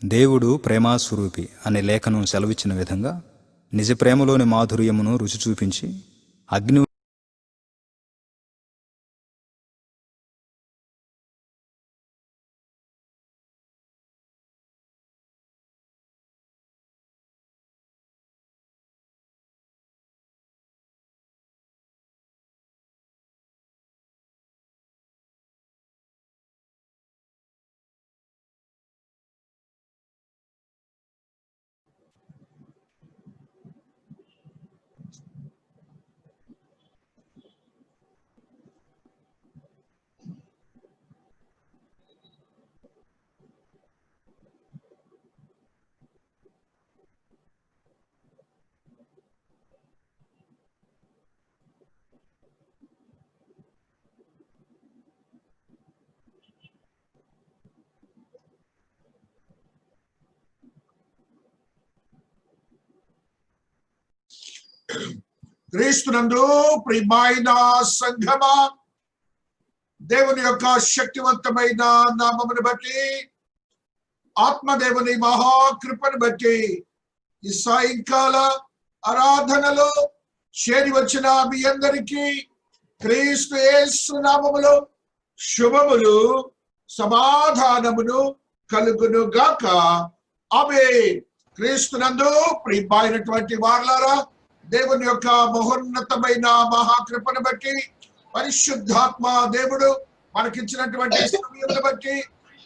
దేవుడు ప్రేమాస్వరూపి అనే లేఖనం సెలవిచ్చిన విధంగా నిజ ప్రేమలోని మాధుర్యమును రుచి చూపించి అగ్ని క్రీస్తునందు ప్రియమైన సంఘమా, దేవుని యొక్క శక్తివంతమైన నామమును బట్టి, ఆత్మదేవుని మహాకృపను బట్టి ఈ సాయంకాల ఆరాధనలో చేరి వచ్చిన మీ అందరికీ క్రీస్తు యేసు నామములో శుభములు సమాధానమును కలుగును గాక. ఆమేన్. క్రీస్తునందు ప్రియమైనటువంటి వారలారా, దేవుని యొక్క మహోన్నతమైన మహాకృపను బట్టి, పరిశుద్ధాత్మ దేవుడు మనకిచ్చినటువంటి సమయమును బట్టి,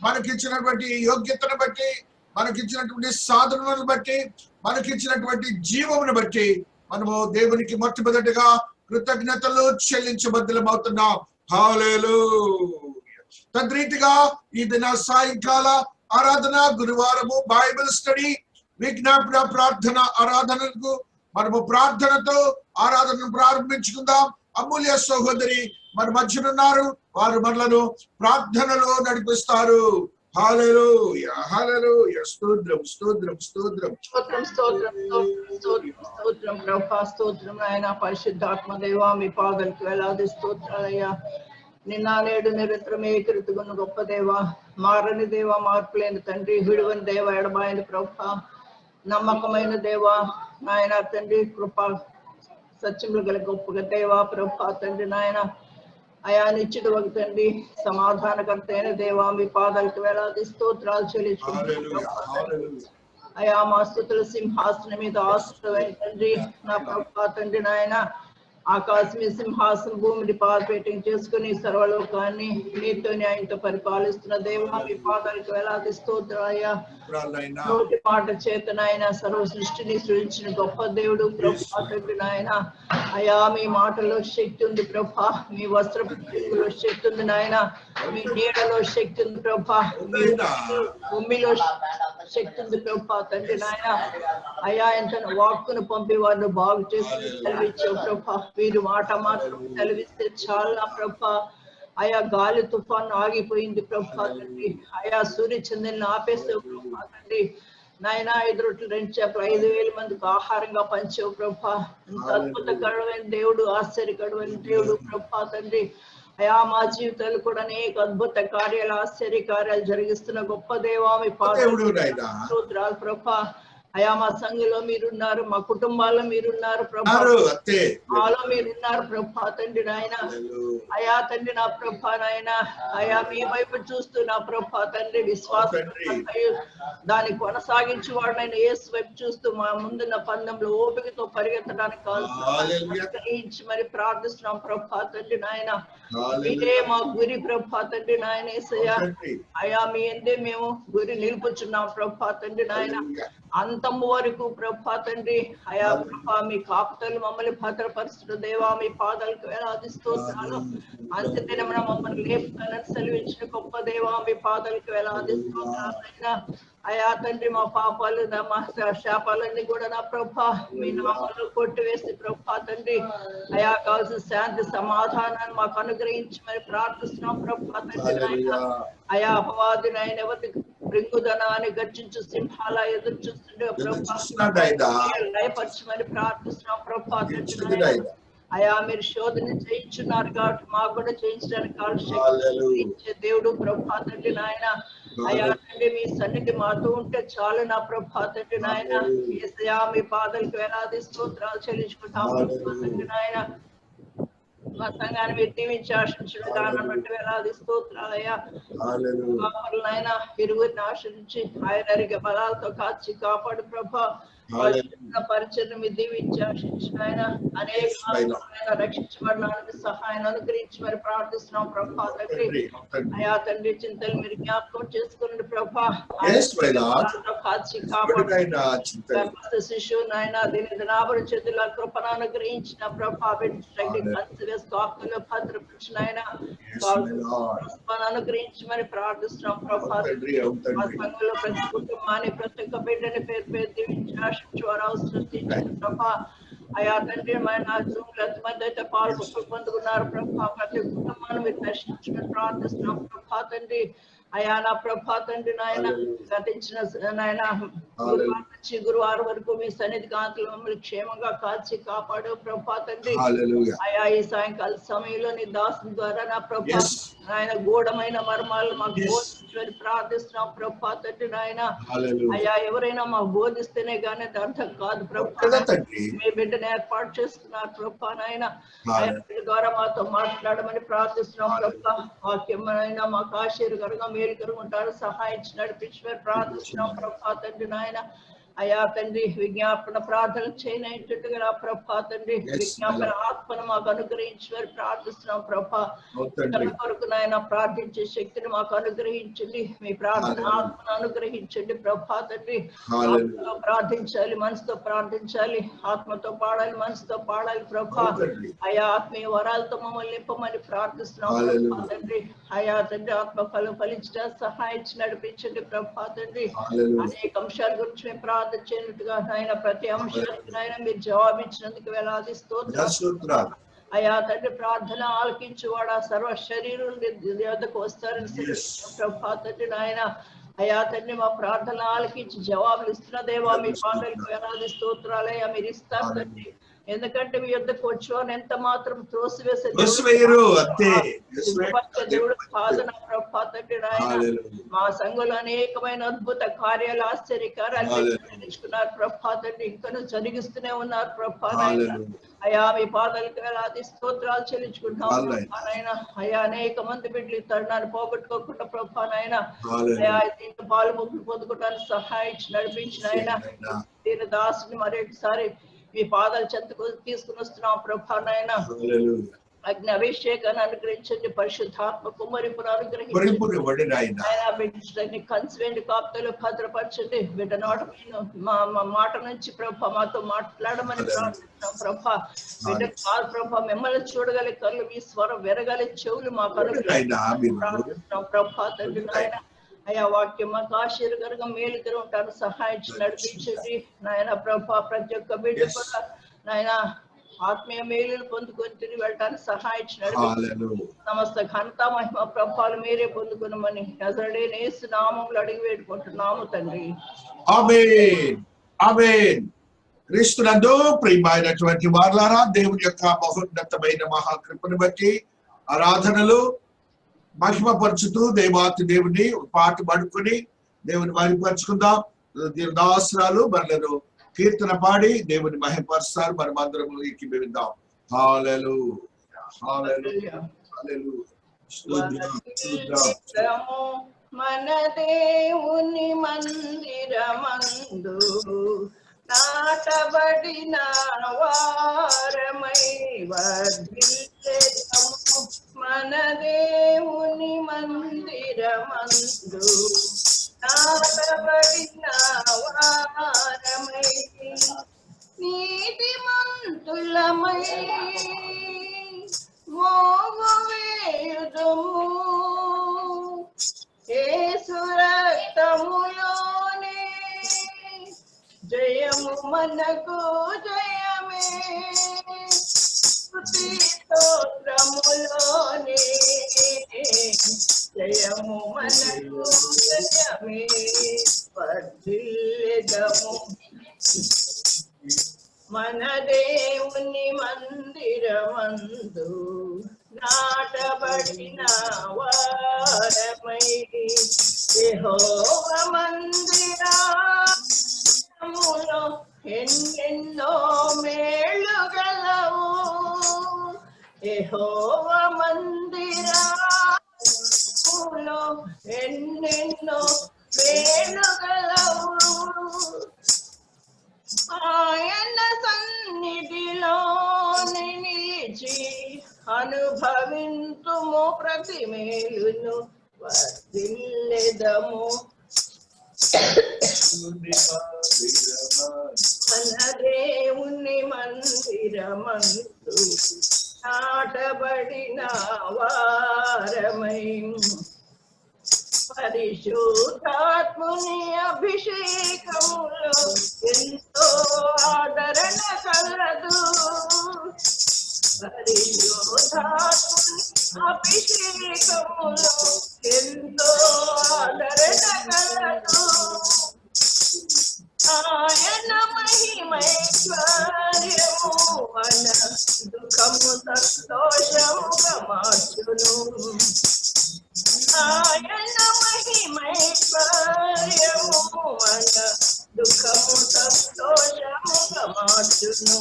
మనకిచ్చినటువంటి యోగ్యతను బట్టి, మనకిచ్చినటువంటి సాధనలను బట్టి, మనకిచ్చినటువంటి జీవమును బట్టి మనము దేవునికి మొట్టమొదటిగా కృతజ్ఞతలు చెల్లించబద్దులమవుతున్నాం. హల్లెలూయా. తద్రీతిగా ఈ దిన సాయంకాల ఆరాధన, గురువారము బైబిల్ స్టడీ, విజ్ఞాపన ప్రార్థన ఆరాధనకు మనము ప్రార్థనతో ఆరాధనను ప్రారంభించుకుందాం. అమూల్య సహోదరి మన మధ్యనున్నారు, వారు మనలను ప్రార్థనలో నడిపిస్తారు. హల్లెలూయా, హల్లెలూయా. స్తోత్రం, స్తోత్రం, స్తోత్రం, స్తోత్రం, స్తోత్రం, స్తోత్రం, స్తోత్రం ప్రభా, స్తోత్రం నాయన. పరిశుద్ధాత్మ దేవా, మీ పాదలకు వేలాది స్తోత్రాలయ్యా. నిన్న నేడు నిరంతరం ఏకృతుగున్న గొప్ప దేవ, మారని దేవ, మార్పులేని తండ్రి, విడువని దేవ, ఎడబాయని ప్రభా, నమ్మకమైన దేవ నాయన తండ్రి, కృప సత్యములు గల గొప్పగా దేవ ప్రభా తండ్రి నాయన. అయా నిత్యుడు ఒక తండ్రి, సమాధానకర్త అయిన దేవ, మీ పాదాలకు వేలాది స్తోత్రాలు చెల్లించుకుంటున్నాం. అయా మా స్తుతుల సింహాసనం మీద ఆశ్రమైన తండ్రి, నా ప్రభా తండ్రి నాయన. ఆకాశం సింహాసనం, భూమిని పాదపీఠం చేసుకుని సర్వలోకాన్ని నీతో న్యాయంతో పరిపాలిస్తున్న దేవ, మీ పాదాలకు వేలాది స్తోత్రాలయ్యా. నోటి మాట చేత నాయన సర్వ సృష్టిని సృష్టించిన గొప్ప దేవుడు ప్రభా తండ్రి నాయన. అయా మీ మాటలో శక్తి ఉంది ప్రభా, మీ వస్త్రలో శక్తి ఉంది నాయన, మీ నీడలో శక్తి ఉంది ప్రభా, మీ భూమిలో శక్తి ఉంది ప్రభా తండ్రి నాయన. అయా ఎంత వాక్కును పంపి వారిని బాగు చేసి సెలవిచ్చావు ప్రభా. వీరు మాట మాత్రం సెలవిస్తే చాలా ప్రభా. అయా గాలి తుఫాను ఆగిపోయింది ప్రభా తండ్రి. అయా సూర్య చంద్రులను ఆపేసావు ప్రభా తండ్రి నాయన. 5 రొట్టెలు 2 చేపలు 5,000 మందికి ఆహారంగా పంచావు ప్రభా. ఇంత అద్భుత గడవైన దేవుడు, ఆశ్చర్యకరమైన దేవుడు ప్రభా తండ్రి. అయా మా జీవితాలు కూడా అనేక అద్భుత కార్యాలు, ఆశ్చర్య కార్యాలు జరిగిస్తున్న గొప్ప దేవా, మీ పాదాలు స్తోత్రాలు ప్రభా. అయా మా సంఘంలో మీరున్నారు, మా కుటుంబాల్లో మీరున్నారు ప్రభా, మాలో మీరున్నారు ప్రభా తండ్రి నాయన. అయా తండ్రి నా ప్రభా నాయన, అయా మీ వైపు చూస్తూ నా ప్రభా తండ్రి విశ్వాసం దాన్ని కొనసాగించి వాడినైన యేసు వైపు చూస్తూ మా ముందున్న పందెంలో ఓపికతో పరిగెత్తడానికి కావాల్సి మరి ప్రార్థిస్తున్నాం ప్రభా తండ్రి నాయన. ఇదే మా గురి ప్రభా తండ్రి నాయన యేసయ్యా. అయా మీ ఎందే మేము గురి నిలుపుచున్నాం ప్రభా తండ్రి నాయన. అంతము వరకు ప్రభా తండ్రి అయా ప్రభా మీ కాపుతలు మమ్మల్ని భద్రపరుస్తున్న దేవా, మీ పాదాలకు వేలాది స్తోత్రాలు. అంత్యదినమున మమ్మల్ని లేపుతానని సెలవించిన గొప్ప దేవా, మీ పాదాలకు వేలాది స్తోత్రాలైనా. అయా తండ్రి మా పాపాలు, మా శాపాలన్నీ కూడా నా ప్రభా మీ నామంలో కొట్టివేసి ప్రభా తండ్రి అయా కావాల్సిన శాంతి సమాధానాన్ని మాకు అనుగ్రహించి మరి ప్రార్థిస్తున్నాం ప్రభా తండ్రి నాయన. అయా అపవాది నాయన ఎవరికి మృంగుదనాన్ని గర్జించు సింహాల ఎదురు చూస్తుండే ప్రభా లయపరచమని ప్రార్థిస్తున్నాం ప్రభా తండ్రి నాయన. అయా మీరు శోధన చేయించున్నారు కాబట్టి మాకు కూడా చేయించడానికి కావాల్సిన దేవుడు ప్రభా తండ్రి నాయన. అయా తండ్రి మీ సన్నిధి మాతో ఉంటే చాలు నా ప్రభా తండ్రి నాయన. యేసయ్యా మీ పాదాలకు వేలాది స్తోత్రాలు చెల్లించుకుంటాం ప్రభా తండ్రి నాయన. మా సంఘాన్ని మీరు దీవించి ఆశించిన విధానం బట్టి వేలాది స్తోత్రాలయ్యా. నాయన ఇరువురిని ఆశ్రయించి ఆయన బలాలతో కాచి కాపాడు ప్రభా. పరిచయం మీరు దీవించి ఆశించిన ఆయన అనేక రక్షించబడడానికి సహాయాన్ని అనుగ్రహించి మరి ప్రార్థిస్తున్నాం ప్రభా తండ్రి. అయా తండ్రి చింతలు మీరు జ్ఞాపకం చేసుకోండి ప్రభా. కాచి కాపాడు శిశువు నాయన దీని దినాభర చేతుల కృపను అనుగ్రహించిన ప్రభా. ఆత్మలో భద్రపరిచిన ఆయన అనుగ్రహించి మరి ప్రార్థిస్తున్నాం ప్రభా. మా సంఘంలో ప్రతి కుటుంబాన్ని ప్రతి ఒక్క బిడ్డని పేరు పేరు దీవించి ఆశించేవారు సృష్టించిన ప్రభా. అయా తండ్రి ఎంతమంది అయితే పొందుకున్నారు ప్రభా. ప్రతి కుటుంబాన్ని మీరు దర్శించమని ప్రార్థిస్తున్నాం ప్రభా తండ్రి. అయా నా ప్రభా తండ్రి నాయన గతించిన నాయన గురువారం నుంచి గురువారం వరకు మీ సన్నిధి కాంతులు మమ్మల్ని క్షేమంగా కాచి కాపాడు ప్రభా తండ్రి. అయా ఈ సాయంకాల సమయంలో నీ దాసుని ద్వారా నా ప్రభా నాయన గూఢమైన మర్మాలు మాకు బోధించమని ప్రార్థిస్తున్నాం ప్రభా తండ్రి నాయన. అయా ఎవరైనా మాకు బోధిస్తేనే గానీ అర్థం కాదు ప్రభా. మీ బిడ్డను ఏర్పాటు చేసుకున్నారు ప్రభా నాయన. ద్వారా మాతో మాట్లాడమని ప్రార్థిస్తున్నాం ప్రభా. వాక్యం అయినా మాకు ఆశీర్వకరంగా మేలుకరంగా ఉంటారు సహాయించి నడిపించి ప్రార్థిస్తున్నాం ప్రభా తండ్రి నాయన. అయా తండ్రి విజ్ఞాపన ప్రార్థన చేయనట్టుగా ప్రభా తండ్రి విజ్ఞాపన ఆత్మను మాకు అనుగ్రహించి వారు ప్రార్థిస్తున్నాం ప్రభా. కొరకు నాయన ప్రార్థించే శక్తిని మాకు అనుగ్రహించండి. మీ ప్రార్థన ఆత్మను అనుగ్రహించండి ప్రభా తండ్రి. ప్రార్థించాలి, మనసుతో ప్రార్థించాలి, ఆత్మతో పాడాలి, మనసుతో పాడాలి ప్రభా. అయా ఆత్మీయ వరాలతో మమ్మల్ని నింపమని ప్రార్థిస్తున్నాం ప్రభా తండ్రి. అయా తండ్రి ఆత్మ ఫలం ఫలించడం సహాయించి నడిపించండి ప్రభా తండ్రి. అనేక అంశాల గురించి మేము ప్రార్థించినట్టుగా ఆయన ప్రతి అంశానికి నాయన మీరు జవాబిచ్చినందుకు వేలాది స్తోత్రాలు. అయా తండ్రి ప్రార్థన ఆలకించువాడా సర్వ శరీరం వద్దకు వస్తారని ప్రభా తండ్రి నాయన. అయా తండ్రి మా ప్రార్థన ఆలకించి జవాబులు ఇస్తున్న దేవా మీ పాటలకు వేలాది స్తోత్రాలయ్యా మీరు ఇస్తారు తండ్రి. ఎందుకంటే మీ యొద్దకు వచ్చేవారు ఎంత మాత్రం త్రోసివేసే దేవుడు కాదు నా ప్రభా తండ్రి నాయన. మా సంఘంలో అనేకమైన అద్భుత కార్యాలు ఆశ్చర్యకార్యాలు నేర్చుకున్నారు ప్రభా తండ్రి. ఇంకా జరిగిస్తూనే ఉన్నారు ప్రభా నాయన. అయా మీ పాదాలకు వేలాది స్తోత్రాలు చెల్లించుకుంటాం ప్రభా నాయన. అయా అనేక మంది బిడ్డలు తరుణాన్ని పోగొట్టుకోకుండా ప్రభా నాయన. అయా దీంట్లో పాలు ముగ్గులు పొందుకోవడానికి సహాయించి నడిపించిన ఆయన దీని దాసుని మరొకసారి మీ పాదాలు చెంతకు తీసుకుని వస్తున్నాం ప్రభా నాయన. అగ్ని అభిషేకాన్ని అనుగ్రహించండి, పరిశుద్ధాత్మ కుమ్మరింపును అనుగ్రహించండి, కంచవేండి కాపుతలు భద్రపరచండి. బిడ్డ నోట మా మాట నుంచి ప్రభా మాతో మాట్లాడమని ప్రార్థిస్తున్నాం ప్రభా. బిడ్డ కాదు ప్రభా మిమ్మల్ని చూడగలి కళ్ళు, మీ స్వరం వినగలి చెవులు మాకు అనుగ్రహించాం ప్రభా తండ్రి నాయన. అయా వాక్యం మాకు ఆశీర్వకరంగా మేలుకరం ఉంటాను సహాయించి నడిపించండి నాయన ప్రభా. ప్రతి ఒక్క బిడ్డ కూడా నాయన ఆత్మీయ మేలులు పొందుకొని తిరిగి వెళ్ళటానికి సహాయించి నడిపించండి. సమస్త ఘనత మహిమ ప్రభావాలు మీరే పొందుకునమని నజరేయుడైన యేసు నామములో అడిగి వేడుకుంటున్నాము తండ్రి. ఆమేన్ ఆమేన్. క్రీస్తునందు ప్రియమైనటువంటి వారలారా, దేవుని యొక్క మహోన్నతమైన మహాకృపను బట్టి ఆరాధనలు మహిమపరుచుతూ దేవాతి దేవుని పాట పడుకొని దేవుని మహిమపరుచుకుందాం. దాసరాలు మనలను కీర్తన పాడి దేవుని మహిమపరుస్తారు. మనం అందరం ఏకీభవిద్దాం. హల్లెలూయా హల్లెలూయా హల్లెలూయా. మన దేవుని మందిరమందు నాటబడిన వారమై వర్ధిల్లెదము. మన దేవుని మందిరమందు నాటబడిన వారమై నీతిమంతులమై మోగవేయుదుము. యేసు రక్తములోనే జయము మనకు జయమే. స్తుతి స్తోత్రములోనే జయము మనకు జయమే. వర్ధిల్లెదము మన దేవుని మందిరమందు నాటబడిన వారమై యెహోవా మందిరములో ఎన్నెన్నో మేలు గలవు. యెహోవా మందిరములో ఎన్నెన్నో మేలు గలవు. ఆయన సన్నిధిలో నిలిచి అనుభవింతుము ప్రతి మేలును వర్ధిల్లెదము. మన దేవుని మందిరమందు నాటబడిన వారమై పరిశుద్ధాత్ముని అభిషేకములో ఎంతో ఆదరణ కలదు. పరిశుద్ధాత్ముని అభిషేకములో ఎంతో ఆదరణ కలదు. ఆయన మహిమైశ్వర్యము మన దుఃఖము సంతోషముగా మార్చును. ఆయన మహిమైశ్వర్యము మన దుఃఖము సంతోషముగా మార్చును.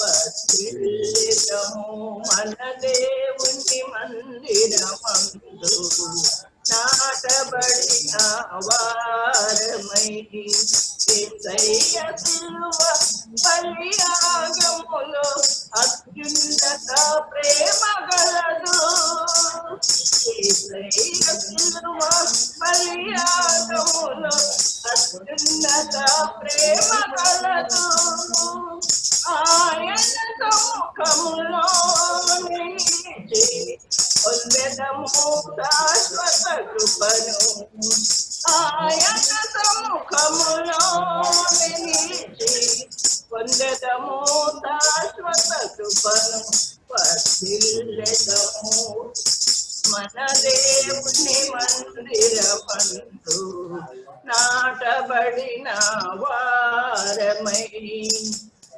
వర్ధిల్లెదము మన దేవుని మందిరమందు నాటబడిన వారమై. యేసయ్య సిలువ బలియాగములో అత్యున్నత ప్రేమ గలదు. యేసయ్య సిలువ బలియాగములో అత్యున్నత ప్రేమ గలదు. ఆయన సముఖములో నిలిచి పొందెదము శాశ్వత కృపను. ఆయన సముఖములో నిలిచి పొందెదము శాశ్వత కృపను. వర్ధిల్లెదము మన దేవుని మందిరమందు నాటబడిన వారమై.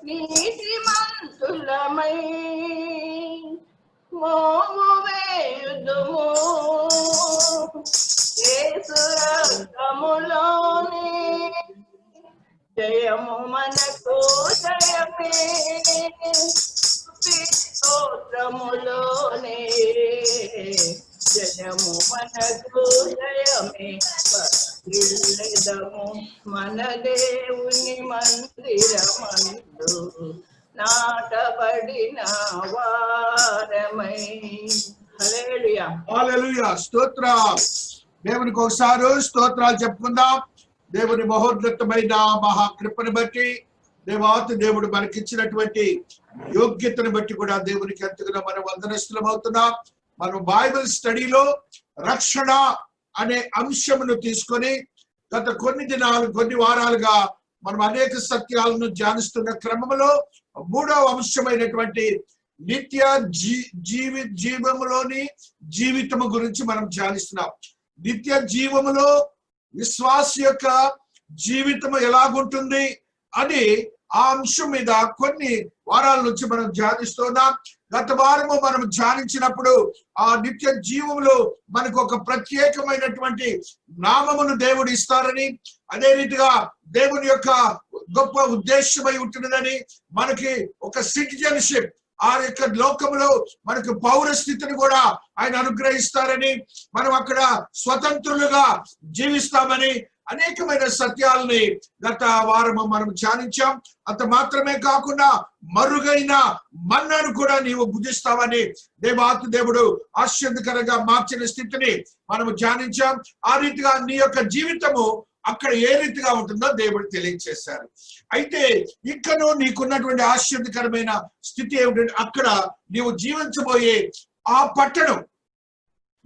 నీతిమంతులమై మోము వేయుదుము. యేసు రక్తములోనే జయము మనకు జయమే. స్తోత్రములోనే జయము మనకు జయమే. వర్ధిల్లెదము మన దేవుని మందిరమందు నాటబడిన వారమై. హల్లెలూయా. హల్లెలూయా. స్తోత్రం. దేవునికి ఒకసారి స్తోత్రాలు చెప్పుకుందాం. దేవుని మహోన్నతమైన మహాకృపను బట్టి, దేవాతి దేవుడు మనకిచ్చినటువంటి యోగ్యతను బట్టి కూడా దేవునికి ఎంతగానో మనం వందనస్తులం అవుతున్నాం. మనం బైబిల్ స్టడీలో రక్షణ అనే అంశమును తీసుకొని గత కొన్ని వారాలుగా మనం అనేక సత్యాలను ధ్యానిస్తున్న క్రమంలో మూడవ అంశమైనటువంటి నిత్య జీవములోని జీవితము గురించి మనం ధ్యానిస్తున్నాం. నిత్య జీవములో విశ్వాస యొక్క జీవితం ఎలాగుంటుంది అని ఆ అంశం మీద కొన్ని వారాల నుంచి మనం ధ్యానిస్తున్నాం. గత వారము మనం ధ్యానించినప్పుడు ఆ నిత్య జీవంలో మనకు ఒక ప్రత్యేకమైనటువంటి నామమును దేవుడు ఇస్తారని, అదే రీతిగా దేవుని యొక్క గొప్ప ఉద్దేశమై ఉంటున్నదని, మనకి ఒక సిటిజన్షిప్ ఆ యొక్క లోకంలో మనకు పౌర స్థితిని కూడా ఆయన అనుగ్రహిస్తారని, మనం అక్కడ స్వతంత్రులుగా జీవిస్తామని అనేకమైన సత్యాలని గత వారము మనం ధ్యానించాం. అంత మాత్రమే కాకుండా మరుగైన మన్నను కూడా నీవు భుజిస్తావని దేవాతి దేవుడు ఆశ్చర్యకరంగా మార్చిన స్థితిని మనము ధ్యానించాం. ఆ రీతిగా నీ యొక్క జీవితము అక్కడ ఏ రీతిగా ఉంటుందో దేవుడు తెలియజేశారు. అయితే ఇక్కడను నీకున్నటువంటి ఆశ్చర్యకరమైన స్థితి ఏమిటంటే, అక్కడ నీవు జీవించబోయే ఆ పట్టణం,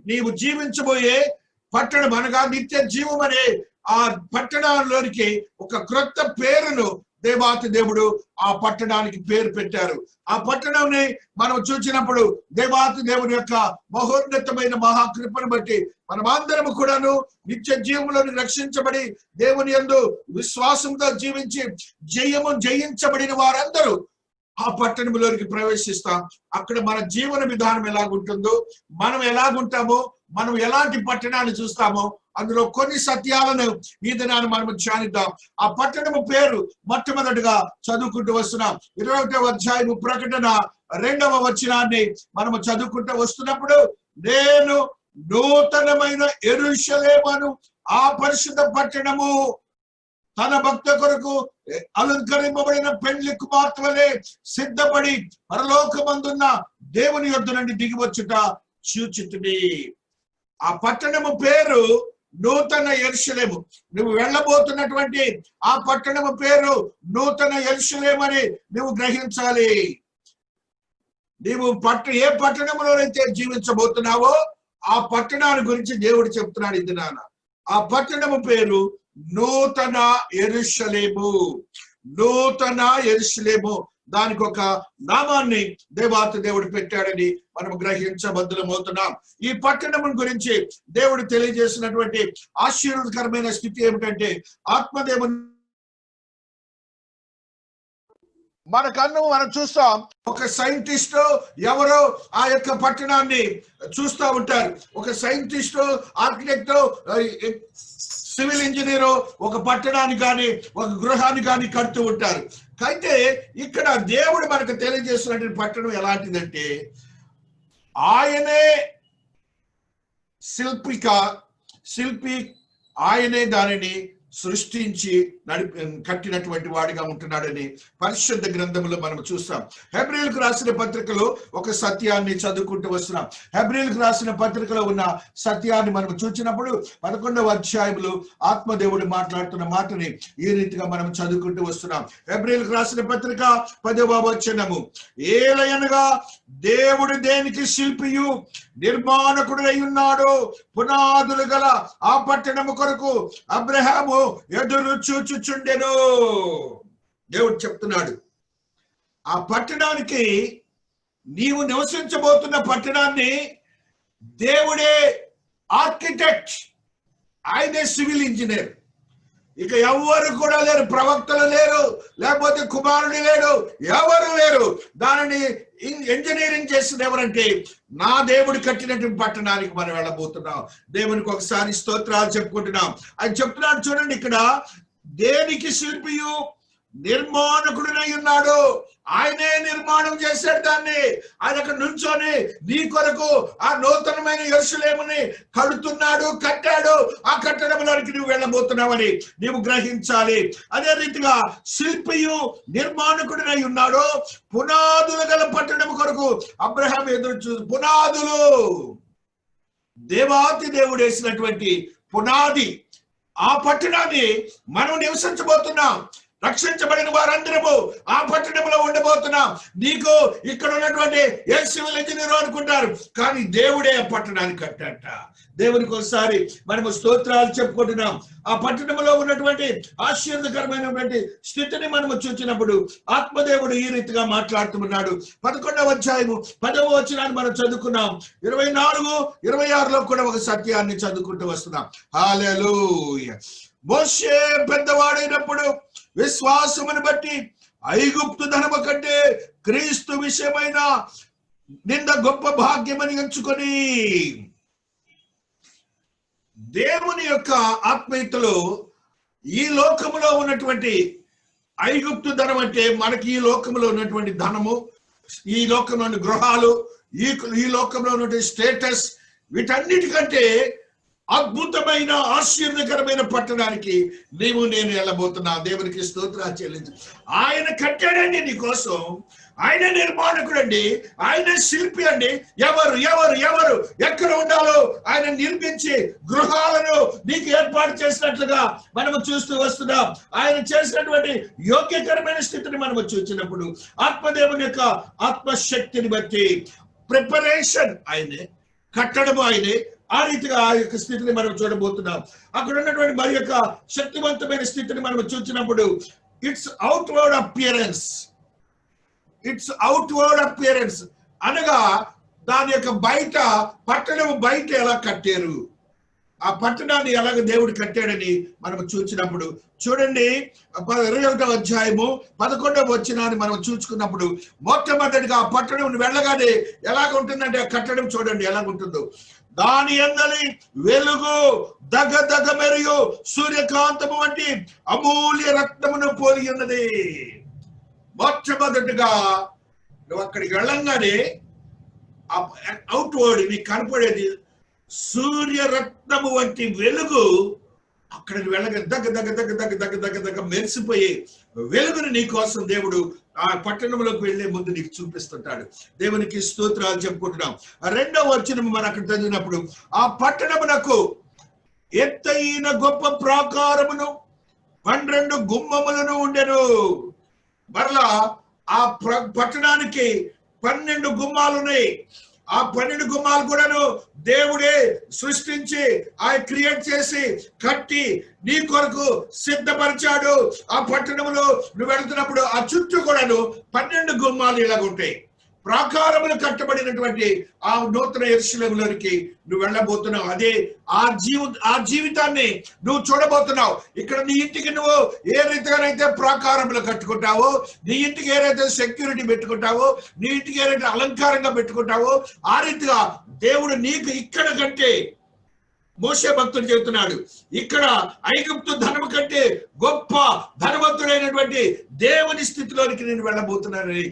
నీవు జీవించబోయే పట్టణం అనగా నిత్య జీవం అనే ఆ పట్టణంలోనికి ఒక క్రొత్త పేరును దేవాతి దేవుడు ఆ పట్టణానికి పేరు పెట్టారు. ఆ పట్టణంని మనం చూసినప్పుడు దేవాతి దేవుని యొక్క మహోన్నతమైన మహాకృపను బట్టి మనమందరము కూడాను నిత్య జీవంలోని రక్షించబడి దేవుని యందు విశ్వాసంతో జీవించి జయించబడిన వారందరూ ఆ పట్టణంలోనికి ప్రవేశిస్తాం. అక్కడ మన జీవన విధానం ఎలాగుంటుందో, మనం ఎలాగుంటామో, మనం ఎలాంటి పట్టణాన్ని చూస్తామో అందులో కొన్ని సత్యాలను ఈ దినాన్ని మనం ధ్యానిద్దాం. ఆ పట్టణము పేరు మొట్టమొదటిగా చదువుకుంటూ వస్తున్నాం. 21వ అధ్యాయము ప్రకటన 2వ వచనాన్ని మనము చదువుకుంటూ వస్తున్నప్పుడు, నేను నూతనమైన యెరూషలేమును, ఆ పరిశుద్ధ పట్టణము తన భక్త కొరకు అలంకరింపబడిన పెండ్లి కుమార్తె వలె సిద్ధపడి పరలోకమందున్న దేవుని యొద్ద నుండి దిగివచ్చుట చూచితిని. ఆ పట్టణము పేరు నూతన యెరూషలేము. నువ్వు వెళ్ళబోతున్నటువంటి ఆ పట్టణము పేరు నూతన యెరూషలేము అని నువ్వు గ్రహించాలి. నీవు ఏ పట్టణంలోనైతే జీవించబోతున్నావో ఆ పట్టణాన్ని గురించి దేవుడు చెప్తున్నాడు ఇది నాన్న. ఆ పట్టణము పేరు నూతన యెరూషలేము. నూతన యెరూషలేము, దానికి ఒక నామాన్ని దేవాతి దేవుడు పెట్టాడని మనం గ్రహించబద్దులమవుతున్నాం. ఈ పట్టణం గురించి దేవుడు తెలియజేసినటువంటి ఆశీర్వాదకరమైన స్థితి ఏమిటంటే, ఆత్మదేవుని మనకన్ను మనం చూస్తాం. ఒక సైంటిస్ట్ ఎవరో ఆ యొక్క పట్టణాన్ని చూస్తూ ఉంటారు. ఒక సైంటిస్ట్, ఆర్కిటెక్ట్, సివిల్ ఇంజనీరు ఒక పట్టణాన్ని కానీ ఒక గృహాన్ని కానీ కడుతూ ఉంటారు. అయితే ఇక్కడ దేవుడు మనకు తెలియజేస్తున్నటువంటి పట్టణం ఎలాంటిదంటే, ఆయనే శిల్పి, ఆయనే దానిని సృష్టించి కట్టినటువంటి వాడిగా ఉంటున్నాడని పరిశుద్ధ గ్రంథంలో మనం చూస్తాం. హెబ్రీయులకు రాసిన పత్రికలో ఒక సత్యాన్ని చదువుకుంటూ వస్తున్నాం. హెబ్రీయులకు రాసిన పత్రికలో ఉన్న సత్యాన్ని మనం చూసినప్పుడు 11వ అధ్యాయంలో ఆత్మదేవుడు మాట్లాడుతున్న మాటని ఈ రీతిగా మనం చదువుకుంటూ వస్తున్నాం. హెబ్రీయులకు రాసిన పత్రిక 10వ వచనము, ఏలయనగా దేవుడు దేనికి శిల్పియు నిర్మాణకుడై ఉన్నాడు, పునాదులు గల ఆ పట్టణము కొరకు అబ్రహాము ఎదురు చూచుచుండెను. దేవుడు చెప్తున్నాడు, ఆ పట్టణానికి, నీవు నివసించబోతున్న పట్టణాన్ని దేవుడే ఆర్కిటెక్ట్, ఆయనే సివిల్ ఇంజనీర్. ఇక ఎవరు కూడా లేరు, ప్రవక్తలు లేరు, లేకపోతే కుమారుడు లేడు, ఎవరు లేరు. దానిని ఇంజనీరింగ్ చేసింది ఎవరంటే నా దేవుడు కట్టినటువంటి పట్టణానికి మనం వెళ్ళబోతున్నాం. దేవునికి ఒకసారి స్తోత్రాలు చెప్పుకుంటున్నాం. ఆయన చెప్తున్నాడు చూడండి, ఇక్కడ దేనికి శిల్పియు నిర్మాణకుడినై ఉన్నాడు. ఆయనే నిర్మాణం చేశాడు దాన్ని. ఆయన అక్కడ నుంచొని నీ కొరకు ఆ నూతనమైన యెరూషలేముని కడుతున్నాడు, కట్టాడు. ఆ కట్టడంలోనికి నువ్వు వెళ్ళబోతున్నావని నీవు గ్రహించాలి. అదే రీతిగా శిల్పియు నిర్మాణకుడినై ఉన్నాడు, పునాదులు గల పట్టణం కొరకు అబ్రహాం ఎదురు పునాదులు, దేవాతి దేవుడు వేసినటువంటి పునాది. ఆ పట్టణాన్ని మనం నివసించబోతున్నాం. రక్షించబడిన వారందరము ఆ పట్టణంలో ఉండబోతున్నాం. నీకు ఇక్కడ ఉన్నటువంటి ఏ సివిల్ ఇంజనీర్ అనుకుంటారు, కానీ దేవుడే ఆ పట్టణాన్ని కట్టాట. దేవునికి ఒకసారి మనము స్తోత్రాలు చెప్పుకుంటున్నాం. ఆ పట్టణంలో ఉన్నటువంటి ఆశ్చర్యకరమైనటువంటి స్థితిని మనము చూసినప్పుడు ఆత్మదేవుడు ఈ రీతిగా మాట్లాడుతున్నాడు. 11వ అధ్యాయము 10వ వచనాన్ని మనం చదువుకున్నాం. 24, 26లో కూడా ఒక సత్యాన్ని చదువుకుంటూ వస్తున్నాం. హల్లెలూయా. మోషే పెద్దవాడైనప్పుడు విశ్వాసమును బట్టి ఐగుప్తు ధనము కంటే క్రీస్తు విషయమైన నింద గొప్ప భాగ్యమని ఎంచుకొని, దేవుని యొక్క ఆత్మీయతలో ఈ లోకములో ఉన్నటువంటి ఐగుప్తు ధనం అంటే మనకి ఈ లోకంలో ఉన్నటువంటి ధనము, ఈ లోకంలోని గృహాలు, ఈ లోకంలో ఉన్నటువంటి స్టేటస్, వీటన్నిటికంటే అద్భుతమైన ఆశ్చర్యకరమైన పట్టణానికి నీవు నేను వెళ్ళబోతున్నా. దేవునికి స్తోత్రాలు చెల్లించు. ఆయన కట్టాడండి నీ కోసం. ఆయన నిర్మాణకుడు అండి, ఆయన శిల్పి అండి. ఎవరు ఎవరు ఎవరు ఎక్కడ ఉండాలో ఆయన నిర్మించి గృహాలను నీకు ఏర్పాటు చేసినట్లుగా మనము చూస్తూ వస్తున్నాం. ఆయన చేసినటువంటి యోగ్యకరమైన స్థితిని మనము చూసినప్పుడు ఆత్మదేవుని యొక్క ఆత్మశక్తిని బట్టి ప్రిపరేషన్ ఆయనే, కట్టడము ఆయనే. ఆ రీతిగా ఆ యొక్క స్థితిని మనం చూడబోతున్నాం. అక్కడ ఉన్నటువంటి మరి యొక్క శక్తివంతమైన స్థితిని మనం చూసినప్పుడు ఇట్స్ అవుట్వర్డ్ అపియరెన్స్ అనగా దాని యొక్క బయట, పట్టణం బయట ఎలా కట్టారు, ఆ పట్టణాన్ని ఎలాగ దేవుడు కట్టాడని మనం చూసినప్పుడు చూడండి. 21వ అధ్యాయము 11వ వచనాన్ని మనం చూసుకున్నప్పుడు మొట్టమొదటిగా ఆ పట్టణం వెళ్ళగానే ఎలాగ ఉంటుందంటే ఆ కట్టడం చూడండి ఎలాగుంటుందో. దాని అందలి వెలుగు దగ దగ మరియు సూర్యకాంతము వంటి అమూల్య రత్నమును పోలి ఉన్నది. మొట్టమొదటిగా నువ్వు అక్కడికి వెళ్ళంగానే అవుట్వర్డ్ నీకు కనపడేది సూర్యరత్నము వంటి వెలుగు. అక్కడికి వెళ్ళగా దగ్గ దగ్గ దగ్గ దగ్గ దగ్గ దగ్గ దగ్గ మెరిసిపోయే వెలుగుని నీ కోసం దేవుడు ఆ పట్టణంలోకి వెళ్లే ముందు నీకు చూపిస్తుంటాడు. దేవునికి స్తోత్రాలు చెప్పుకుంటున్నాం. రెండవ వచనం మనం అక్కడ చదివినప్పుడు, ఆ పట్టణమునకు ఎత్తైన గొప్ప ప్రాకారమును 12 గుమ్మములను ఉండెను. మరలా ఆ పట్టణానికి 12 గుమ్మాలు ఉన్నాయి. ఆ 12 గుమ్మాలు కూడాను దేవుడే సృష్టించి ఆయన క్రియేట్ చేసి కట్టి నీ కొరకు సిద్ధపరిచాడు. ఆ పట్టణంలో నువ్వు వెళ్తున్నప్పుడు ఆ చుట్టూ కూడాను 12 గుమ్మాలు ఇలాగుంటాయి. ప్రాకారములు కట్టబడినటువంటి ఆ నూతన యెరూషలేములోనికి నువ్వు వెళ్ళబోతున్నావు. అదే ఆ జీవితాన్ని నువ్వు చూడబోతున్నావు. ఇక్కడ నీ ఇంటికి నువ్వు ఏ రీతిగానైతే ప్రాకారములు కట్టుకుంటావో, నీ ఇంటికి ఏదైతే సెక్యూరిటీ పెట్టుకుంటావో, నీ ఇంటికి ఏదైతే అలంకారంగా పెట్టుకుంటావో, ఆ రీతిగా దేవుడు నీకు ఇక్కడ కంటే, మోషే భక్తుడు చెబుతున్నాడు, ఇక్కడ ఐగుప్తు ధనము కంటే గొప్ప ధనవంతుడైనటువంటి దేవుని స్థితిలోనికి నేను వెళ్ళబోతున్నానని,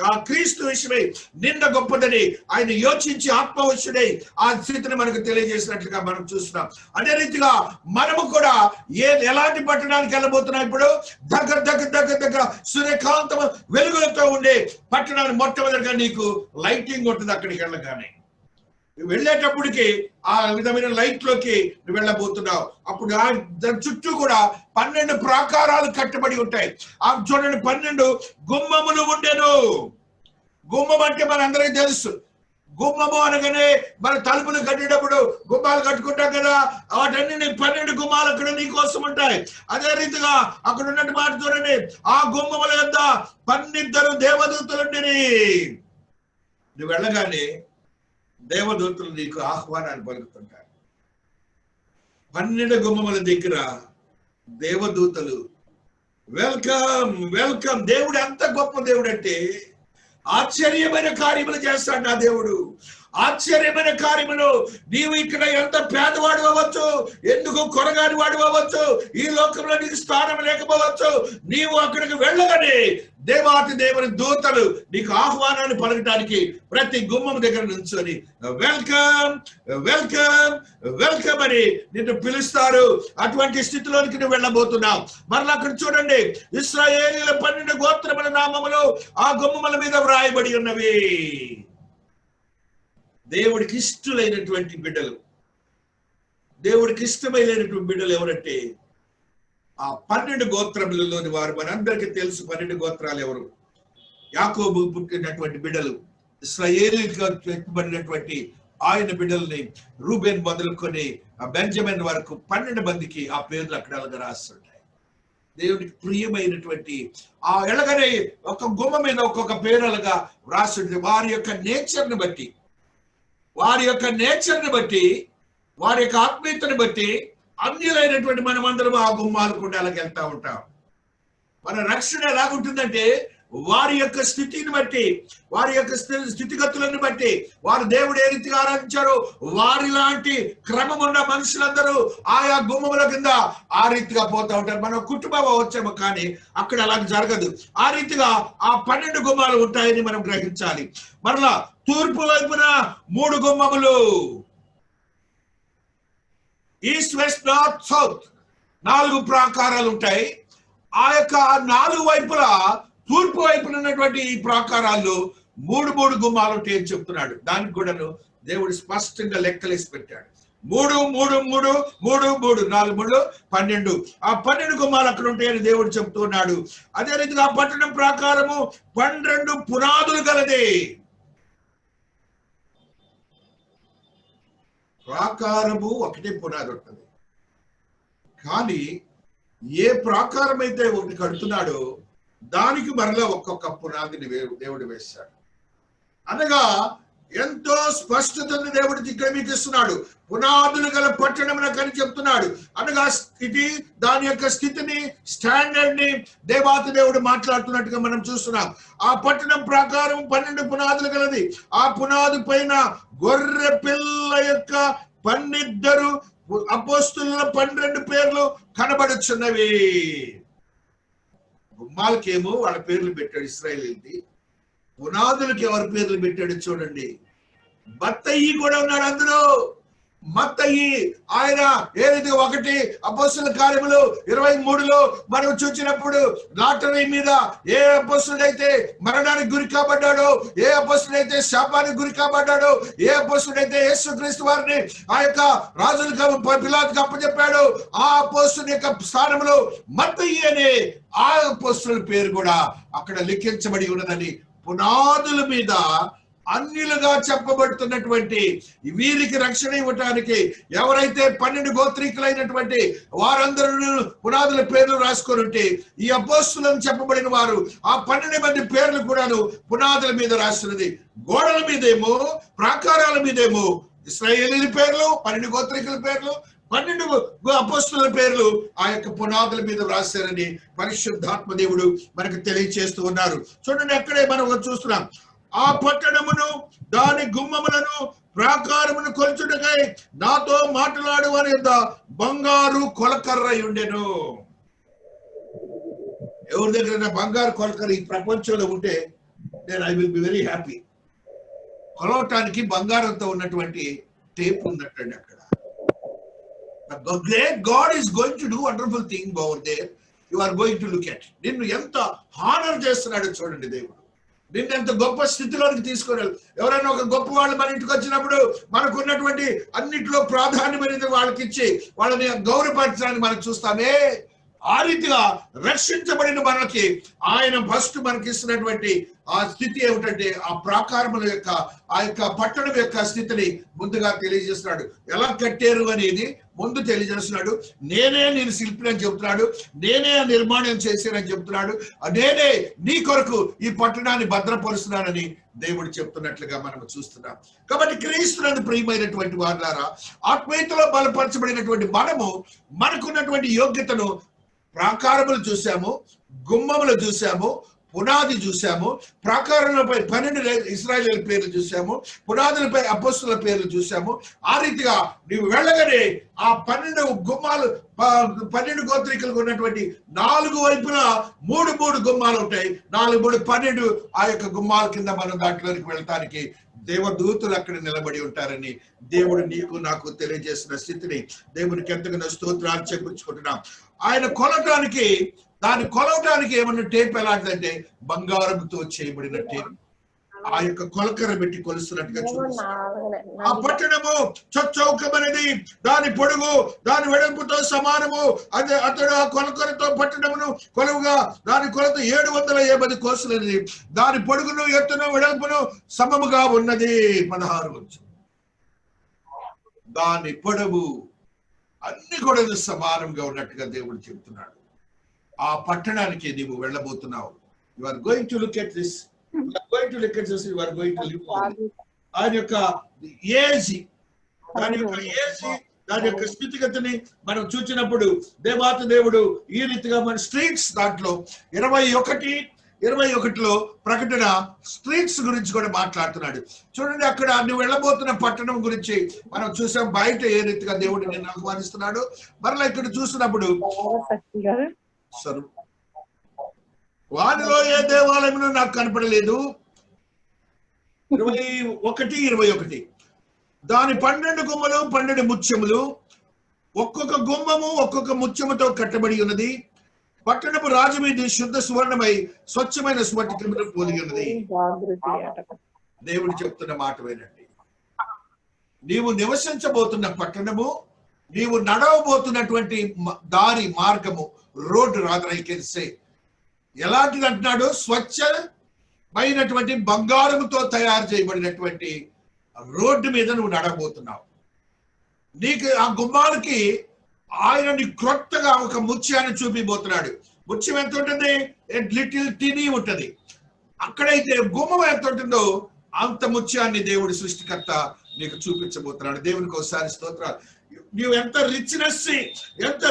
ఆ క్రీస్తు విషయమై నిన్న గొప్పదని ఆయన యోచించి ఆత్మవశుడై ఆ స్థితిని మనకు తెలియజేసినట్లుగా మనం చూస్తున్నాం. అదే రీతిగా మనము కూడా ఎలాంటి పట్టణానికి వెళ్ళబోతున్నాం? ఇప్పుడు దగ్గర దగ్గర దగ్గర దగ్గర సూర్యకాంతం వెలుగులతో ఉండే పట్టణాన్ని మొట్టమొదటిగా నీకు లైటింగ్ ఉంటుంది. అక్కడికి వెళ్ళగానే వెళ్ళేటప్పటికి ఆ విధమైన లైట్ లోకి నువ్వు వెళ్ళబోతున్నావు. అప్పుడు దాని చుట్టూ కూడా 12 ప్రాకారాలు కట్టబడి ఉంటాయి. ఆ చూడండి, 12 గుమ్మములు ఉండెను. గుమ్మం అంటే మనందరికీ తెలుసు. గుమ్మము అనగానే మన తలుపులు కట్టేటప్పుడు గుమ్మాలు కట్టుకుంటాం కదా, వాటన్ని 12 గుమ్మాలు అక్కడ నీ కోసం ఉంటాయి. అదే రీతిగా అక్కడ ఉన్నట్టు మాట చూడండి, ఆ గుమ్మముల యొద్ద 12 దేవదూతలుండిరి. నువ్వు వెళ్ళగానే దేవదూతలు నీకు ఆహ్వానాన్ని పలుకుతుంటారు. 12 గుమ్మముల దగ్గర దేవదూతలు వెల్కమ్ వెల్కమ్. దేవుడు ఎంత గొప్ప దేవుడు అంటే ఆశ్చర్యమైన కార్యములు చేస్తాడు నా దేవుడు. ఆశ్చర్యమైన కార్యములు. నీవు ఇక్కడ ఎంత పేదవాడు అవ్వచ్చు, ఎందుకు కొరగాని వాడు అవ్వచ్చు, ఈ లోకంలో నీకు స్థానం లేకపోవచ్చు, నీవు అక్కడికి వెళ్ళగానే దేవాతి దేవుని దూతలు నీకు ఆహ్వానాన్ని పలకటానికి ప్రతి గుమ్మం దగ్గర నుంచొని వెల్కమ్ వెల్కమ్ వెల్కమ్ అని నిన్ను పిలుస్తారు. అటువంటి స్థితిలోనికి నువ్వు వెళ్ళబోతున్నావు. మరలా అక్కడ చూడండి, ఇశ్రాయేలీయుల 12 గోత్రముల నామములు ఆ గుమ్మముల మీద వ్రాయబడి ఉన్నవి. దేవుడికి ఇష్టమైనటువంటి బిడ్డలు, దేవుడికి ఇష్టమైనటువంటి బిడ్డలు ఎవరంటే ఆ 12 గోత్రములలోని వారు. మనందరికీ తెలుసు 12 గోత్రాలు ఎవరు. యాకోబు పుట్టినటువంటి బిడ్డలు, ఇశ్రాయేలీయులుగా చెప్పబడినటువంటి ఆయన బిడ్డల్ని రూబేన్ మొదలుకొని ఆ బెంజమిన్ వరకు 12 మందికి ఆ పేర్లు అక్కడ రాస్తుంటాయి. దేవుడికి ప్రియమైనటువంటి ఆ ఎలాగనే ఒక గుమ్మ మీద ఒక్కొక్క పేరులుగా రాస్తుంటే వారి యొక్క నేచర్ని బట్టి, వారి యొక్క నేచర్ని బట్టి, వారి యొక్క ఆత్మీయతని బట్టి అన్యులైనటువంటి మనమందరం ఆ గుమ్మాలు కుండాలకు వెళ్తా ఉంటాం. మన రక్షణ ఎలాగుంటుందంటే వారి యొక్క స్థితిని బట్టి, వారి యొక్క స్థితిగతులను బట్టి, వారు దేవుడు ఏ రీతిగా ఆరాధించారో వారి లాంటి క్రమం ఉన్న మనుషులందరూ ఆయా గుమ్మముల కింద ఆ రీతిగా పోతా ఉంటారు. మనం కుటుంబం వచ్చాము, కానీ అక్కడ అలా జరగదు. ఆ రీతిగా ఆ 12 గుమ్మాలు ఉంటాయని మనం గ్రహించాలి. మరలా తూర్పు వైపున 3 గుమ్మములు, ఈస్ట్ వెస్ట్ నార్త్ సౌత్ 4 ప్రాకారాలు ఉంటాయి. ఆ యొక్క 4 వైపులా తూర్పు వైపున ఉన్నటువంటి ఈ ప్రాకారాల్లో 3 గుమ్మాలు ఉంటాయని చెప్తున్నాడు. దానికి కూడాను దేవుడు స్పష్టంగా లెక్కలేసి పెట్టాడు. 3 3 3 3 3 4 3 12. ఆ 12 గుమ్మాలు అక్కడ ఉంటాయని దేవుడు చెప్తున్నాడు. అదే రీతిగా ఆ పట్టణం ప్రాకారము 12 పునాదులు గలది. ప్రాకారము ఒకటే పునాది ఉంటుంది, కానీ ఏ ప్రాకారం అయితే ఒకటి కడుతున్నాడో దానికి మరలా ఒక్కొక్క పునాదిని దేవుడు వేశాడు. అనగా ఎంతో స్పష్టతను దేవుడు ఇక్కడ మీకు ఇస్తున్నాడు. పునాదులు గల పట్టణమునకని చెప్తున్నాడు. అనగా స్థితి, దాని యొక్క స్థితిని, స్టాండర్డ్ ని దేవాతి దేవుడు మాట్లాడుతున్నట్టుగా మనం చూస్తున్నాం. ఆ పట్టణం ప్రకారం 12 పునాదులు గలది. ఆ పునాది పైన గొర్రె పిల్ల యొక్క 12 అపోస్తుల 12 పేర్లు కనబడుచున్నవి. గుమ్మాలకేమో వాళ్ళ పేర్లు పెట్టాడు ఇశ్రాయేలీయులది. పునాదులకి ఎవరి పేర్లు పెట్టాడు చూడండి. మత్తయి కూడా ఉన్నాడు అందులో. మత్తయి ఆయన ఏ రీతిగా 1 అపోస్తుల కార్యములు 23లో మనం చూసినప్పుడు లాటరీ మీద ఏ అపోస్తుడైతే మరణానికి గురి కాబడ్డాడో, ఏ అపోస్తుడైతే శాపానికి గురి కాబడ్డాడో, ఏ అపోస్తుడైతే యేసుక్రీస్తు వారిని ఆ యొక్క రాజులకు పిలాతుకు అప్పచెప్పాడో, ఆ అపోస్తుని యొక్క స్థానంలో మత్తయి అనే ఆ అపోస్తుల పేరు కూడా అక్కడ లిఖించబడి ఉన్నదని, పునాదుల మీద అన్యులుగా చెప్పబడుతున్నటువంటి వీరికి రక్షణ ఇవ్వటానికి ఎవరైతే 12 గోత్రీకులైనటువంటి వారందరూ పునాదుల పేర్లు రాసుకొని ఉంటే, ఈ అపోస్తులను చెప్పబడిన వారు ఆ 12 మంది పేర్లు కూడాను పునాదుల మీద రాస్తున్నది. గోడల మీదేమో, ప్రాకారాల మీదేమో ఇశ్రాయేలీయుల పేర్లు, 12 గోత్రీకుల పేర్లు, 12 అపోస్తుల పేర్లు ఆ యొక్క పునాదుల మీద రాశారని పరిశుద్ధాత్మ దేవుడు మనకు తెలియచేస్తూ ఉన్నారు. చూడండి, అక్కడే మనం చూస్తున్నాం. ఆ పట్టణమును, దాని గుమ్మములను, ప్రాకారమును కొలుచుటకై నాతో మాట్లాడు అని బంగారు కొలకర్ర ఉండెను. ఎవరి దగ్గర బంగారు కొలకర్ర ఈ ప్రపంచంలో ఉంటే నేను I will be very happy. కొలవటానికి బంగారంతో ఉన్నటువంటి టేప్ ఉన్నట్టండి అక్కడ. The great God is going to do wonderful thing over there. You are going to look at. నిన్ను ఎంత హానర్ చేస్తున్నాడో చూడండి దేవుడు. నిన్ను ఎంత గొప్ప స్థితిలోనికి తీసుకురాలి. ఎవరైనా ఒక గొప్ప వాళ్ళు మన ఇంటికి వచ్చినప్పుడు మనకున్నటువంటి అన్నింటిలో ప్రాధాన్యమైనది వాళ్ళకి ఇచ్చి వాళ్ళని గౌరవపరచడానికి మనం చూస్తామే. ఆ రీతిగా రక్షించబడిన మనకి ఆయన ఫస్ట్ మనకి ఇస్తున్నటువంటి ఆ స్థితి ఏమిటంటే, ఆ ప్రాకారముల యొక్క ఆ యొక్క పట్టణం యొక్క స్థితిని ముందుగా తెలియజేస్తున్నాడు. ఎలా కట్టారు అనేది ముందు తెలియజేస్తున్నాడు. నేనే నేను శిల్పిని అని చెప్తున్నాడు. నేనే ఆ నిర్మాణం చేశానని చెప్తున్నాడు. నేనే నీ కొరకు ఈ పట్టణాన్ని భద్రపరుస్తున్నానని దేవుడు చెప్తున్నట్లుగా మనం చూస్తున్నాం. కాబట్టి క్రీస్తునందు ప్రియమైనటువంటి వారులారా, ఆత్మీయతలో బలపరచబడినటువంటి మనము మనకున్నటువంటి యోగ్యతను ప్రాకారములు చూసాము, గుమ్మములు చూసాము, పునాది చూసాము, ప్రాకారంపై 12 ఇశ్రాయేలీయుల పేర్లు చూసాము, పునాదులపై అపోస్తుల పేర్లు చూసాము. ఆ రీతిగా నీవు వెళ్ళగానే ఆ 12 గుమ్మాలు, 12 గోత్రికులకు ఉన్నటువంటి 4 వైపులా 3 గుమ్మాలు ఉంటాయి. 4 12 ఆ యొక్క గుమ్మాల కింద మనం దాంట్లోనికి వెళ్ళటానికి దేవదూతులు అక్కడ నిలబడి ఉంటారని దేవుడు నీకు నాకు తెలియజేసిన స్థితిని దేవునికి ఎంతగానో స్తోత్రాలు చెప్పుకుంటున్నాం. ఆయన కొలవటానికి ఏమన్నా టేప్ ఎలాంటిదంటే బంగారంతో చేయబడిన టేప్. ఆ యొక్క కొలకర పెట్టి కొలుస్తున్నట్టుగా చూపిస్తారు. ఆ పట్టణము చౌకమనేది, దాని పొడుగు దాని వెడల్పుతో సమానము. అతడు ఆ కొలకరతో పట్టణమును కొలువుగా దాని కొలత 750 కోసులది. దాని పొడుగును, ఎత్తును, వెడల్పును సమముగా ఉన్నది. 16 దాని పొడవు అన్ని కూడా సమానంగా ఉన్నట్టుగా దేవుడు చెబుతున్నాడు. ఆ పట్టణానికి నీవు వెళ్ళబోతున్నావు. You are going to look at this. ఆయన యొక్క ఏజ్, దాని యొక్క స్థితిగతిని మనం చూసినప్పుడు దేవాతి దేవుడు ఈ రీతిగా మన స్ట్రీట్స్ దాంట్లో 21లో ప్రకటన స్ట్రీట్స్ గురించి కూడా మాట్లాడుతున్నాడు. చూడండి, అక్కడ నువ్వు వెళ్ళబోతున్న పట్టణం గురించి మనం చూసాం. బయట ఏ రీతిగా దేవుడు నిన్ను ఆహ్వానిస్తున్నాడు. మరలా ఇక్కడ చూసినప్పుడు వానిలో ఏ దేవాలయంలో నాకు కనపడలేదు. 21 దాని 12 గుమ్మలు, 12 ముత్యములు, ఒక్కొక్క గుమ్మము ఒక్కొక్క ముత్యముతో కట్టబడి ఉన్నది. పట్టణపు రాజమీది శుద్ధ సువర్ణమై స్వచ్ఛమైన స్ఫటికముతో పోలి ఉన్నది. దేవుడు చెప్తున్న మాట వినండి. నీవు నివసించబోతున్న పట్టణము, నీవు నడవబోతున్నటువంటి దారి, మార్గము, road rather I can say, ఎలాంటిది అంటున్నాడు? స్వచ్ఛమైనటువంటి బంగారముతో తయారు చేయబడినటువంటి రోడ్డు మీద నువ్వు నడవబోతున్నావు. నీకు ఆ గుమ్మాలకి ఆయన నీ క్రొత్తగా ఒక ముత్యాన్ని చూపిపోతున్నాడు. ముత్యం ఎంత ఉంటుంది? లిటిల్ టినీ ఉంటుంది. అక్కడైతే గుమ్మం ఎంత ఉంటుందో అంత ముత్యాన్ని దేవుడి సృష్టికర్త నీకు చూపించబోతున్నాడు. దేవునికి ఒకసారి స్తోత్రాలు. నువ్వు ఎంత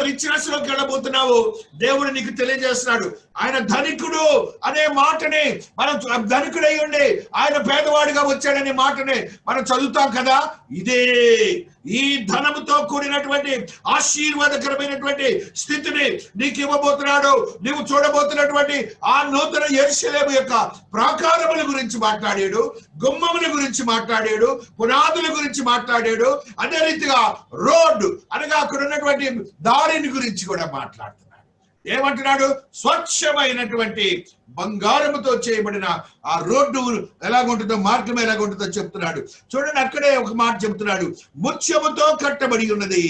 రిచ్నెస్ లోకి వెళ్ళబోతున్నావు దేవుడు నీకు తెలియజేస్తున్నాడు. ఆయన ధనికుడు అనే మాటని మనం ధనికుడై ఉండి ఆయన పేదవాడిగా వచ్చాడనే మాటని మనం చదువుతాం కదా. ఇదే ఈ ధనముతో కూడినటువంటి ఆశీర్వాదకరమైనటువంటి స్థితిని నీకు ఇవ్వబోతున్నాడు. నీవు చూడబోతున్నటువంటి ఆ నూతన యెరూషలేము యొక్క ప్రాకారముల గురించి మాట్లాడాడు, గుమ్మముల గురించి మాట్లాడాడు, పునాదుల గురించి మాట్లాడాడు. అదే రీతిగా రోడ్డు అనగా అక్కడ ఉన్నటువంటి దారిని గురించి కూడా మాట్లాడుతున్నాడు. ఏమంటున్నాడు? స్వచ్ఛమైనటువంటి బంగారముతో చేయబడిన ఆ రోడ్డు ఎలాగుంటుందో, మార్గం ఎలాగుంటుందో చెప్తున్నాడు. చూడండి, అక్కడే ఒక మాట చెప్తున్నాడు, ముత్యముతో కట్టబడి ఉన్నది.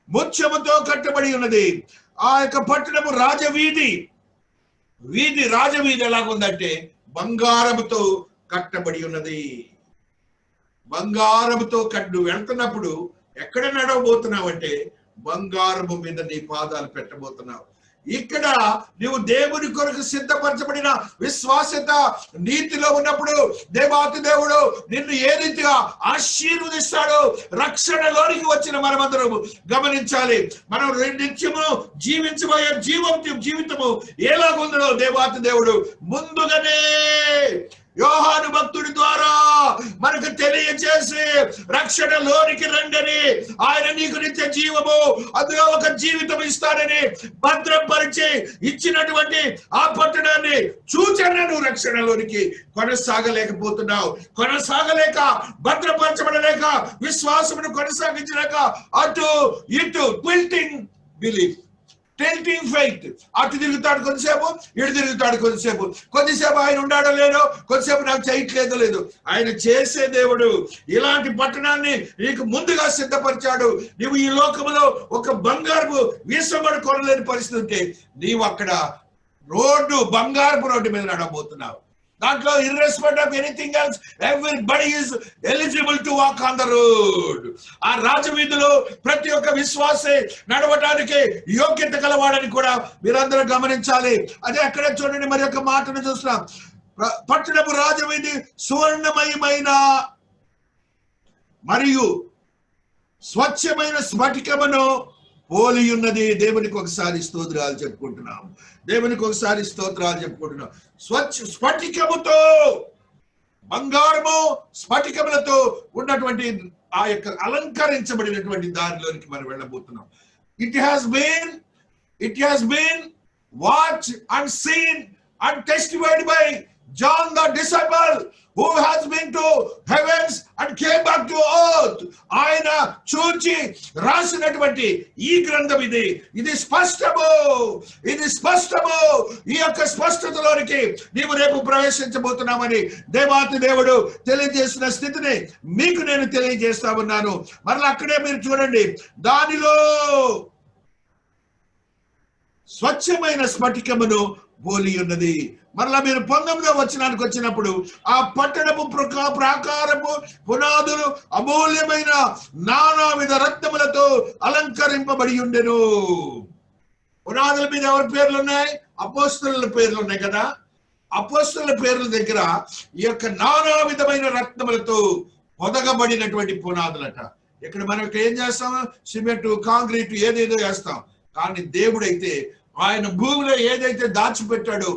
ముత్యముతో కట్టబడి ఉన్నది. ఆ యొక్క పట్టణము రాజవీధి ఎలాగుందంటే బంగారముతో కట్టబడి ఉన్నది. బంగారముతో నువ్వు వెళ్తున్నప్పుడు ఎక్కడ నడవబోతున్నావు అంటే బంగారము మీద నీ పాదాలు పెట్టబోతున్నావు. ఇక్కడ నువ్వు దేవుని కొరకు సిద్ధపరచబడిన విశ్వాసత నీతిలో ఉన్నప్పుడు దేవాతి దేవుడు నిన్ను ఏ రీతిగా ఆశీర్వదిస్తాడో రక్షణలోనికి వచ్చిన మనమందరం గమనించాలి. మనం నిత్యము జీవించబోయే జీవితము ఎలాగుందో దేవాతి దేవుడు ముందుగానే యోహాను భక్తుడి ద్వారా మనకు తెలియజేసి రక్షణలోనికి రండని, ఆయన నీకు నిత్య జీవము అందులో ఒక జీవితం ఇస్తాడని భద్రపరిచి ఇచ్చినటువంటి ఆ పట్టణాన్ని చూచన్న నువ్వు రక్షణలోనికి కొనసాగలేకపోతున్నావు. కొనసాగలేక, భద్రపరచబడలేక, విశ్వాసమును కొనసాగించలేక అటు ఇటు ట్విల్టింగ్ బిలీఫ్, టెల్టింగ్ ఫెయిత్. అటు తిరుగుతాడు కొద్దిసేపు, ఇటు తిరుగుతాడు కొద్దిసేపు ఆయన ఉన్నాడో లేదో, కొద్దిసేపు నాకు చేయట్లేదో లేదు. ఆయన చేసే దేవుడు ఇలాంటి పట్టణాన్ని నీకు ముందుగా సిద్ధపరిచాడు. నువ్వు ఈ లోకంలో ఒక బంగారపు వీసమడు కొనలేని పరిస్థితి ఉంటే నీవు అక్కడ బంగారపు రోడ్డు మీద నడవబోతున్నావు. దాంట్లో irrespective of anything else, everybody is eligible to walk on the road. ఆ రాజవీధిలో ప్రతి ఒక్క విశ్వాసే నడవడానికి యోగ్యత కలవాడని కూడా మీరందరూ గమనించాలి. అదే అక్కడ చూడండి, మరి ఒక మాటను చూస్తున్నాం. పట్టణపు రాజవీధి సువర్ణమయమైన మరియు స్వచ్ఛమైన స్ఫటికమును పోలి ఉన్నది. దేవునికి ఒకసారి స్తోత్రాలు చెప్పుకుంటున్నాం. స్ఫటికముతో, బంగారము స్ఫటికములతో ఉన్నటువంటి ఆ యొక్క అలంకరించబడినటువంటి దారిలోనికి మనం వెళ్ళబోతున్నాం. It has been watched and seen and testified by John the disciple who has been to heavens and came back to earth. ఆయన చూచి రాసినటువంటి ఈ గ్రంథం ఇది స్పష్టము. ఈ యొక్క స్పష్టతలోనికి నీవు రేపు ప్రవేశించబోతున్నామని దేవాతి దేవుడు తెలియజేసిన స్థితిని మీకు నేను తెలియజేస్తా ఉన్నాను. మరలా అక్కడే మీరు చూడండి, దానిలో స్వచ్ఛమైన స్ఫటికమును పోలి ఉన్నది. మరలా మీరు 19వ వచనానికి వచ్చినప్పుడు ఆ పట్టణపు ప్రాకారపు పునాదులు అమూల్యమైన నానావిధ రత్నములతో అలంకరింపబడి ఉండెను. పునాదుల మీద ఎవరి పేర్లు ఉన్నాయి? అపోస్తలుల పేర్లు ఉన్నాయి కదా. అపోస్తలుల పేర్ల దగ్గర ఈ యొక్క నానా విధమైన రత్నములతో పొదగబడినటువంటి పునాదులట. ఇక్కడ మనం ఏం చేస్తాం? సిమెంట్, కాంక్రీట్ ఏదేదో వేస్తాం. కానీ దేవుడైతే ఆయన భూమిలో ఏదైతే దాచిపెట్టాడో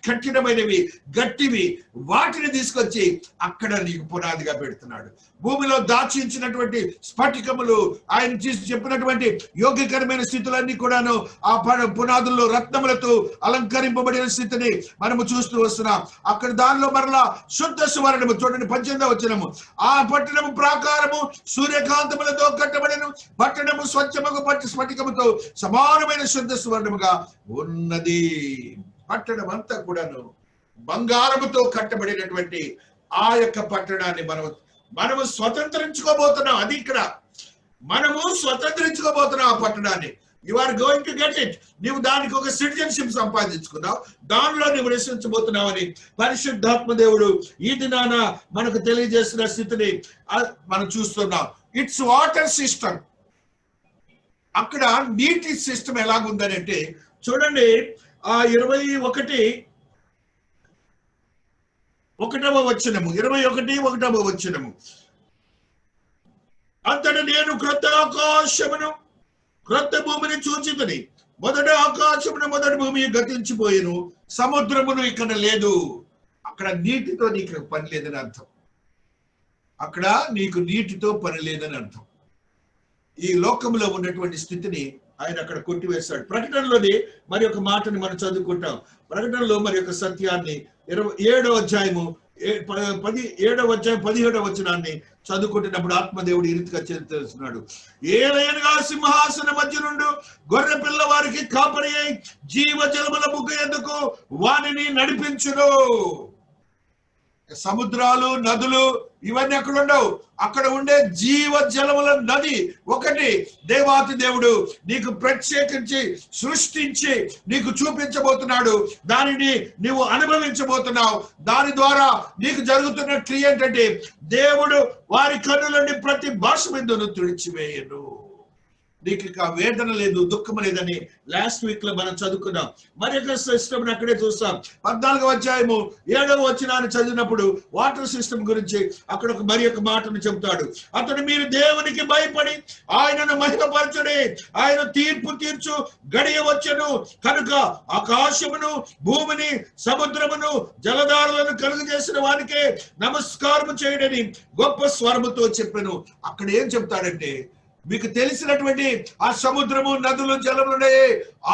కఠినమైనవి, గట్టివి, వాటిని తీసుకొచ్చి అక్కడ నీకు పునాదిగా పెడుతున్నాడు. భూమిలో దాచించినటువంటి స్ఫటికములు, ఆయన చెప్పినటువంటి యోగ్యకరమైన స్థితులన్నీ కూడాను ఆ పునాదుల్లో రత్నములతో అలంకరింపబడిన స్థితిని మనము చూస్తూ వస్తున్నాం. అక్కడ దానిలో మరలా శుద్ధ సువర్ణము, చూడండి 18వ వచనము, ఆ పట్టణము ప్రాకారము సూర్యకాంతములతో కట్టబడిన పట్టణము స్వచ్ఛముగా స్ఫటికముతో సమానమైన శుద్ధ సువర్ణముగా ఉన్నది. పట్టణం అంతా కూడాను బంగారముతో కట్టబడినటువంటి ఆ యొక్క పట్టణాన్ని మనము స్వతంత్రించుకోబోతున్నాం. అది ఇక్కడ మనము స్వతంత్రించుకోబోతున్నాం ఆ పట్టణాన్ని. You are going to get it. నీవు దానికి ఒక సిటిజన్షిప్ సంపాదించుకున్నావు, దానిలో నువ్వు నివసించబోతున్నావని పరిశుద్ధాత్మ దేవుడు ఈ దినాన మనకు తెలియజేస్తున్న స్థితిని మనం చూస్తున్నాం. It's water system. అక్కడ నీటి సిస్టమ్ ఎలాగుందని అంటే చూడండి, ఆ 21 1వ వచనము, 21వ వచనము. అంతటా నేను క్రొత్త ఆకాశమును క్రొత్త భూమిని చూచితిని. మొదటి ఆకాశమును మొదటి భూమి గతించిపోయిను, సముద్రమును ఇక్కడ లేదు. అక్కడ నీటితో నీకు పని లేదని అర్థం. అక్కడ నీకు నీటితో పని లేదని అర్థం. ఈ లోకంలో ఉన్నటువంటి స్థితిని ఆయన అక్కడ కొట్టివేశాడు. ప్రకటనలోని మరి ఒక మాటని మనం చదువుకుంటాం. ప్రకటనలో మరి ఒక సత్యాన్ని 7వ అధ్యాయము 17వ వచనాన్ని చదువుకుంటున్నప్పుడు ఆత్మదేవుడు ఈ రీతిగా తెలుస్తున్నాడు. ఏలయనగా సింహాసన మధ్య నుండి గొర్రె పిల్ల వారికి కాపరి అయి జీవ జలముల బుగ్గ ఎందుకు వానిని నడిపించును. సముద్రాలు, నదులు ఇవన్నీ అక్కడ ఉండవు. అక్కడ ఉండే జీవ జలముల నది ఒకటి దేవాతి దేవుడు నీకు ప్రత్యేకించి సృష్టించి నీకు చూపించబోతున్నాడు. దానిని నీవు అనుభవించబోతున్నావు. దాని ద్వారా నీకు జరుగుతున్న క్రియ ఏంటంటే దేవుడు వారి కన్నులని ప్రతి భాష మీదను తుడిచివేయను. నీకు ఇక వేదన లేదు, దుఃఖం లేదని లాస్ట్ వీక్ లో మనం చదువుకున్నాం. మరి యొక్క సిస్టమ్ అక్కడే చూస్తాం. 14వ అధ్యాయము 7వ వచనాన్ని చదివినప్పుడు వాటర్ సిస్టమ్ గురించి అక్కడ ఒక మరి ఒక మాటను చెబుతాడు. అతడు మీరు దేవునికి భయపడి ఆయనను మహిమపరచుడి, ఆయన తీర్పు తీర్చు గడియ వచ్చెను కనుక ఆకాశమును భూమిని సముద్రమును జలధారులను కలుగు చేసిన వానికే నమస్కారము చేయడని గొప్ప స్వరముతో చెప్పెను. అక్కడ ఏం చెప్తాడంటే, మీకు తెలిసినటువంటి ఆ సముద్రము, నదులు, జలములునే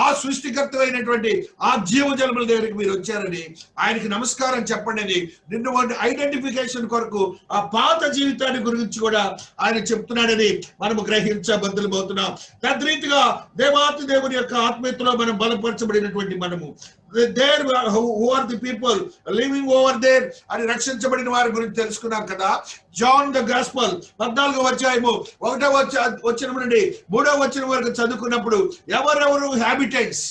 ఆ సృష్టికర్త అయినటువంటి ఆ జీవ జలముల దగ్గరికి మీరు వచ్చారని ఆయనకి నమస్కారం చెప్పండి అని నిన్ను ఐడెంటిఫికేషన్ కొరకు ఆ పాత జీవితాన్ని గురించి కూడా ఆయన చెప్తున్నాడని మనము గ్రహించబద్దలమవుతున్నాం. తద్రీతిగా దేవాతి దేవుని యొక్క ఆత్మీయతలో మనం బలపరచబడినటువంటి మనము there who are the people living over there అని రక్షించబడిన వారి గురించి తెలుసుకున్నాం కదా. జాన్ ద గాస్పల్ 14వ అధ్యాయము 1వ వచనం నుండి 3వ వచనం వరకు చదువుకున్నప్పుడు ఎవరెవరు హ్యాబిటెంట్స్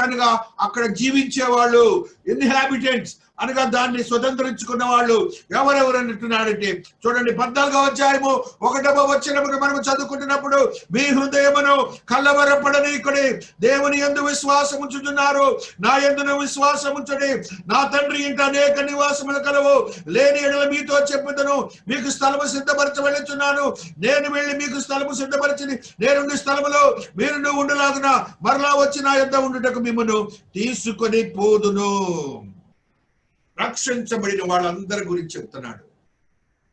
అనగా అక్కడ జీవించే వాళ్ళు, ఇన్హాబిటెంట్స్ అనగా దాన్ని స్వతంత్రించుకున్న వాళ్ళు ఎవరెవరు అంటున్నాడంటే చూడండి. 14వ అధ్యాయము 1వ వచనమును మనము చదువుకుంటున్నప్పుడు మీ హృదయమును కల్లవరపడనీయకుడి, దేవుని యందు విశ్వాసం ఉంచుతున్నారు, నా యందును విశ్వాసం ఉంచుడి. నా తండ్రి ఇంట అనేక నివాసములు కలవు, లేని ఎడల మీతో చెప్పుదును. మీకు స్థలము సిద్ధపరచ వెళ్ళుచున్నాను. నేను వెళ్ళి మీకు స్థలము సిద్ధపరచి నేనుండి స్థలములో మీరు ఉండలాగున మరలా వచ్చి నా యొద్ద ఉండుటకు మిమ్మును తీసుకొని పోదును. రక్షించబడిన వాళ్ళందరి గురించి చెప్తున్నాడు.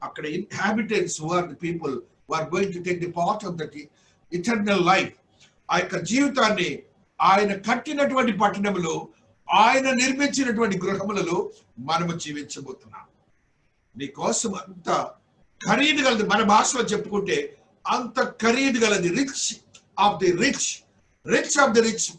అక్కడ inhabitants who are the people who are going to take the part of that eternal life. ఆ యొక్క జీవితాన్ని ఆయన కట్టినటువంటి పట్టణములో, ఆయన నిర్మించినటువంటి గృహములలో మనము జీవించబోతున్నాం. నీ కోసం అంత ఖరీదు గలది, మన భాషలో చెప్పుకుంటే అంత ఖరీదు గలది. రిచ్ ఆఫ్ ది రిచ్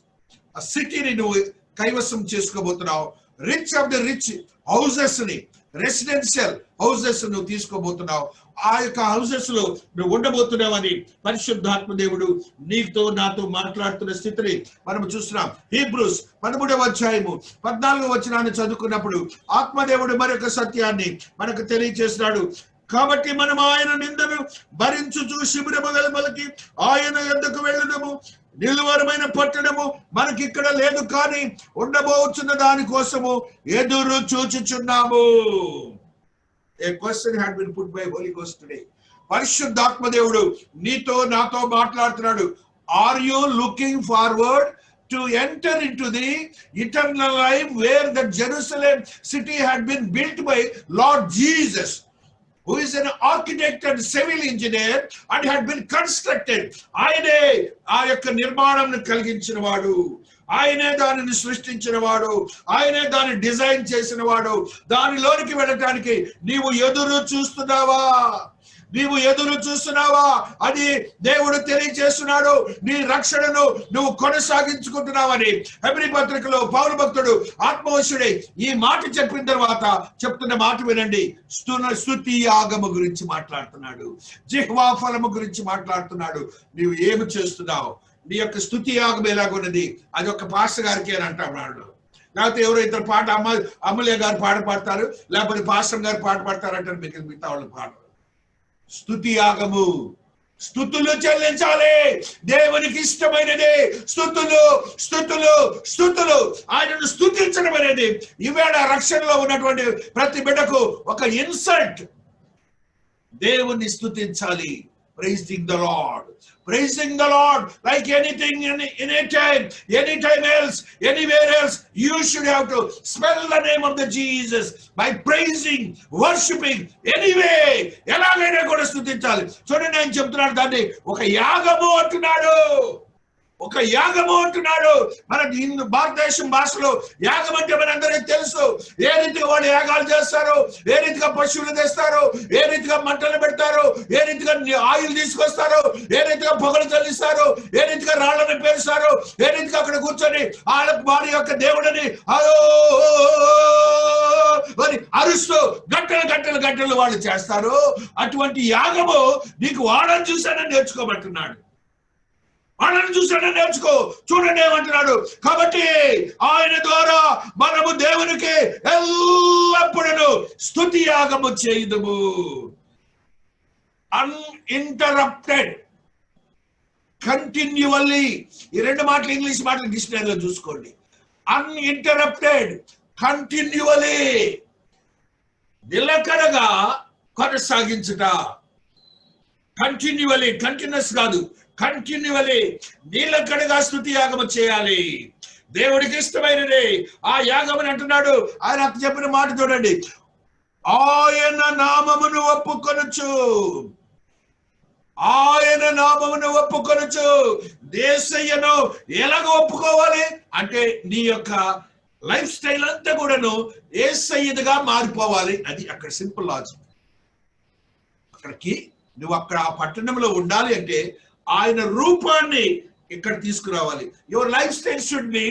ఆ సిటీని నువ్వు కైవసం చేసుకోబోతున్నావు. Rich of the rich houses ని, రెసిడెన్షియల్ హౌసెస్ నువ్వు తీసుకోబోతున్నావు. ఆ యొక్క హౌసెస్ లో నువ్వు ఉండబోతున్నావని పరిశుద్ధాత్మ దేవుడు నీతో నాతో మాట్లాడుతున్న స్థితిని మనం చూస్తున్నాం. హీబ్రూస్ 13వ అధ్యాయము 14వ వచనాన్ని చదువుకున్నప్పుడు ఆత్మదేవుడు మరొక సత్యాన్ని మనకు తెలియజేస్తున్నాడు. కాబట్టి మనం ఆయన నిందను భరించుచు శిబిరము వెలుపలికి ఆయన యొద్దకు వెళ్ళుదము. నిలువరమైన పట్టణము మనకి ఇక్కడ లేదు, కానీ ఉండబోచున్న దాని కోసము ఎదురు చూచుచున్నాము. A question had been put by Holy Ghost today. పరిశుద్ధాత్మ దేవుడు నీతో నాతో మాట్లాడుతున్నాడు. Are you looking forward to enter into the eternal life where the Jerusalem city had been built by Lord Jesus, who is an architect and civil engineer and had been constructed? ఆయనే ఆ యొక్క నిర్మాణం కలిగించిన వాడు, ఆయనే దానిని సృష్టించిన వాడు, ఆయనే దాన్ని డిజైన్ చేసిన వాడు. దానిలోనికి వెళ్ళటానికి నీవు ఎదురు చూస్తున్నావా అని దేవుడు తెలియజేస్తున్నాడు. నీ రక్షణను నువ్వు కొనసాగించుకుంటున్నావని హెబ్రీ పత్రికలో పౌలు భక్తుడు ఆత్మవశుడై ఈ మాట చెప్పిన తర్వాత చెప్తున్న మాట వినండి. స్తుతి యాగము గురించి మాట్లాడుతున్నాడు, జిహ్వా ఫలము గురించి మాట్లాడుతున్నాడు. నీవు ఏమి చేస్తున్నావు? నీ యొక్క స్తుతి యాగం ఎలాగున్నది? అది ఒక పాస్టర్ గారికి అని అంటున్నాడు. లేకపోతే ఎవరో ఇద్దరు పాట అమ్మలే గారు పాట పాడతారు, లేకపోతే పాస్టర్ గారు పాట పాడతారు అంటారు. మిగతా వాళ్ళు పాట స్తుతి యాగము స్తుతులు చెల్లించాలి. దేవునికి ఇష్టమైనది స్తుతులు, స్తుతులు, స్తుతులు. ఆయనను స్తుతించడం అనేది ఈవేళ రక్షణలో ఉన్నటువంటి ప్రతి బిడ్డకు ఒక ఇన్సల్ట్. దేవుణ్ణి స్తుతించాలి. Praising the Lord, praising the Lord like anything anytime else, anywhere else. You should have to spell the name of the Jesus by praising, worshiping. Anyway, ఎలాగైనా కూడా స్తుతించాలి. చూడండి, నేను చెప్తున్నాను దాన్ని ఒక యాగము అంటున్నాడు. ఒక యాగము అంటున్నాడు. మన హిందూ భారతదేశం భాషలో యాగం అంటే మనందరికీ తెలుసు. ఏ రీతిగా వాళ్ళు యాగాలు చేస్తారు, ఏ రీతిగా పశువులు తెస్తారు, ఏ రీతిగా మంటలు పెడతారు, ఏ రీతిగా ఆయిల్ తీసుకొస్తారు, ఏ రీతిగా పొగలు చల్లిస్తారు, ఏ రీతిగా రాళ్లను పేరుస్తారు, ఏ రీతిగా అక్కడ కూర్చొని వాళ్ళకు వారి యొక్క దేవుడిని అని అరుస్తూ గంటలు గంటలు గంటలు వాళ్ళు చేస్తారు. అటువంటి యాగము నీకు వాడని చూశానని నేర్చుకోమంటున్నాడు. వాళ్ళని చూసాడని నేర్చుకో. చూడండి ఏమంటున్నాడు, కాబట్టి ఆయన ద్వారా మనము దేవునికి ఎల్లప్పుడూ స్తుతి యాగము చేయుదుము. అన్ఇంటరప్టెడ్, కంటిన్యూవల్లీ. ఈ రెండు మాటలు ఇంగ్లీష్ మాటలు డిక్షనరీలో చూసుకోండి. అన్ఇంటరప్టెడ్, కంటిన్యూవల్లీ, నిలకడగా కొనసాగించుట. కంటిన్యూవల్లీ, కంటిన్యూస్ కాదు, కంటిన్యూవల్లీ నీలకడగా స్తుతి యాగము చేయాలి. దేవుడికి ఇష్టమైనది ఆ యాగమని అంటున్నాడు. ఆయన చెప్పిన మాట చూడండి, ఆయన నామమును ఒప్పుకొనుచు, ఆయన నామమును ఒప్పుకొనుచు. యేసయ్యను ఎలాగ ఒప్పుకోవాలి అంటే నీ యొక్క లైఫ్ స్టైల్ అంతా కూడాను యేసయ్యగా మారిపోవాలి. అది అక్కడ సింపుల్ లాజిక్. అక్కడికి నువ్వు అక్కడ ఆ పట్టణంలో ఉండాలి అంటే ఆయన రూపాన్ని ఇక్కడ తీసుకురావాలి. Your life style should be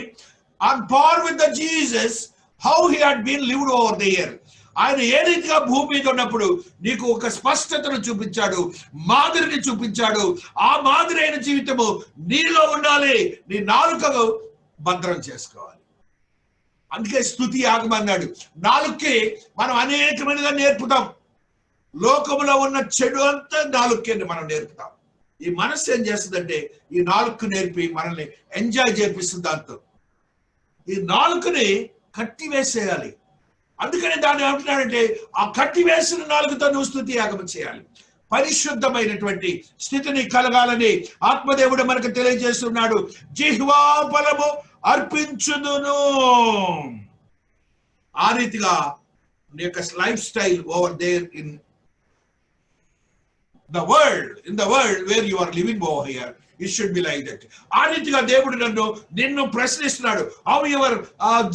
on par with the Jesus, how he had been lived over the year. ఆయన ఏ రీతిగా భూమి మీద ఉన్నప్పుడు నీకు ఒక స్పష్టతను చూపించాడు, మాదిరిని చూపించాడు. ఆ మాదిరి అయిన జీవితము నీలో ఉండాలి. నీ నాలుకను భద్రం చేసుకోవాలి. అందుకే స్తుతి యాగం అన్నాడు. నాలుగుకి మనం అనేకమైనగా నేర్పుతాం. లోకములో ఉన్న చెడు అంతా నాలుగుకే మనం నేర్పుతాం. ఈ మనస్సు ఏం చేస్తుందంటే ఈ నాలుగు నేర్పి మనల్ని ఎంజాయ్ చేపిస్తుంది. దాంతో ఈ నాలుగుని కట్టి వేసేయాలి. అందుకని దాన్ని ఏమంటున్నాడంటే ఆ కట్టి వేసిన నాలుగుతో నువ్వు స్తుతి యాగం చేయాలి. పరిశుద్ధమైనటువంటి స్థితిని కలగాలని ఆత్మదేవుడు మనకు తెలియజేస్తున్నాడు. జిహ్వా ఫలము అర్పించుదును. ఆ రీతిగా నీ యొక్క life style over there in the world where you are living over here, it should be like that. ఆ రీతిగా దేవుడు నిన్ను ప్రశ్నిస్తున్నాడు. హౌ యువర్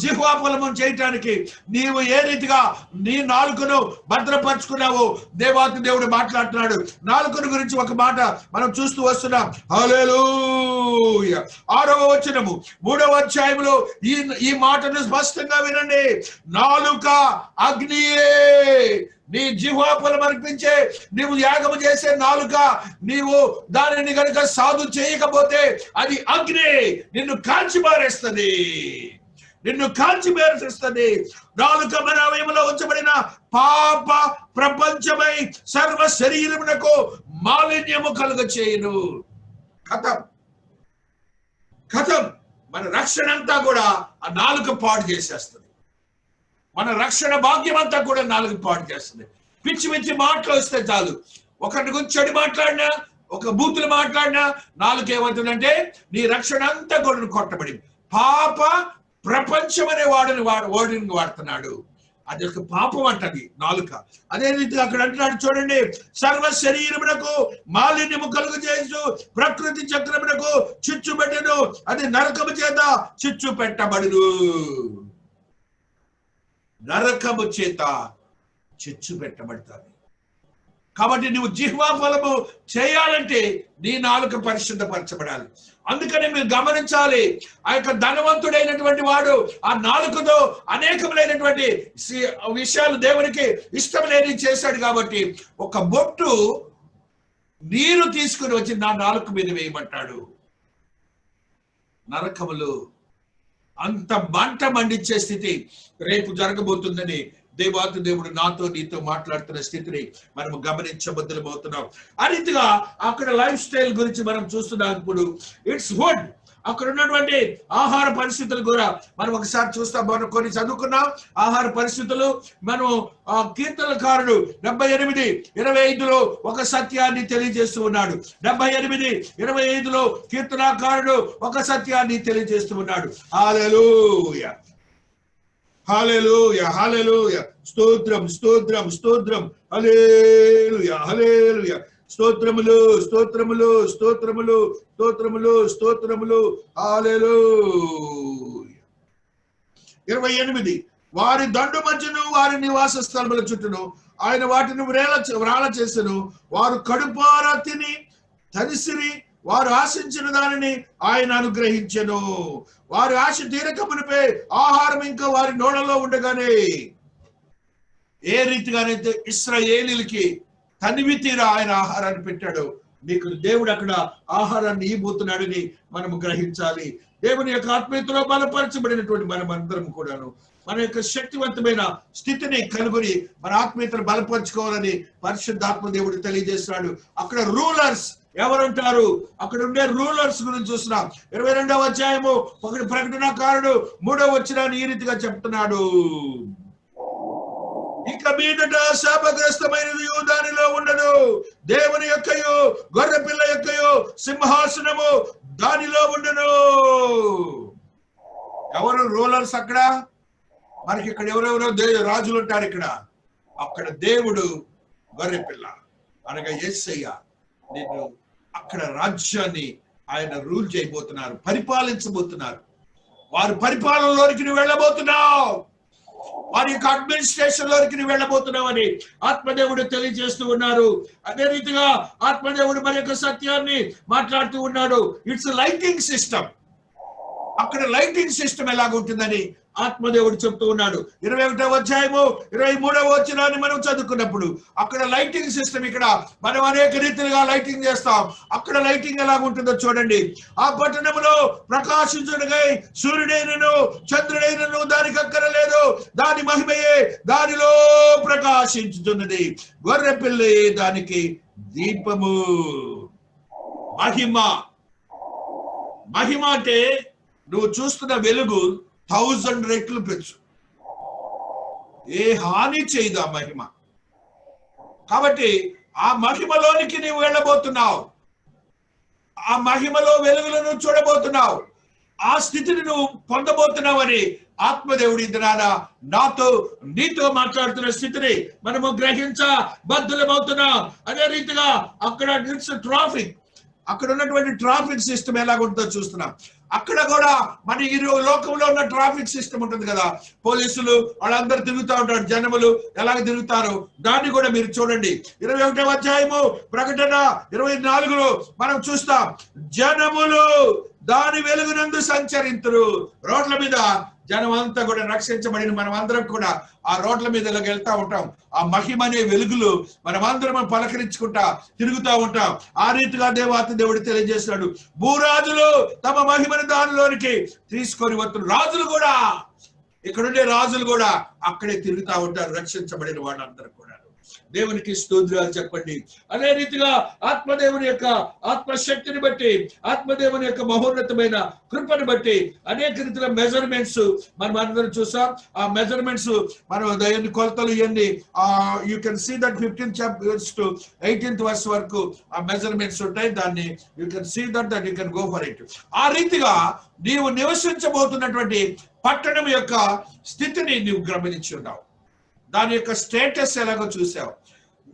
జిహ్వా ఫలము చేయటానికి నీవు ఏ రీతిగా నీ నాలుకను భద్రపరుచుకున్నావు దేవాతి దేవుడు మాట్లాడుతున్నాడు. నాలుకను గురించి ఒక మాట మనం చూస్తూ వస్తున్నాం. హల్లెలూయా. 6వ వచనము 3వ అధ్యాయంలో ఈ మాటను స్పష్టంగా వినండి. నాలుక అగ్నియే. నీ జిహ్వా ఫలం అర్పించే నీవు యాగము చేసే నాలుక, నీవు దానిని కనుక సాధు చేయకపోతే అది అగ్ని నిన్ను కాల్చి పారేస్తుంది, నిన్ను కాల్చి పారేస్తుంది. నాలుక మన అవయములో ఉంచబడిన పాప ప్రపంచమై సర్వ శరీరమునకు మాలిన్యము కలుగ చేయును. కథం కథం. మన రక్షణ అంతా కూడా ఆ నాలుక పాడు చేసేస్తుంది. మన రక్షణ భాగ్యం అంతా కూడా నాలుగు పాడు చేస్తుంది. పిచ్చి పిచ్చి మాటలు వస్తే చాలు. ఒకరి గురించి చెడు మాట్లాడినా, ఒక బూతులు మాట్లాడినా నాలుగు ఏమవుతుందంటే నీ రక్షణ అంతా కూడా కొట్టబడింది. పాప ప్రపంచం అనే వాడిని వాడుతున్నాడు. అది ఒక పాపం అంటది నాలుక. అదే రీతిగా అక్కడ అంటున్నాడు చూడండి, సర్వ శరీరమునకు మాలిన్యము కలుగు చేసు ప్రకృతి చక్రమునకు చిచ్చు పెట్టను, అది నరకము చేత చిచ్చు పెట్టబడును. నరకము చేత చిచ్చు పెట్టబడతాది. కాబట్టి నువ్వు జిహ్వా ఫలము చేయాలంటే నీ నాలుక పరిశుద్ధపరచబడాలి. అందుకని మీరు గమనించాలి, ఆ యొక్క ధనవంతుడైనటువంటి వాడు ఆ నాలుకతో అనేకములైనటువంటి విషయాలు దేవునికి ఇష్టం లేని చేశాడు. కాబట్టి ఒక బొట్టు నీరు తీసుకుని వచ్చి నా నాలుక మీద వేయమంటాడు. నరకములు అంత మంట మండించే స్థితి రేపు జరగబోతుందని దేవాతి దేవుడు నాతో నీతో మాట్లాడుతున్న స్థితిని మనం గమనించబద్దలమవుతున్నాం. ఆ రీతిగా అక్కడ లైఫ్ స్టైల్ గురించి మనం చూస్తున్నప్పుడు ఇట్స్ వుడ్, అక్కడ ఉన్నటువంటి ఆహార పరిస్థితులు కూడా మనం ఒకసారి చూస్తాం. మనం కొన్ని చదువుకున్నాం ఆహార పరిస్థితులు. మనం కీర్తనకారుడు 78:25 ఒక సత్యాన్ని తెలియజేస్తూ ఉన్నాడు. 78:25 కీర్తనకారుడు ఒక సత్యాన్ని తెలియజేస్తూ ఉన్నాడు. హల్లెలూయా, హల్లెలూయా, హల్లెలూయా, స్తోత్రం స్తోత్రం స్తోత్రం, హల్లెలూయా హల్లెలూయా, స్తోత్రములు స్తోత్రములు స్తోత్రములు స్తోత్రములు స్తోత్రములు, హల్లెలూయా. 28 వారి దండు మధ్యను వారి నివాస స్థలముల చుట్టూను ఆయన వాటిని వ్రాళ చేసెను. వారు కడుపారా తిని తరిసిరి, వారు ఆశించిన దానిని ఆయన అనుగ్రహించెను. వారి ఆశ తీరకమునిపై ఆహారం ఇంకా వారి నోళ్ళలో ఉండగానే, ఏ రీతిగానైతే ఇశ్రాయేలీలకి తనివి తీరా ఆయన ఆహారాన్ని పెట్టాడు, మీకు దేవుడు అక్కడ ఆహారాన్ని ఇవ్వబోతున్నాడని మనము గ్రహించాలి. దేవుని యొక్క ఆత్మీయతలో బలపరచబడినటువంటి మనం అందరం కూడాను మన యొక్క శక్తివంతమైన స్థితిని కనుగొని మన ఆత్మీయతను బలపరుచుకోవాలని పరిశుద్ధాత్మ దేవుడు తెలియజేస్తున్నాడు. అక్కడ రూలర్స్ ఎవరుంటారు? అక్కడ ఉండే రూలర్స్ గురించి చూస్తున్నాం. 22వ అధ్యాయము ప్రకటనకారుడు 3వ వచనాన్ని ఈ రీతిగా చెప్తున్నాడు. ఇక మీదట శాపగ్రస్తమైనది దానిలో ఉండదు, దేవుని యొక్కయో గొర్రె పిల్ల యొక్కయో సింహాసనము దానిలో ఉండను. ఎవరు రూలర్స్ అక్కడ? మనకి ఇక్కడ ఎవరెవరో రాజులు ఉంటారు. ఇక్కడ అక్కడ దేవుడు గొర్రె పిల్ల అనగా యేసయ్య నేను అక్కడ రాజ్యాన్ని ఆయన రూల్ చేయబోతున్నారు, పరిపాలించబోతున్నారు. వారి పరిపాలనలోనికి నువ్వు వెళ్ళబోతున్నావు, వారి యొక్క అడ్మినిస్ట్రేషన్ లోనికి నువ్వు వెళ్ళబోతున్నావు అని ఆత్మదేవుడు తెలియజేస్తూ ఉన్నారు. అదే రీతిగా ఆత్మదేవుడు మరి యొక్క సత్యాన్ని మాట్లాడుతూ ఉన్నాడు. It's lighting system. అక్కడ లైటింగ్ సిస్టమ్ ఎలాగుంటుందని ఆత్మదేవుడు చెప్తూ ఉన్నాడు. 21వ అధ్యాయము 23వ వచనాన్ని మనం చదువుకున్నప్పుడు అక్కడ లైటింగ్ సిస్టమ్, ఇక్కడ మనం అనేక రీతిగా లైటింగ్ చేస్తాం. అక్కడ లైటింగ్ ఎలాగుంటుందో చూడండి. ఆ పట్టణంలో ప్రకాశించుటకై సూర్యుడైనను చంద్రుడైనను దానికి అక్కరలేదు, దాని మహిమయే దానిలో ప్రకాశించుతున్నది, గొర్రె పిల్లే దానికి దీపము. మహిమ, మహిమ అంటే నువ్వు చూస్తున్న వెలుగు 1000 రెట్లు పెంచు, ఏ హాని చేయదు ఆ మహిమ. కాబట్టి ఆ మహిమలోనికి నీవు వెళ్ళబోతున్నావు, ఆ మహిమలో వెలుగులను చూడబోతున్నావు, ఆ స్థితిని నువ్వు పొందబోతున్నావు అని ఆత్మదేవుడి దినాన నాతో నీతో మాట్లాడుతున్న స్థితిని మనము గ్రహించబద్ధులమవుతున్నాం. అదే రీతిగా అక్కడ ట్రాఫిక్, అక్కడ ఉన్నటువంటి ట్రాఫిక్ సిస్టమ్ ఎలాగుంటుందో చూస్తున్నాం. అక్కడ కూడా మన ఈ లోకంలో ఉన్న ట్రాఫిక్ సిస్టమ్ ఉంటుంది కదా, పోలీసులు వాళ్ళందరూ తిరుగుతూ ఉంటారు, జనములు ఎలాగ తిరుగుతారు దాన్ని కూడా మీరు చూడండి. 21వ అధ్యాయము ప్రకటన 24లో మనం చూస్తాం. జనములు దాని వెలుగునందు సంచరింతురు. రోడ్ల మీద జనం అంతా కూడా రక్షించబడిన మనం అందరం కూడా ఆ రోడ్ల మీద ఇలా వెళ్తా ఉంటాం. ఆ మహిమ అనే వెలుగులు మనం అందరం పలకరించుకుంటా తిరుగుతూ ఉంటాం. ఆ రీతిగా దేవుడు తెలియజేస్తున్నాడు. భూరాజులు తమ మహిమను దానిలోనికి తీసుకొని వస్తున్నారు. రాజులు కూడా, ఇక్కడుండే రాజులు కూడా అక్కడే తిరుగుతూ ఉంటారు, రక్షించబడిన వాళ్ళందరూ కూడా. దేవునికి స్తోత్రాలు చెప్పండి. అదే రీతిగా ఆత్మదేవుని యొక్క ఆత్మశక్తిని బట్టి, ఆత్మదేవుని యొక్క మహోన్నతమైన కృపను బట్టి అనేక రీతిలో మెజర్మెంట్స్ మనం అందరం చూసాం. ఆ మెజర్మెంట్స్ మనం ఎన్ని కొలతలు ఇవన్నీ you can see that 15th chapter to 18th verse వరకు ఆ మెజర్మెంట్స్ ఉంటాయి. దాన్ని you can see that you can go for it. ఆ రీతిగా నీవు నివసించబోతున్నటువంటి పట్టణం యొక్క స్థితిని నీవు గమనించి ఉన్నావు, దాని యొక్క స్టేటస్ ఎలాగో చూసావు.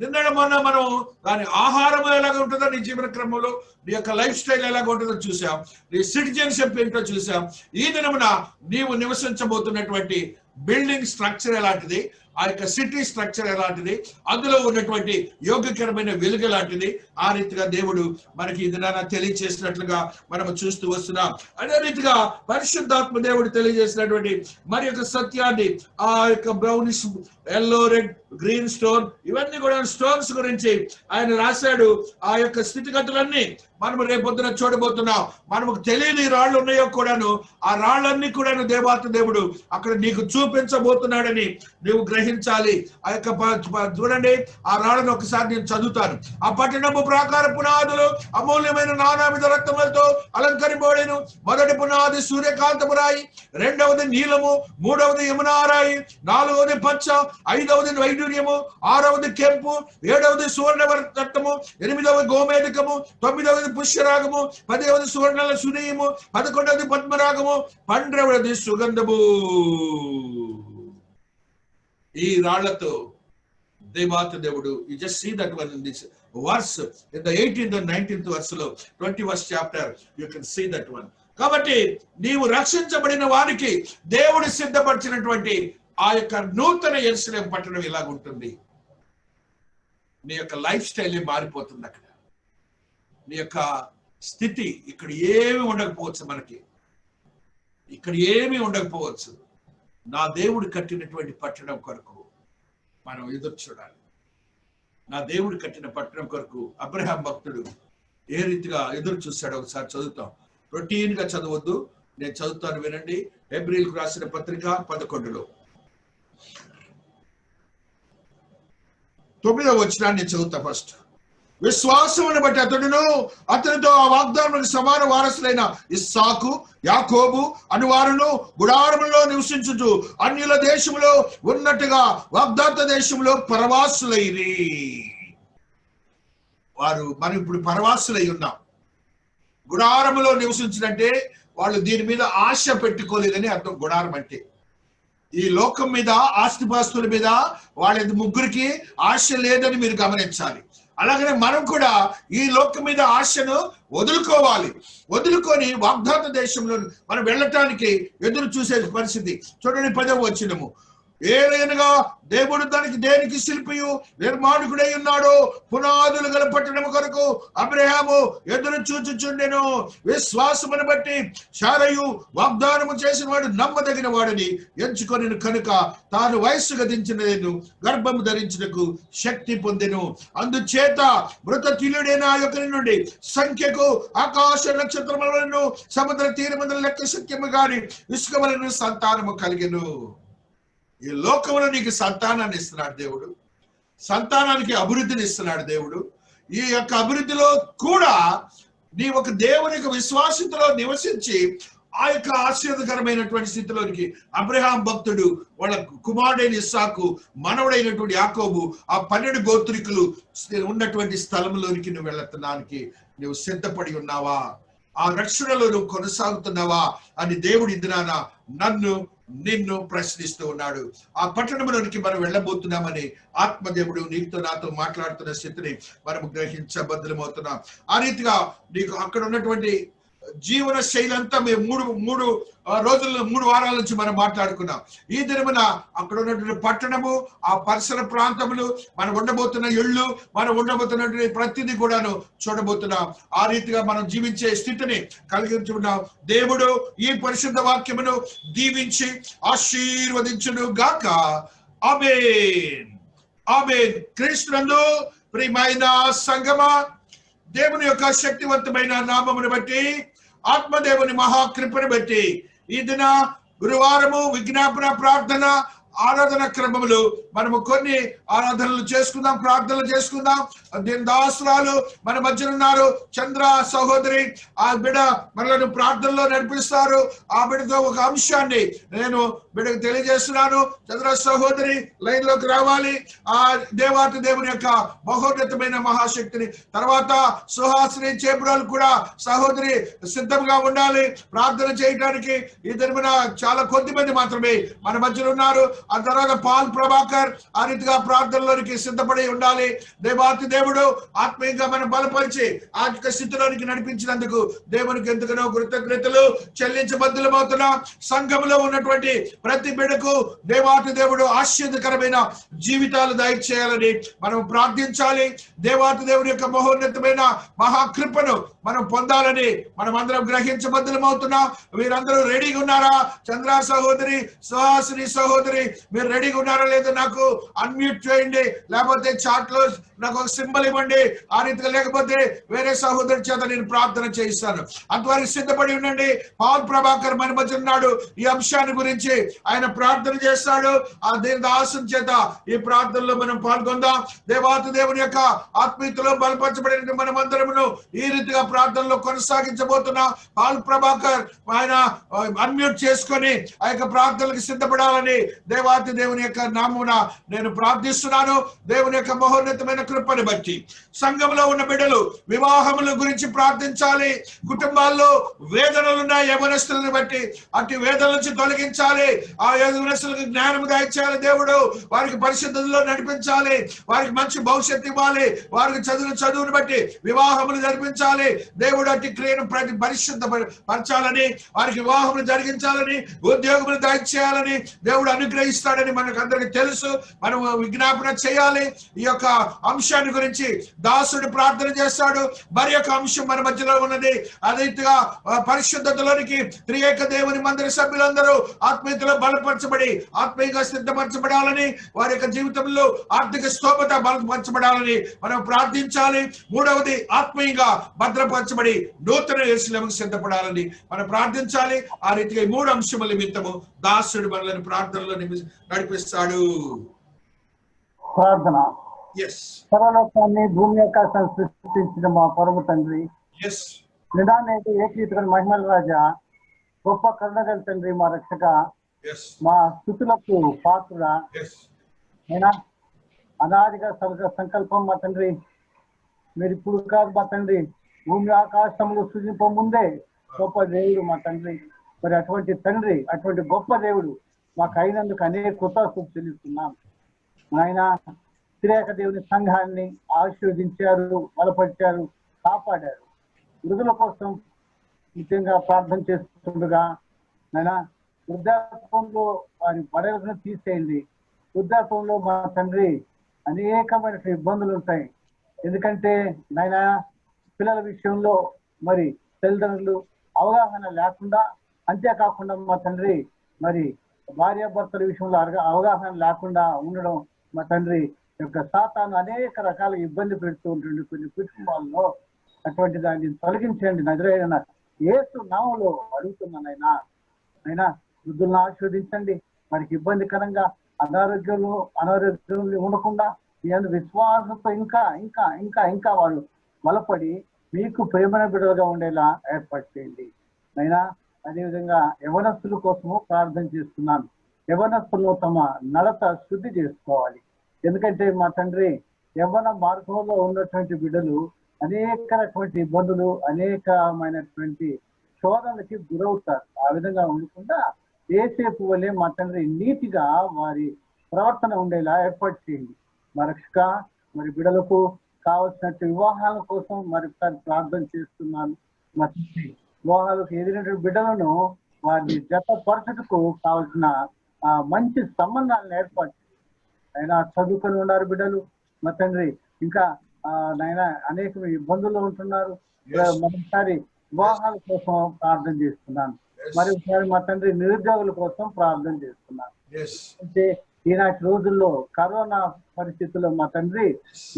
నిన్న మొన్న మనం దాని ఆహారం ఎలాగ ఉంటుందో నీ జీవన క్రమంలో, నీ యొక్క లైఫ్ స్టైల్ ఎలాగ ఉంటుందో చూసాం, నీ సిటిజన్షిప్ ఏంటో చూసాం. ఈ దినమున నీవు నివసించబోతున్నటువంటి బిల్డింగ్ స్ట్రక్చర్ ఎలాంటిది, ఆ యొక్క సిటీ స్ట్రక్చర్ ఎలాంటిది, అందులో ఉన్నటువంటి యోగ్యకరమైన వెలుగు ఎలాంటిది, ఆ రీతిగా దేవుడు మనకి ఇది తెలియజేసినట్లుగా మనం చూస్తూ వస్తున్నాం. అదే రీతిగా పరిశుద్ధాత్మ దేవుడు తెలియజేసినటువంటి మరి యొక్క సత్యాన్ని, ఆ యొక్క brownish, yellow, red, green stone, ఇవన్నీ కూడా స్టోన్స్ గురించి ఆయన రాశాడు. ఆ యొక్క స్థితిగతులన్నీ మనము రేపొద్దున చూడబోతున్నాం. మనకు తెలియని రాళ్ళు ఉన్నాయో కూడాను, ఆ రాళ్ళన్నీ కూడాను దేవాతి దేవుడు అక్కడ నీకు చూపించబోతున్నాడని నువ్వు గ్రహించాలి. ఆ యొక్క చూడండి, ఆ రాళ్ళను ఒకసారి నేను చదువుతాను. ఆ పట్టణము ప్రాకార పునాదులు అమూల్యమైన నానావిధ రత్నములతో అలంకరింపబడెను. మొదటి పునాది సూర్యకాంతపు రాయి, రెండవది నీలము, మూడవది యమునారాయి, నాలుగవది పచ్చ, ఐదవది వైడూర్యము, ఆరవది కెంపు, ఏడవది సువర్ణ రత్నము, ఎనిమిదవది గోమేధికము, తొమ్మిదవది పుష్యరాగము, 10వది సువర్ణ సునీయము, 11వది పద్మరాగము, 12వది సుగంధము. ఈ రాళ్లతో దేవాతి దేవుడు, you just see that one in this verse, in the 18th and 19th verse లో 21st chapter you can see that one. కాబట్టి నీవు రక్షించబడిన వారికి దేవుడు సిద్ధపరిచినటువంటి ఆ యొక్క నూతన యెరూషలేము పట్టణం ఇలాగుంటుంది. నీ యొక్క లైఫ్ స్టైల్ మారిపోతుంది. అక్కడ నీ యొక్క స్థితి ఇక్కడ ఏమి ఉండకపోవచ్చు, మనకి ఇక్కడ ఏమి ఉండకపోవచ్చు. నా దేవుడు కట్టినటువంటి పట్టణం కొరకు మనం ఎదురు చూడాలి. నా దేవుడు కట్టిన పట్టణం కొరకు అబ్రహాం భక్తుడు ఏ రీతిగా ఎదురు చూశాడో ఒకసారి చదువుతాం. రొటీన్ గా చదవద్దు, నేను చదువుతాను వినండి. హెబ్రీయులకు రాసిన పత్రిక 11లో 9వ వచనాన్ని చదువుతా. ఫస్ట్, విశ్వాసమును బట్టి అతడును అతనితో ఆ వాగ్దానములకు సమాన వారసులైన ఇస్సాకు, యాకోబు అనువారును గుడారములో నివసించుచు అన్యుల దేశములో ఉన్నట్టుగా వాగ్దాత దేశంలో పరవాసులైరి. వారు మనం ఇప్పుడు పరవాసులై ఉన్నాం. గుడారములో నివసించినంటే వాళ్ళు దీని మీద ఆశ పెట్టుకోలేదని అర్థం. గుడారం అంటే ఈ లోకం మీద, ఆస్తిపాస్తుల మీద వాళ్ళ ముగ్గురికి ఆశ లేదని మీరు గమనించాలి. అలాగనే మనం కూడా ఈ లోకం మీద ఆశను వదులుకోవాలి. వదులుకొని వాగ్దాత దేశంలో మనం వెళ్ళటానికి ఎదురు చూసే పరిస్థితి. చూడండి 10వ వచనము, ఏలైనగా దేవుడు దానికి దేనికి శిల్పియు నిర్మాణకుడై ఉన్నాడో పునాదులు గల పట్టణము కొరకు అబ్రహాము ఎదురు చూచుచుండెను. విశ్వాసమును బట్టి శారయు వాగ్దానము చేసిన వాడు నమ్మదగిన వాడని ఎంచుకొనిను కనుక తాను వయస్సు గతించినను గర్భము ధరించుటకు శక్తి పొందెను. అందుచేత మృత తుల్యుడైన ఒకరి నుండి సంఖ్యకు ఆకాశ నక్షత్రములను సముద్ర తీరమున లెక్క శక్యము గాని ఇసుక వలెను సంతానము కలిగెను. ఈ లోకంలో నీకు సంతానాన్ని ఇస్తున్నాడు దేవుడు, సంతానానికి అభివృద్ధిని ఇస్తున్నాడు దేవుడు. ఈ యొక్క అభివృద్ధిలో కూడా నీ ఒక దేవునికి విశ్వాసంతో నివసించి ఆ యొక్క ఆశీర్వదకరమైనటువంటి స్థితిలోనికి అబ్రహాం భక్తుడు వాళ్ళ కుమారుడైన ఇస్సాకు, మనవడైనటువంటి యాకోబు, ఆ 12 గోత్రికులు ఉన్నటువంటి స్థలంలోనికి నువ్వు వెళ్ళడానికి నువ్వు సిద్ధపడి ఉన్నావా? ఆ రక్షణలో నువ్వు కొనసాగుతున్నావా అని దేవుడు ఇందున నిన్ను ప్రశ్నిస్తూ ఉన్నాడు. ఆ పట్టణంలోనికి మనం వెళ్ళబోతున్నామని ఆత్మదేవుడు నీతో నాతో మాట్లాడుతున్న స్థితిని మనం గ్రహించబద్ధమవుతున్నాం. ఆ రీతిగా నీకు అక్కడ ఉన్నటువంటి జీవన శైలి అంతా మేము మూడు రోజుల్లో 3 వారాల నుంచి మనం మాట్లాడుకున్నాం. ఈ దినమున అక్కడ ఉన్నటువంటి పట్టణము, ఆ పరిసర ప్రాంతములు, మనం ఉండబోతున్న ఇళ్ళు, మనం ఉండబోతున్నటువంటి ప్రతిదీ కూడాను చూడబోతున్నాం. ఆ రీతిగా మనం జీవించే స్థితిని కలిగించుకున్నాం. దేవుడు ఈ పరిశుద్ధ వాక్యమును దీవించి ఆశీర్వదించును గాక. ఆమేన్, ఆమేన్. క్రీస్తునందు ప్రియమైన సంగమా, దేవుని యొక్క శక్తివంతమైన నామమును బట్టి, ఆత్మదేవుని మహాకృపను బట్టి ఈ దిన గురువారము విజ్ఞాపన ప్రార్థన ఆరాధన క్రమములు మనము కొన్ని ఆరాధనలు చేసుకుందాం, ప్రార్థనలు చేసుకుందాం. దీని దాసురాలు మన మధ్యన ఉన్నారు, చంద్ర సహోదరి. ఆ బిడ్డ మనలను ప్రార్థనలో నడిపిస్తారు. ఆ బిడ్డతో ఒక అంశాన్ని నేను బిడ్డకు తెలియజేస్తున్నాను. చంద్ర సహోదరి లైన్ లోకి రావాలి. ఆ దేవాతి దేవుని యొక్క మహోన్నతమైన మహాశక్తిని తర్వాత సుహాసిని చేపురాలు కూడా సహోదరి సిద్ధంగా ఉండాలి ప్రార్థన చేయడానికి. ఈ దినమున చాలా కొద్ది మంది మాత్రమే మన మధ్యలో ఉన్నారు. ఆ తర్వాత పాల్ ప్రభాకర్ ఆ రీతిగా ప్రార్థనలోనికి సిద్ధపడి ఉండాలి. దేవాతి దేవుడు ఆత్మీయంగా మనం బలపరిచి ఆ స్థితిలోనికి నడిపించినందుకు దేవునికి ఎంతగానో కృతజ్ఞతలు చెల్లించబద్ధులమవుతున్నాం. సంఘంలో ఉన్నటువంటి ప్రతి బిడ్డకు దేవాతి దేవుడు ఆశీర్వదకరమైన జీవితాలు దయచేయాలని మనం ప్రార్థించాలి. దేవాతి దేవుడి యొక్క మహోన్నతమైన మహాకృపను మనం పొందాలని మనం అందరం గ్రహించబద్ధులమవుతున్నాం. మీరందరూ రెడీగా ఉన్నారా? చంద్ర సహోదరి, సుహాసిని సహోదరి, మీరు రెడీగా ఉన్నారా లేదో నాకు అన్మ్యూట్ చేయండి, లేకపోతే చాట్ లో నాకు ఒక సింబల్ ఇవ్వండి. ఆ రీతిగా లేకపోతే వేరే సహోదరి చేత నేను ప్రార్థన చేయిస్తాను. అంతవరకు సిద్ధపడి ఉండండి. పౌల్ ప్రభాకర్ మన మధ్య ఉన్నాడు. ఈ అంశాన్ని గురించి ఆయన ప్రార్థన చేస్తాడు. ఆ దేవుని దాసుని చేత ఈ ప్రార్థనలో మనం పాల్గొందాం. దేవాతి దేవుని యొక్క ఆత్మీయతలో బలపరచబడిన మనం అందరమును ఈ రీతిగా ప్రార్థనలో కొనసాగించబోతున్నాం. పౌల్ ప్రభాకర్ ఆయన అన్మ్యూట్ చేసుకొని ఆ యొక్క ప్రార్థనలకు సిద్ధపడాలని దేవాతి దేవుని యొక్క నామమున నేను ప్రార్థిస్తున్నాను. దేవుని యొక్క మహోన్నతమైన కృపను బట్టి సంఘంలో ఉన్న బిడ్డలు వివాహముల గురించి ప్రార్థించాలి. కుటుంబాల్లో వేదనలు ఉన్న యవనస్తులను బట్టి అటు వేదన నుంచి తొలగించాలి. ఆ యవనస్తులకు జ్ఞానం దయచేయాలి. దేవుడు వారికి పరిశుద్ధతలో నడిపించాలి. వారికి మంచి భవిష్యత్తు ఇవ్వాలి. వారికి చదువును బట్టి వివాహములు జరిపించాలి. దేవుడు అట్టి క్రియను పరిశుద్ధ పరచాలని, వారికి వివాహములు జరిగించాలని, ఉద్యోగములు దయచేయాలని దేవుడు అనుగ్రహిస్తాడని మనకు అందరికి తెలుసు. మనం విజ్ఞాపన చేయాలి. ఈ యొక్క అంశాన్ని గురించి దాసుడు ప్రార్థన చేస్తాడు. మరి యొక్క అంశం మన మధ్యలో ఉన్నది. అదే రీతిగా పరిశుద్ధతలోనికి త్రియేక దేవుని మందిర సభ్యులందరూ ఆత్మీయతలో బలపరచబడి ఆత్మీయంగా సిద్ధపరచబడాలని, వారి యొక్క జీవితంలో ఆర్థిక స్తోమత బలపరచబడాలని మనం ప్రార్థించాలి. మూడవది ఆత్మీయంగా భద్రపరచబడి నూతన యేరుశలేముకు సిద్ధపడాలని మనం ప్రార్థించాలి. ఆ రీతిగా ఈ 3 అంశముల నిమిత్తము దాసుడు మనల్ని ప్రార్థనలో నడిపిస్తాడు. ప్రార్థన. సర్వలోకాన్ని భూమి ఆకాశాన్ని సృష్టించిన మా పరమ తండ్రి, నిదానేటి ఏకీకరణ మహిమల రాజా, గొప్ప కరుణగల తండ్రి, మా రక్షక, మా స్థుతులకు పాత్ర అయినా అనాదిగా సంకల్పం మా తండ్రి. మీరు ఇప్పుడు కాదు మా తండ్రి, భూమి ఆకాశంలో సృజింప ముందే గొప్ప దేవుడు మా తండ్రి. మరి అటువంటి తండ్రి, అటువంటి గొప్ప దేవుడు మాకు అయినందుకు అనేక కృతజ్ఞతలు చెల్లిస్తున్నాం. ఆయన త్రియేక దేవుని సంఘాన్ని ఆశీర్వదించారు, బలపరిచారు, కాపాడారు. వృద్ధుల కోసం ముఖ్యంగా ప్రార్థన చేస్తుండగా నాయన వృద్ధాపంలో వారి బడలను తీసేయండి. వృద్ధాపంలో మా తండ్రి అనేకమైన ఇబ్బందులు ఉంటాయి. ఎందుకంటే నాయన పిల్లల విషయంలో మరి తల్లిదండ్రులు అవగాహన లేకుండా, అంతేకాకుండా మా తండ్రి మరి భార్యాభర్తల విషయంలో అవగాహన లేకుండా ఉండడం మా తండ్రి యొక్క సాతాను అనేక రకాల ఇబ్బంది పెడుతూ ఉంటుంది కొన్ని కుటుంబాల్లో. అటువంటి దాన్ని తొలగించండి. నజరేయుడైన యేసు నామములో అడుగుతున్నానైనా. అయినా వృద్ధులను ఆశీర్వదించండి. వారికి ఇబ్బందికరంగా అనారోగ్యంలో ఉండకుండా మీ అందు విశ్వాసంతో ఇంకా ఇంకా ఇంకా ఇంకా వారు బలపడి మీకు ప్రేమన బిడ్డలుగా ఉండేలా ఏర్పాటు చేయండి. అయినా అదేవిధంగా యవనస్తుల కోసము ప్రార్థన చేస్తున్నాను. యవనస్తులను తమ నడత శుద్ధి చేసుకోవాలి. ఎందుకంటే మా తండ్రి యవ్వన మార్గంలో ఉన్నటువంటి బిడ్డలు అనేక రకమైన ఇబ్బందులు, అనేకమైనటువంటి శోధనలకి గురవుతారు. ఆ విధంగా ఉండకుండా ఏసేపు వల్లే మా తండ్రి నీతిగా వారి ప్రవర్తన ఉండేలా ఏర్పాటు చేయండి. మా రక్షక, మరి బిడ్డలకు కావలసినట్టు వివాహాల కోసం మరొకసారి ప్రార్థన చేస్తున్నాను. మా తండ్రి వివాహాలకు ఎదిరినటువంటి బిడ్డలను వారిని జతపరచుటకు కావలసిన మంచి సంబంధాలను ఏర్పాటు. అయినా చదువుకొని ఉన్నారు బిడ్డలు మా తండ్రి, ఇంకా నాయన అనేక ఇబ్బందుల్లో ఉంటున్నారు. మరొకసారి వివాహాల కోసం ప్రార్థన చేస్తున్నాను. మరొకసారి మా తండ్రి నిరుద్యోగుల కోసం ప్రార్థన చేస్తున్నాను. అంటే ఈనాటి రోజుల్లో కరోనా పరిస్థితుల్లో మా తండ్రి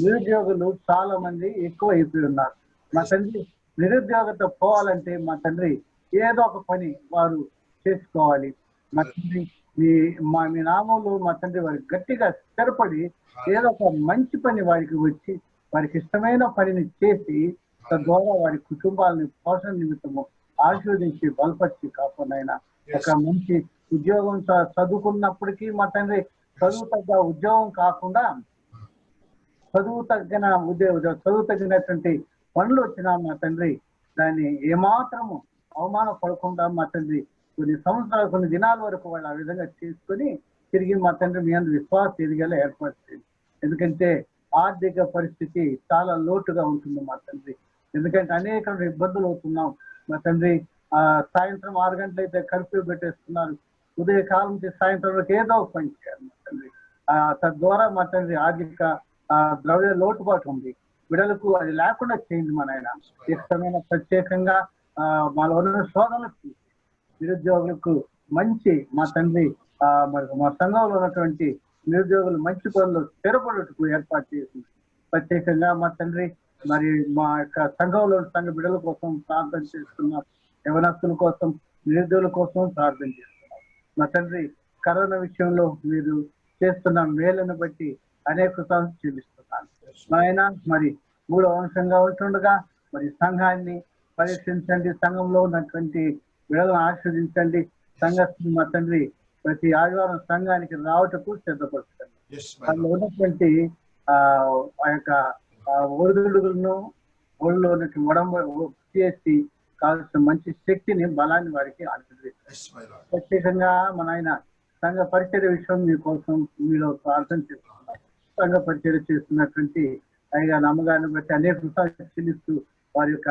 నిరుద్యోగులు చాలా మంది ఎక్కువ అయిపోయి ఉన్నారు. మా తండ్రి నిరుద్యోగత పోవాలంటే మా తండ్రి ఏదో ఒక పని వారు చేసుకోవాలి. మా తండ్రి మీ నామంలో మా తండ్రి వారికి గట్టిగా స్థిరపడి ఏదో ఒక మంచి పని వారికి వచ్చి వారికి ఇష్టమైన పనిని చేసి తద్వారా వారి కుటుంబాలని పోషణ నిమిత్తము ఆశీర్వదించి బలపరిచి కాకుండా ఒక మంచి ఉద్యోగం చదువుకున్నప్పటికీ మా తండ్రి చదువు తగ్గ ఉద్యోగం కాకుండా చదువు తగినటువంటి పనులు వచ్చినా మా తండ్రి దాన్ని ఏమాత్రము అవమానపడకుండా మా తండ్రి కొన్ని సంవత్సరాలు, కొన్ని దినాల వరకు వాళ్ళు ఆ విధంగా చేసుకొని తిరిగి మా తండ్రి మీ అందరూ విశ్వాస ఎదిగేలా ఏర్పాటు చేయండి. ఎందుకంటే ఆర్థిక పరిస్థితి చాలా లోటుగా ఉంటుంది మా తండ్రి. ఎందుకంటే అనేక ఇబ్బందులు అవుతున్నాం మా తండ్రి. సాయంత్రం 6 గంటలు అయితే కర్ఫ్యూ పెట్టేస్తున్నారు. ఉదయకాలం నుంచి సాయంత్రం వరకు ఏదో ఒక పని చేయాలి మా తండ్రి. తద్వారా మా తండ్రి ఆర్థిక ద్రవ్య లోటుపాటు ఉంది. బిడ్డలకు అది లేకుండా చేయండి మా నాయన. ఈ సమయంలో ప్రత్యేకంగా మాలో ఉన్న శోధనలకు, నిరుద్యోగులకు మంచి మా తండ్రి మరి మా సంఘంలో ఉన్నటువంటి నిరుద్యోగులు మంచి పనులు స్థిరపడుటకు ఏర్పాటు చేసి ప్రత్యేకంగా మా తండ్రి మరి మా యొక్క సంఘంలో సంఘ బిడ్డల కోసం ప్రార్థన చేస్తున్నాం. యవనస్తుల కోసం, నిరుద్యోగుల కోసం ప్రార్థన చేస్తున్నాం. మా తండ్రి కరోనా విషయంలో మీరు చేస్తున్న మేలును బట్టి అనేక సార్లు చెల్లిస్తున్నాను ఆయన. మరి 3వ అంశంగా ఉంటుండగా మరి సంఘాన్ని పరీక్షించండి, సంఘంలో ఉన్నటువంటి బిడ్డలను ఆశీర్వదించండి. మా తండ్రి ప్రతి ఆదివారం సంఘానికి రావటకు సిద్ధపరచండి. అందులో ఉన్నటువంటి ఆ యొక్క ఒడిదుడుగులను ఒళ్ళో చేసి కావాల్సిన మంచి శక్తిని, బలాన్ని వారికి అనుగ్రహించండి. ప్రత్యేకంగా మన ఆయన సంఘ పరిచర్య విషయం మీకోసం మీరు ప్రార్థన చేస్తున్నారు. సంఘ పరిచర్య చేస్తున్నటువంటి ఆయన నమ్మగాన్ని బట్టి అనేక చెల్లిస్తూ వారి యొక్క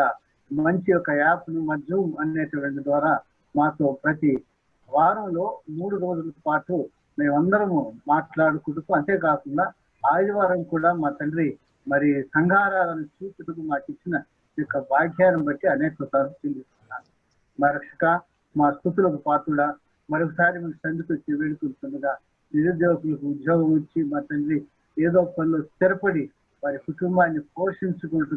మంచి యొక్క యాప్ను జూమ్ అనేటువంటి ద్వారా మాతో ప్రతి వారంలో 3 రోజుల పాటు మేమందరము మాట్లాడుకుంటూ, అంతేకాకుండా ఆదివారం కూడా మా తండ్రి మరి సంఘారాధన చూపుటకు మాకు ఇచ్చిన యొక్క భాగ్యాన్ని బట్టి అనేక సార్లు చెల్లిస్తున్నాను. మా రక్షక, మా స్థుతులకు పాత్రుడా, మరొకసారి మన సంధికి వచ్చి వేడుకుంటుండగా నిరుద్యోగులకు ఉద్యోగం ఇచ్చి మా తండ్రి ఏదో పనులు స్థిరపడి వారి కుటుంబాన్ని పోషించుకుంటూ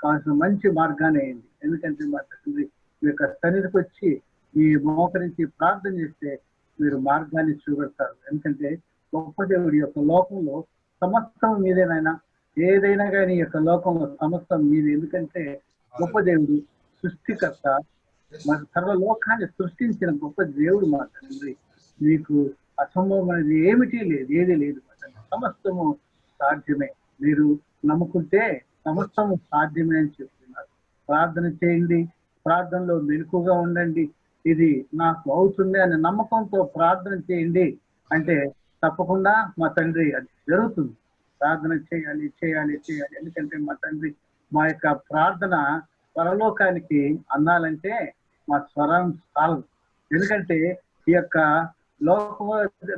కావాల్సిన మంచి మార్గాన్ని అయింది. ఎందుకంటే మా తండ్రి మీ యొక్క సన్నిధికి వచ్చి మీ మోకరించి ప్రార్థన చేస్తే మీరు మార్గాన్ని చూపెడతారు. ఎందుకంటే గొప్ప దేవుడి యొక్క లోకంలో సమస్తం మీదేనైనా, ఏదైనా కానీ ఈ యొక్క లోకంలో సమస్తం మీదే. ఎందుకంటే గొప్ప దేవుడు సృష్టికర్త, మన సర్వలోకాన్ని సృష్టించిన గొప్ప దేవుడు మా తండ్రి. మీకు అసంభవం అనేది ఏమిటి లేదు, ఏది లేదు మా తండ్రి. సమస్తము సాధ్యమే. మీరు నమ్ముకుంటే సమస్తము సాధ్యమే అని చెప్తున్నారు. ప్రార్థన చేయండి, ప్రార్థనలో మెలకుగా ఉండండి. ఇది నాకు అవుతుంది అనే నమ్మకంతో ప్రార్థన చేయండి అంటే తప్పకుండా మా తండ్రి అది జరుగుతుంది. ప్రార్థన చేయాలి చేయాలి చేయాలి. ఎందుకంటే మా తండ్రి మా యొక్క ప్రార్థన పరలోకానికి అందాలంటే మా స్వరం చాలదు. ఎందుకంటే ఈ యొక్క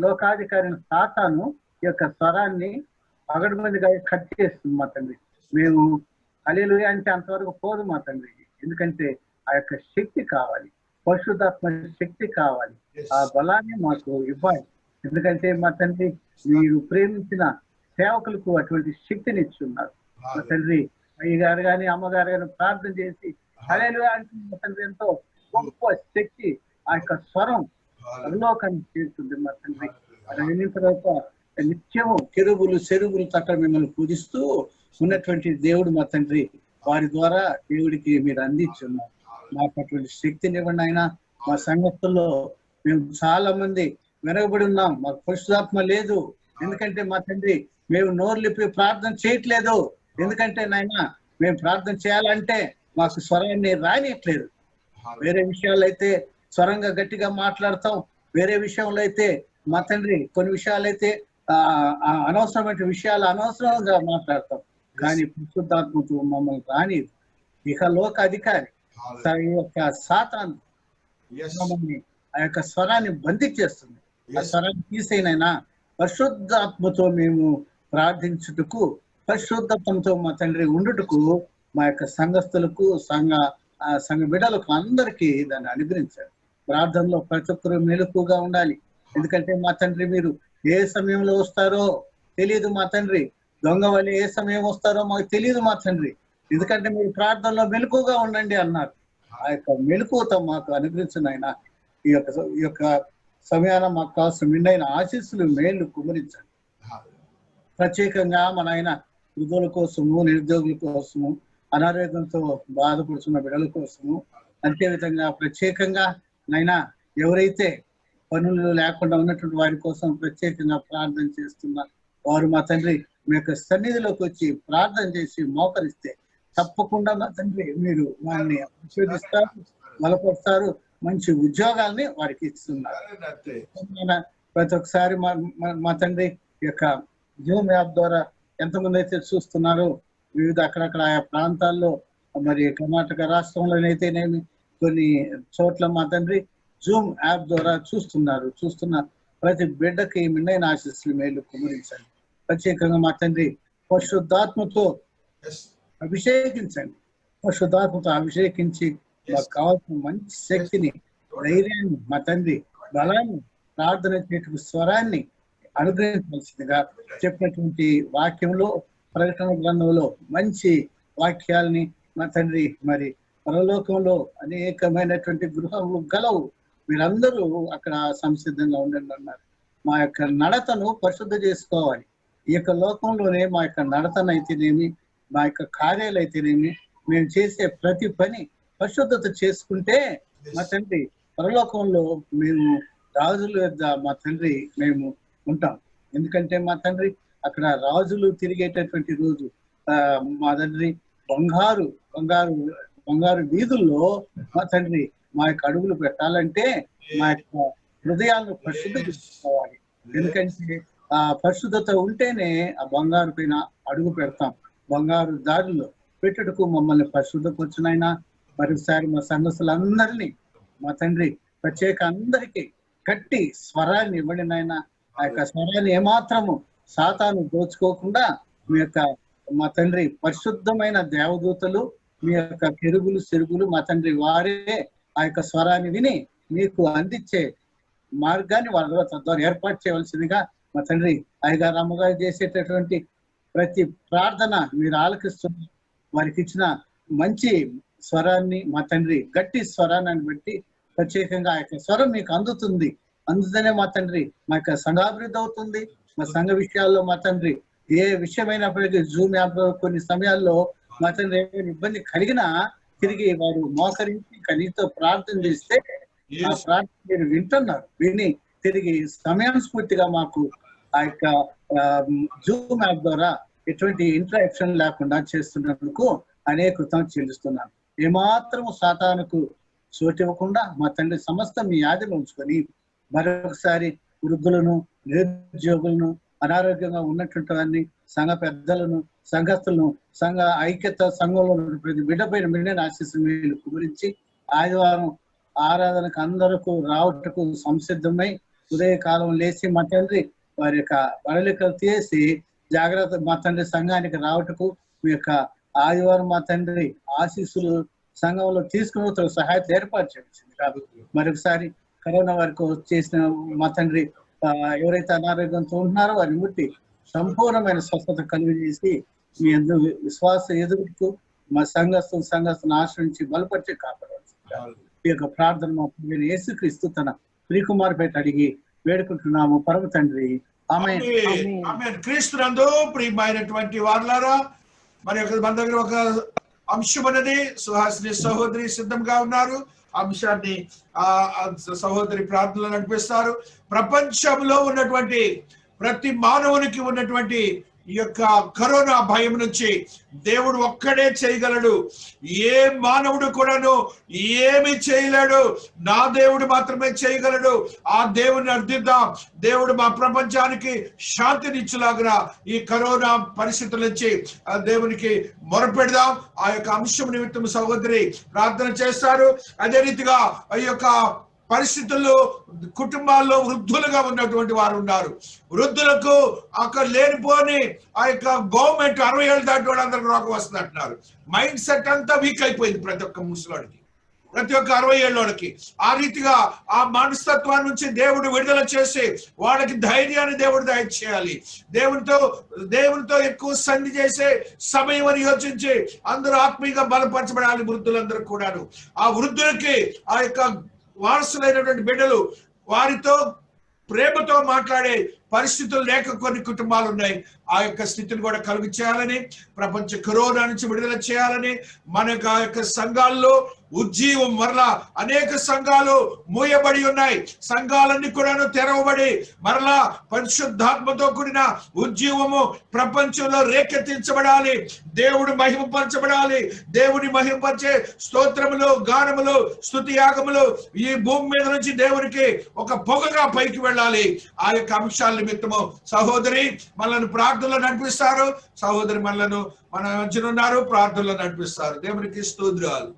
లోకాధికారి సాతాను ఈ యొక్క స్వరాన్ని పగడమందిగా కట్ చేస్తుంది మా తండ్రి. మేము హల్లెలూయా అంటే అంతవరకు పోదు మా తండ్రి. ఎందుకంటే ఆ యొక్క శక్తి కావాలి, పరిశుద్ధాత్మ శక్తి కావాలి. ఆ బలాన్ని మాకు ఇవ్వాలి. ఎందుకంటే మా తండ్రి మీరు ప్రేమించిన సేవకులకు అటువంటి శక్తిని ఇస్తున్నారు. మా తండ్రి అయ్యగారు కానీ అమ్మగారు కానీ ప్రార్థన చేసి హల్లెలూయా అంటే మా తండ్రి ఎంతో గొప్ప శక్తి ఆ యొక్క స్వరం పరలోకాన్ని చేస్తుంది మా తండ్రి. అది అయిన తర్వాత నిత్యము చెరువులు అక్కడ మిమ్మల్ని పూజిస్తూ ఉన్నటువంటి దేవుడు మా తండ్రి. వారి ద్వారా దేవుడికి మీరు అందించున్నారు. మాకు అటువంటి శక్తిని ఇవ్వండి ఆయన. మా సంఘస్థుల్లో మేము చాలా మంది వెనకబడి ఉన్నాం, మాకు పరిశుద్ధాత్మ లేదు. ఎందుకంటే మా తండ్రి మేము నోరు లిపి ప్రార్థన చేయట్లేదు. ఎందుకంటే నాయన మేము ప్రార్థన చేయాలంటే మాకు స్వరాన్ని రానియట్లేదు. వేరే విషయాలు అయితే స్వరంగా గట్టిగా మాట్లాడతాం, వేరే విషయంలో అయితే మా తండ్రి కొన్ని విషయాలైతే అనవసరమైన విషయాలు అనవసరంగా మాట్లాడతాం. కానీ పరిశుద్ధాత్మతో మమ్మల్ని రాని ఇక లోక అధికారి యొక్క సాతాను మమ్మల్ని ఆ యొక్క స్వరాన్ని బంధించేస్తుంది. ఆ స్వరాన్ని తీసేనైనా పరిశుద్ధాత్మతో మేము ప్రార్థించుటకు, పరిశుద్ధత్వంతో మా తండ్రి ఉండుటకు మా యొక్క సంఘస్థులకు సంఘ బిడ్డలకు అందరికీ దాన్ని అనుగ్రహించారు. ప్రార్థనలో ప్రతి ఒక్కరు మెలకుగా ఉండాలి. ఎందుకంటే మా తండ్రి మీరు ఏ సమయంలో వస్తారో తెలియదు మా తండ్రి. దొంగ వల్ల ఏ సమయం వస్తారో మాకు తెలియదు మా తండ్రి. ఎందుకంటే మీరు ప్రార్థనలో మెలకుగా ఉండండి అన్నారు. ఆ యొక్క మెలకువతో మాకు అనుగ్రహించిన ఆయన ఈ యొక్క సమయాన మాకు కావాల్సిన మిన్నైన ఆశీస్సులు మేలు కుమరించండి. ప్రత్యేకంగా మన ఆయన వృద్ధుల కోసము, నిరుద్యోగుల కోసము, అనారోగ్యంతో బాధపడుతున్న బిడ్డల కోసము, అంతేవిధంగా ప్రత్యేకంగా నైనా ఎవరైతే పనులు లేకుండా ఉన్నటువంటి వారి కోసం ప్రత్యేకంగా ప్రార్థన చేస్తున్న వారు మా తండ్రి మీ యొక్క సన్నిధిలోకి వచ్చి ప్రార్థన చేసి మోకరిస్తే తప్పకుండా మా తండ్రి మీరు వారిని ఆశీర్వదిస్తారు, బలపరుస్తారు, మంచి ఉద్యోగాల్ని వారికి ఇస్తున్నారు. ప్రతి ఒక్కసారి మా తండ్రి యొక్క జూమ్ యాప్ ద్వారా ఎంతమంది అయితే చూస్తున్నారో వివిధ అక్కడక్కడ ఆయా ప్రాంతాల్లో, మరి కర్ణాటక రాష్ట్రంలోనైతేనేమి కొన్ని చోట్ల మా తండ్రి జూమ్ యాప్ ద్వారా చూస్తున్న ప్రతి బిడ్డకి మిన్నైన ఆశీస్సులు మేలు కుమరించండి. ప్రత్యేకంగా మా తండ్రి పరిశుద్ధాత్మతో అభిషేకించండి, పరిశుద్ధాత్మతో అభిషేకించి మాకు కావాల్సిన మంచి శక్తిని, ధైర్యాన్ని, మా తండ్రి బలాన్ని, ప్రార్థన చేయటం స్వరాన్ని అనుగ్రహించాల్సిందిగా చెప్పినటువంటి వాక్యంలో, ప్రకటన గ్రంథంలో మంచి వాక్యాలని మా తండ్రి మరి పరలోకంలో అనేకమైనటువంటి గృహములు గలవు, మీరందరూ అక్కడ సంసిద్ధంగా ఉండండి అన్నారు. మా యొక్క నడతను పరిశుద్ధ చేసుకోవాలి. ఈ యొక్క లోకంలోనే మా యొక్క నడతనైతేనేమి, మా యొక్క కార్యాలు అయితేనేమి, మేము చేసే ప్రతి పని పరిశుద్ధత చేసుకుంటే మా తండ్రి పరలోకంలో మేము రాజుల యొద్ద మా తండ్రి మేము ఉంటాం. ఎందుకంటే మా తండ్రి అక్కడ రాజులు తిరిగేటటువంటి రోజు మా తండ్రి బంగారు వీధుల్లో మా తండ్రి మా యొక్క అడుగులు పెట్టాలంటే మా యొక్క హృదయాలను పరిశుద్ధ చేసుకోవాలి. ఎందుకంటే ఆ పరిశుద్ధత ఉంటేనే ఆ బంగారు పైన అడుగు పెడతాం. బంగారు దారిలో పెట్టుటకు మమ్మల్ని పరిశుద్ధపరచునైనా మరోసారి మా సంఘస్థులందరినీ మా తండ్రి ప్రత్యేక అందరికీ గట్టి స్వరాన్ని ఇవ్వండి నాయన. ఆ యొక్క స్వరాన్ని ఏమాత్రము సాతాను దోచుకోకుండా మీ యొక్క మా తండ్రి పరిశుద్ధమైన దేవదూతలు, మీ యొక్క కెరుగులు చెరుగులు మా తండ్రి వారే ఆ యొక్క స్వరాన్ని విని మీకు అందించే మార్గాన్ని వాళ్ళ తద్వారా ఏర్పాటు చేయవలసిందిగా మా తండ్రి అయ్యగారు అమ్మగారు చేసేటటువంటి ప్రతి ప్రార్థన మీరు ఆలకిస్తున్న వారికి ఇచ్చిన మంచి స్వరాన్ని మా తండ్రి గట్టి స్వరాన్ని బట్టి ప్రత్యేకంగా ఆ యొక్క స్వరం మీకు అందుతుంది. అందుతనే మా తండ్రి మా యొక్క సంఘాభివృద్ధి అవుతుంది. మా సంఘ విషయాల్లో మా తండ్రి ఏ విషయమైనప్పటికీ జూమ్ యాప్ కొన్ని సమయాల్లో మా తండ్రి ఏమైనా ఇబ్బంది కలిగినా తిరిగి వారు మోకరించి కనీతో ప్రార్థన చేస్తే ఆ ప్రార్థన మీరు వింటున్నారు. విని తిరిగి సమయానుస్ఫూర్తిగా మాకు ఆ యొక్క జూమ్ యాప్ ద్వారా ఎటువంటి ఇంటరాక్షన్ లేకుండా చేస్తున్నందుకు అనేక కృతజ్ఞతలు చెల్లిస్తున్నాను. ఏమాత్రము సాతానుకు చోటు ఇవ్వకుండా మా తండ్రి సమస్త మీ ఆదిలో ఉంచుకొని మరొకసారి వృద్ధులను, నిరుద్యోగులను, అనారోగ్యంగా ఉన్నటువంటి వారిని, సంఘ పెద్దలను, సంఘస్థులను, సంఘ ఐక్యత సంఘంలో ప్రతి బిడ్డపైన బిడ్డని ఆశీస్సులు గురించి ఆదివారం ఆరాధనకు అందరకు రావటకు సంసిద్ధమై ఉదయకాలం లేచి మా తండ్రి వారి యొక్క పడలికలు తీసి జాగ్రత్త మా తండ్రి సంఘానికి రావటకు మీ యొక్క ఆదివారం మా తండ్రి ఆశీస్సులు సంఘంలో తీసుకుని సహాయత ఏర్పాటు చేసింది కాదు. మరొకసారి కరోనా వరకు చేసిన మా తండ్రి ఎవరైతే అనారోగ్యంతో ఉంటున్నారో వారిని ముట్టి సంపూర్ణమైన స్వస్థత కలిగజేసి మీ అందరూ విశ్వాస ఎదుగుతూ మా సంఘస్థను ఆశ్రయించి బలపరిచి కాపాడవచ్చు. ఈ యొక్క ప్రార్థన మా యేసుక్రీస్తు తన ప్రియకుమార్ పేట అడిగి వేడుకుంటున్నాము పరమ తండ్రి, ఆమేన్. క్రీస్తునందు ప్రియమైనటువంటి వారులారా, మరి మన దగ్గర ఒక అంశం అనేది సుహాసిని సహోదరి సిద్ధంగా ఉన్నారు. అంశాన్ని సహోదరి ప్రార్థనలు నడిపిస్తారు. ప్రపంచంలో ఉన్నటువంటి ప్రతి మానవునికి ఉన్నటువంటి ఈ యొక్క కరోనా భయం నుంచి దేవుడు ఒక్కడే చేయగలడు. ఏ మానవుడు కూడాను ఏమి చేయలేడు, నా దేవుడు మాత్రమే చేయగలడు. ఆ దేవుడిని అర్థిద్దాం. దేవుడు మా ప్రపంచానికి శాంతినిచ్చులాగా ఈ కరోనా పరిస్థితుల నుంచి దేవునికి మొరపెడదాం. ఆ యొక్క అంశం నిమిత్తం సహోదరి ప్రార్థన చేస్తారు. అదే రీతిగా ఈ యొక్క పరిస్థితుల్లో కుటుంబాల్లో వృద్ధులుగా ఉన్నటువంటి వారు ఉన్నారు. వృద్ధులకు అక్కడ లేనిపోని ఆ యొక్క గవర్నమెంట్ 60 ఏళ్ళు దాటి వాళ్ళందరికీ రోగం వస్తుంది అంటున్నారు. మైండ్ సెట్ అంతా వీక్ అయిపోయింది ప్రతి ఒక్క ముసలోడికి, ప్రతి ఒక్క 60 ఏళ్ళకి. ఆ రీతిగా ఆ మనస్తత్వాన్ని నుంచి దేవుడు విడుదల చేసి వాళ్ళకి ధైర్యాన్ని దేవుడు దయచేయాలి. దేవునితో ఎక్కువ సంధి చేసే సమయం అని యోచించి అందరూ ఆత్మీయంగా బలపరచబడాలి. వృద్ధులందరూ కూడాను ఆ వృద్ధులకి ఆ యొక్క వారసులైనటువంటి బిడ్డలు వారితో ప్రేమతో మాట్లాడే పరిస్థితులు లేక కొన్ని కుటుంబాలు ఉన్నాయి. ఆ యొక్క స్థితిని కూడా కలుగు చేయాలని, ప్రపంచ కరోనా నుంచి విడుదల చేయాలని, మనకు ఆ యొక్క సంఘాల్లో ఉజ్జీవం మరలా అనేక సంఘాలు మూయబడి ఉన్నాయి. సంఘాలన్నీ కూడాను తెరవబడి మరలా పరిశుద్ధాత్మతో కూడిన ఉజ్జీవము ప్రపంచంలో రేకెత్తించబడాలి. దేవుడు మహిమపరచబడాలి. దేవుని మహిమపరిచే స్తోత్రములు, గానములు, స్తుతి యాగములు ఈ భూమి మీద నుంచి దేవునికి ఒక పొగగా పైకి వెళ్ళాలి. ఆ యొక్క అంశాల నిమిత్తము సహోదరి మనల్ని ప్రార్థనలో నడిపిస్తారు. సహోదరి మనలను మన మధ్యనున్నారు, ప్రార్థనలో నడిపిస్తారు. దేవునికి స్తోత్రాలు.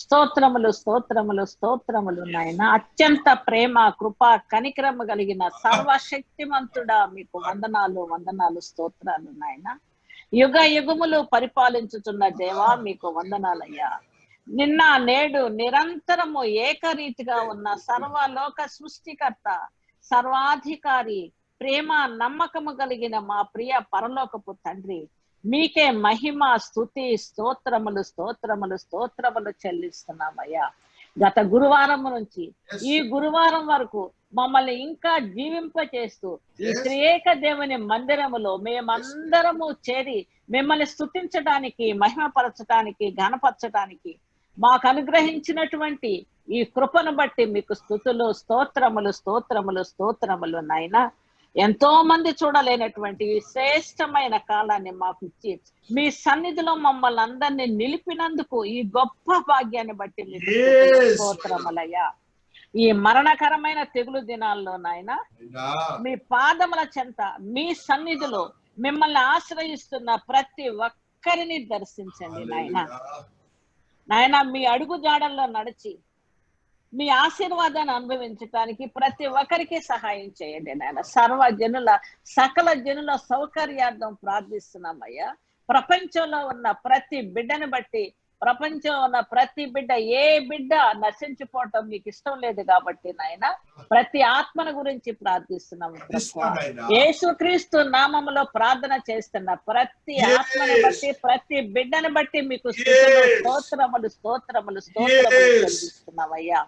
స్తోత్రములు స్తోత్రములు స్తోత్రములు నాయన. అత్యంత ప్రేమ, కృప, కనికరము కలిగిన సర్వశక్తిమంతుడా మీకు వందనాలు వందనాలు స్తోత్రాలు నాయన. యుగ యుగములు పరిపాలించుతున్న దేవా మీకు వందనాలయ్యా. నిన్న నేడు నిరంతరము ఏకరీతిగా ఉన్న సర్వలోక సృష్టికర్త, సర్వాధికారి, ప్రేమ నమ్మకము కలిగిన మా ప్రియ పరలోకపు తండ్రి, మీకే మహిమ స్తుతి స్తోత్రములు స్తోత్రములు స్తోత్రములు చెల్లిస్తున్నామయ్యా. గత గురువారం నుంచి ఈ గురువారం వరకు మమ్మల్ని ఇంకా జీవింపచేస్తూ ఈ త్రియేక దేవుని మందిరములో మేమందరము చేరి మిమ్మల్ని స్తుతించడానికి, మహిమపరచడానికి, ఘనపరచడానికి మాకు అనుగ్రహించినటువంటి ఈ కృపను బట్టి మీకు స్తుతులు స్తోత్రములు స్తోత్రములు స్తోత్రములు నాయనా. ఎంతో మంది చూడలేనటువంటి ఈ శ్రేష్టమైన కాలాన్ని మాకు ఇచ్చి మీ సన్నిధిలో మమ్మల్ని అందరినీ నిలిపినందుకు ఈ గొప్ప భాగ్యాన్ని బట్టి మీకు స్తోత్రములయ్యా. ఈ మరణకరమైన తెగులు దినాల్లో నాయన మీ పాదముల చెంత మీ సన్నిధిలో మిమ్మల్ని ఆశ్రయిస్తున్న ప్రతి ఒక్కరిని దర్శించండి నాయన. నాయన మీ అడుగు జాడల్లో నడిచి మీ ఆశీర్వాదాన్ని అనుభవించడానికి ప్రతి ఒక్కరికి సహాయం చేయండి నాయన. సర్వజనుల సకల జనుల సౌకర్యార్థం ప్రార్థిస్తున్నామయ్యా. ప్రపంచంలో ఉన్న ప్రతి బిడ్డని బట్టి, ప్రపంచంలో ఉన్న ప్రతి బిడ్డ, ఏ బిడ్డ నశించిపోవటం మీకు ఇష్టం లేదు కాబట్టి నాయన ప్రతి ఆత్మను గురించి ప్రార్థిస్తున్నాము. యేసుక్రీస్తు నామములో ప్రార్థన చేస్తున్న ప్రతి ఆత్మను బట్టి, ప్రతి బిడ్డను బట్టి మీకు స్తోత్రములు స్తోత్రములు స్తోత్రములు చెల్లిస్తున్నామయ్యా.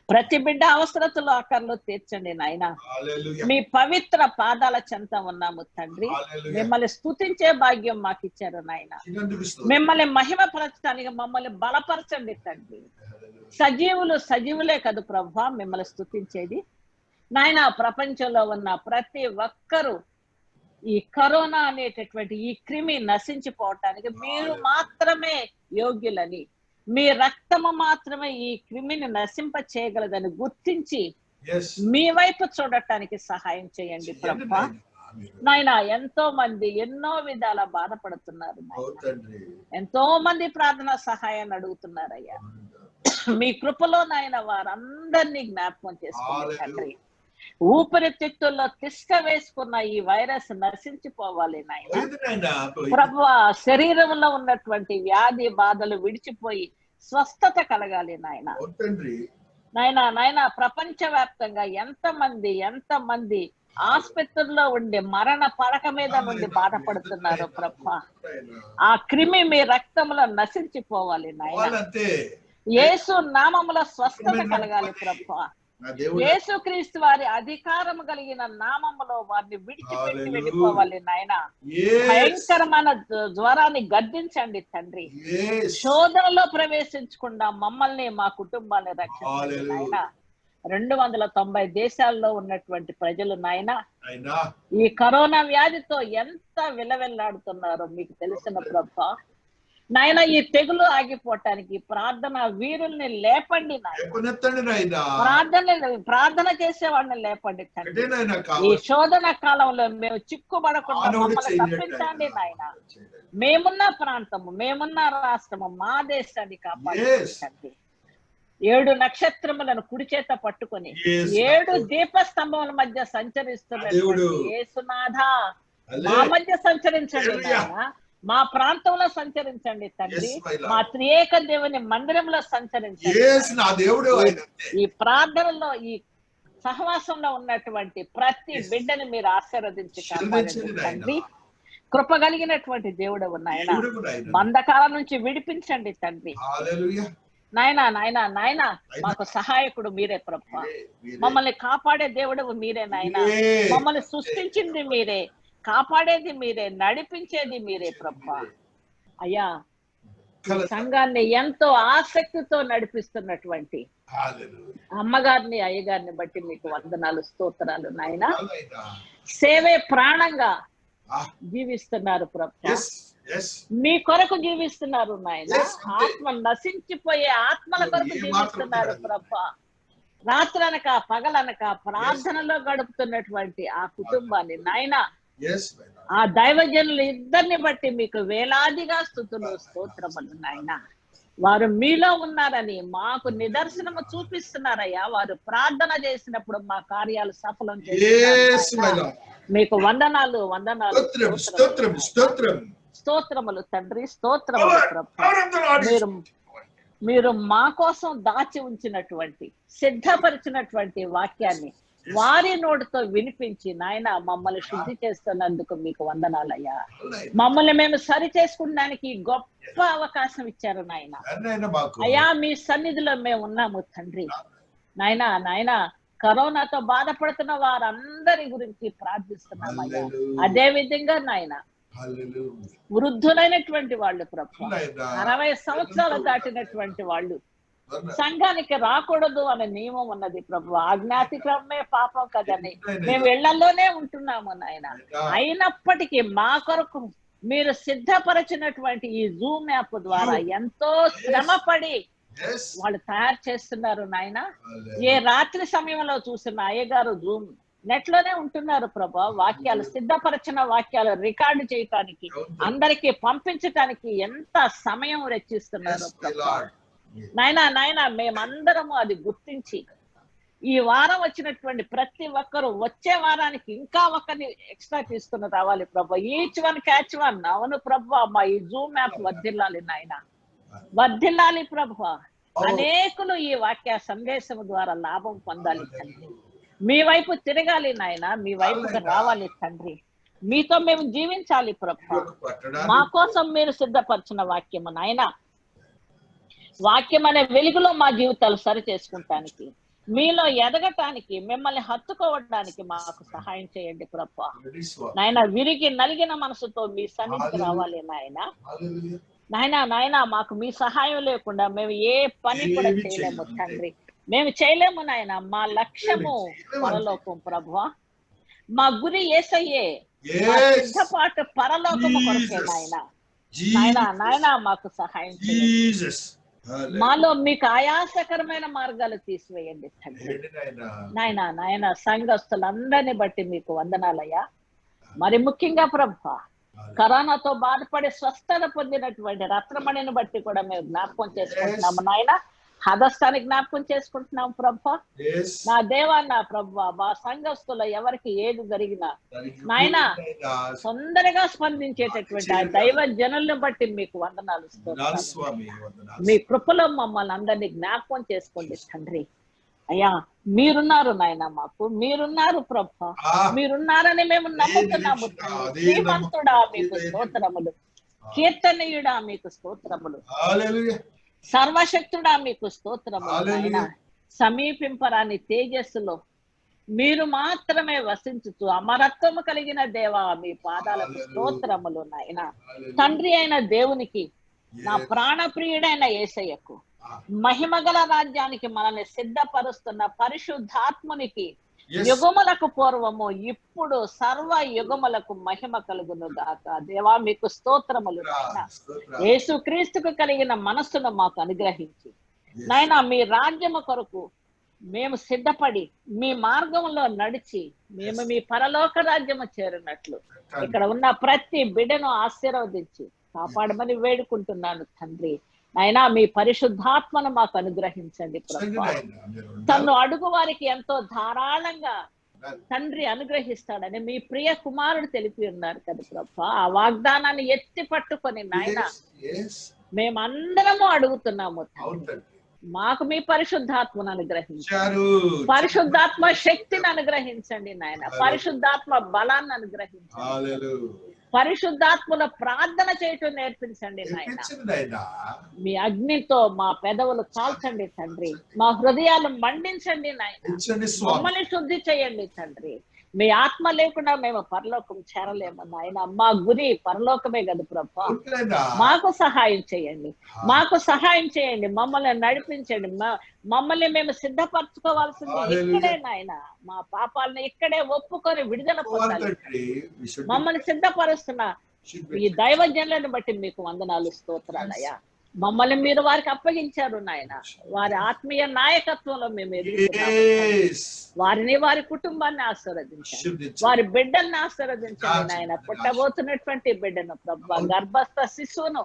ప్రతి బిడ్డ అవసరతలు ఆకర్లు తీర్చండి నాయన. మీ పవిత్ర పాదాల చెంత ఉన్నాము తండ్రి. మిమ్మల్ని స్తుతించే భాగ్యం మాకు ఇచ్చారు నాయన. మిమ్మల్ని మహిమపరచడానికి మమ్మల్ని బలపరచండి తండ్రి. సజీవులే కదా ప్రభా మిమ్మల్ని స్తుతించేది నాయన. ప్రపంచంలో ఉన్న ప్రతి ఒక్కరూ ఈ కరోనా అనేటటువంటి ఈ క్రిమి నశించిపోవటానికి మీరు మాత్రమే యోగ్యులని, మీ రక్తము మాత్రమే ఈ క్రిమిని నశింప చేయగలదని గుర్తించి మీ వైపు చూడటానికి సహాయం చేయండి ప్రభా. నాయన ఎంతో మంది ఎన్నో విధాల బాధపడుతున్నారు. ఎంతో మంది ప్రార్థన సహాయాన్ని అడుగుతున్నారయ్యా. మీ కృపలో నాయన వారందరినీ జ్ఞాపకం చేసుకోండి తండ్రి. ఊపిరితిత్తుల్లో తిష్ట వేసుకున్న ఈ వైరస్ నశించిపోవాలి నాయన. ప్రభువా శరీరంలో ఉన్నటువంటి వ్యాధి బాధలు విడిచిపోయి స్వస్థత కలగాలి నాయన. నాయన ప్రపంచ వ్యాప్తంగా ఎంతమంది ఆసుపత్రుల్లో ఉండి మరణ పడక మీద నుండి బాధపడుతున్నారు ప్రభా. ఆ క్రిమి మీ రక్తంలో నశించిపోవాలి నాయన. యేసు నామములో స్వస్థత కలగాలి ప్రభా. యేసుక్రీస్తు వారి అధికారం కలిగిన నామములో వారిని విడిచిపెట్టి వెళ్ళిపోవాలి నాయన. భయంకరమైన జ్వరాన్ని గద్దించండి తండ్రి. శోధనలో ప్రవేశించకుండా మమ్మల్ని మా కుటుంబాన్ని రక్షించండి నాయన. 290 దేశాల్లో ఉన్నటువంటి ప్రజలు నాయన ఈ కరోనా వ్యాధితో ఎంత విలవెల్లాడుతున్నారో మీకు తెలిసిన ప్రభా. నాయన ఈ తెగులు ఆగిపోవటానికి ప్రార్థన వీరుల్ని లేపండి నాయన. ప్రార్థన చేసే వాళ్ళని లేపండి తండ్రి. ఈ శోధన కాలంలో మేము చిక్కుబడకుండా మమ్మల్ని తప్పించండి నాయన. మేమున్న ప్రాంతము, మేమున్న రాష్ట్రము, మా దేశాన్ని కాపాడండి తండ్రి. 7 నక్షత్రములను కుడి చేత పట్టుకొని 7 దీపస్తంభముల మధ్య సంచరిస్తున్నటువంటి యేసునాథ మా మధ్య సంచరించండి నాయన. మా ప్రాంతంలో సంచరించండి తండ్రి. మా త్రియేక దేవుని మందిరంలో సంచరించండి. ఈ ప్రార్థనలో ఈ సహవాసంలో ఉన్నటువంటి ప్రతి బిడ్డని మీరు ఆశీర్వదించి కాపాడండి తండ్రి. కృప కలిగినటువంటి దేవుడు నాయన. బంధకాల నుంచి విడిపించండి తండ్రి. నాయన మాకు సహాయకుడు మీరే ప్రభా. మమ్మల్ని కాపాడే దేవుడు మీరే నాయన. మమ్మల్ని సృష్టించింది మీరే, కాపాడేది మీరే, నడిపించేది మీరే ప్రభా. అయ్యా సంఘాన్ని ఎంతో ఆసక్తితో నడిపిస్తున్నటువంటి అమ్మగారిని, అయ్యగారిని బట్టి మీకు వందనాలు స్తోత్రాలు నాయన. సేవే ప్రాణంగా జీవిస్తున్నారు ప్రభా. మీ కొరకు జీవిస్తున్నారు నాయన. ఆత్మ నశించిపోయే ఆత్మల కొరకు జీవిస్తున్నారు ప్రభా. రాత్రనక పగలనక ప్రార్థనలో గడుపుతున్నటువంటి ఆ కుటుంబాన్ని నాయన, ఆ దైవజనులు ఇద్దరిని బట్టి మీకు వేలాదిగా స్తుతులు స్తోత్రములు నాయన. వారు మీలో ఉన్నారని మాకు నిదర్శనము చూపిస్తున్నారయ్యా. వారు ప్రార్థన చేసినప్పుడు మా కార్యాలు సఫలం చేస్తున్నారు. మీకు వందనాలు వందనాలు స్తోత్రం స్తోత్రం స్తోత్రం. స్తోత్రములు తండ్రి, స్తోత్రములు Power, Prabhu. power of the Lord is మీరు మీరు మా కోసం దాచి ఉంచినటువంటి సిద్ధపరిచినటువంటి వాక్యాన్ని వారి నోటితో వినిపించి నాయన మమ్మల్ని శుద్ధి చేస్తున్నందుకు మీకు వందనాలయ్యా. మమ్మల్ని మేము సరి చేసుకున్నానికి గొప్ప అవకాశం ఇచ్చారు నాయన. అన్నయ్య మాకు అయ్యా మీ సన్నిధిలో మేము ఉన్నాము తండ్రి. నాయనా నాయనా కరోనాతో బాధపడుతున్న వారందరి గురించి ప్రార్థిస్తున్నామయ్యా. అదే విధంగా నాయన హల్లెలూయా. వృద్ధులైనటువంటి వాళ్ళు ప్రభు, నాయనా. 60 సంవత్సరాలు దాటినటువంటి వాళ్ళు సంఘానికి రాకూడదు అనే నియమం ఉన్నది ప్రభు. అజ్ఞాతిక్రమే పాపం కదని మేము ఇళ్లలోనే ఉంటున్నాము నాయన. అయినప్పటికీ మా కొరకు మీరు సిద్ధపరిచినటువంటి ఈ జూమ్ యాప్ ద్వారా ఎంతో శ్రమపడి Yes. వాళ్ళు తయారు చేస్తున్నారు నాయన. ఏ రాత్రి సమయంలో చూసిన అయ్యగారు జూమ్ నెట్ లోనే ఉంటున్నారు ప్రభా. వాక్యాలు సిద్ధపరిచిన వాక్యాలు రికార్డు చేయటానికి, అందరికి పంపించటానికి ఎంత సమయం వెచ్చిస్తున్నారు Yes, my ప్రభా. Lord. నాయనా నాయనా మేమందరము అది గుర్తించి ఈ వారం వచ్చినటువంటి ప్రతి ఒక్కరు వచ్చే వారానికి ఇంకా ఒకరిని ఎక్స్ట్రా తీసుకుని రావాలి ప్రభా. Each one catch one. అవును ప్రభా, మా ఈ జూమ్ యాప్ వర్ధిల్లాలి నాయన, వర్ధిల్లాలి ప్రభా. అనేకులు ఈ వాక్య సందేశం ద్వారా లాభం పొందాలి తండ్రి. మీ వైపు తిరగాలి నాయన, మీ వైపుకి రావాలి తండ్రి. మీతో మేము జీవించాలి ప్రభా. మా కోసం మీరు సిద్ధపరిచిన వాక్యము నాయన, వాక్యం అనే వెలుగులో మా జీవితాలు సరి చేసుకుంటానికి, మీలో ఎదగటానికి, మిమ్మల్ని హత్తుకోవడానికి మాకు సహాయం చేయండి ప్రభా. నాయన విరిగి నలిగిన మనసుతో మీ సన్నిధికి రావాలి నాయన. Hallelujah. నాయనా నాయనా మాకు మీ సహాయం లేకుండా మేము ఏ పని కూడా చేయలేము తండ్రి. మేము చేయలేము నాయన. మా లక్ష్యము పరలోకం ప్రభువా. మా గురి యేసయ్యే. మా సిద్ధపాటు పరలోకము కొరకే నాయన. నాయనా నాయనా మాకు సహాయం చేయండి. Jesus. మాలో మీకు ఆయాసకరమైన మార్గాలు తీసివేయండి తండ్రి. నాయనా నాయన సంఘస్థులందరిని బట్టి మీకు వందనాలయ్యా. మరి ముఖ్యంగా ప్రభా కరోనాతో బాధపడి స్వస్థత పొందినటువంటి రత్నమణిని బట్టి కూడా మేము జ్ఞాపకం చేసుకుంటున్నాము నాయన. హదస్థాన్ని జ్ఞాపకం చేసుకుంటున్నాం ప్రభా. Yes. నా దేవా నా ప్రభా, మా సంఘస్థుల ఎవరికి ఏది జరిగినా నాయన తొందరగా స్పందించేటటువంటి ఆ దైవ జనులను బట్టి మీకు వందనాలు ఇస్తున్నాను. స్వామి వందనాలు. మీ కృపలో మమ్మల్ని అందరినీ జ్ఞాపకం చేసుకోండి తండ్రి. అయ్యా మీరున్నారు నాయన, మాకు మీరున్నారు ప్రభా. మీరున్నారని మేము నమ్ముతున్నాము తండ్రి. శ్రీమంతుడా మీకు స్తోత్రములు, కీర్తనీయుడా మీకు స్తోత్రములు, Hallelujah. సర్వశక్తుడా మీకు స్తోత్రములు నాయన. Hallelujah. సమీపింపరాని తేజస్సులో మీరు మాత్రమే వసించుతూ అమరత్వము కలిగిన దేవా మీ పాదాలకు స్తోత్రములు నాయన. తండ్రి అయిన దేవునికి, నా ప్రాణప్రియుడైన యేసయ్యకు, మహిమగల రాజ్యానికి మనల్ని సిద్ధపరుస్తున్న పరిశుద్ధాత్మునికి Yes. యుగములకు పూర్వము ఇప్పుడు సర్వ యుగములకు మహిమ కలుగును గాక. దేవా మీకు స్తోత్రములు నాయన. యేసు క్రీస్తుకు కలిగిన మనస్సును మాకు అనుగ్రహించి నాయన మీ రాజ్యము కొరకు మేము సిద్ధపడి మీ మార్గంలో నడిచి మేము మీ పరలోక రాజ్యము చేరినట్లు ఇక్కడ ఉన్న ప్రతి బిడ్డను ఆశీర్వదించి కాపాడమని వేడుకుంటున్నాను తండ్రి. నాయనా మీ పరిశుద్ధాత్మను మాకు అనుగ్రహించండి ప్రభా. తను అడుగు వారికి ఎంతో ధారాళంగా తండ్రి అనుగ్రహిస్తాడని మీ ప్రియ కుమారుడు తెలిపి ఉన్నారు కదా ప్రభా. ఆ వాగ్దానాన్ని ఎత్తి పట్టుకొని నాయన మేమందరము అడుగుతున్నాము తండ్రి. మాకు మీ పరిశుద్ధాత్మను అనుగ్రహించండి, పరిశుద్ధాత్మ శక్తిని అనుగ్రహించండి నాయన, పరిశుద్ధాత్మ బలాన్ని అనుగ్రహించండి, పరిశుద్ధాత్మల ప్రార్థన చేయటం నేర్పించండి నాయన. మీ అగ్నితో మా పెదవులు కాల్చండి తండ్రి, మా హృదయాలు మండించండి నాయన, మమ్మల్ని శుద్ధి చేయండి తండ్రి. మీ ఆత్మ లేకుండా మేము పరలోకం చేరలేము నాయన. మా గురి పరలోకమే కదా ప్రభా. మాకు సహాయం చేయండి, మాకు సహాయం చేయండి, మమ్మల్ని నడిపించండి. మమ్మల్ని మేము సిద్ధపరచుకోవాల్సింది ఇక్కడే నాయన. మా పాపాలను ఇక్కడే ఒప్పుకొని విడుదల పొందాలి. మమ్మల్ని సిద్ధపరుస్తున్న ఈ దైవజనులను బట్టి మీకు వందనాలు స్తోత్రాలయ్యా. మమ్మల్ని మీరు వారికి అప్పగించారు నాయన. వారి ఆత్మీయ నాయకత్వంలో మేము ఎదుగుతున్నాము. వారిని, వారి కుటుంబాన్ని ఆశీర్వదించండి, వారి బిడ్డల్ని ఆశీర్వదించండి నాయన. పుట్టబోతున్నటువంటి బిడ్డను ప్రభా, గర్భస్థ శిశువును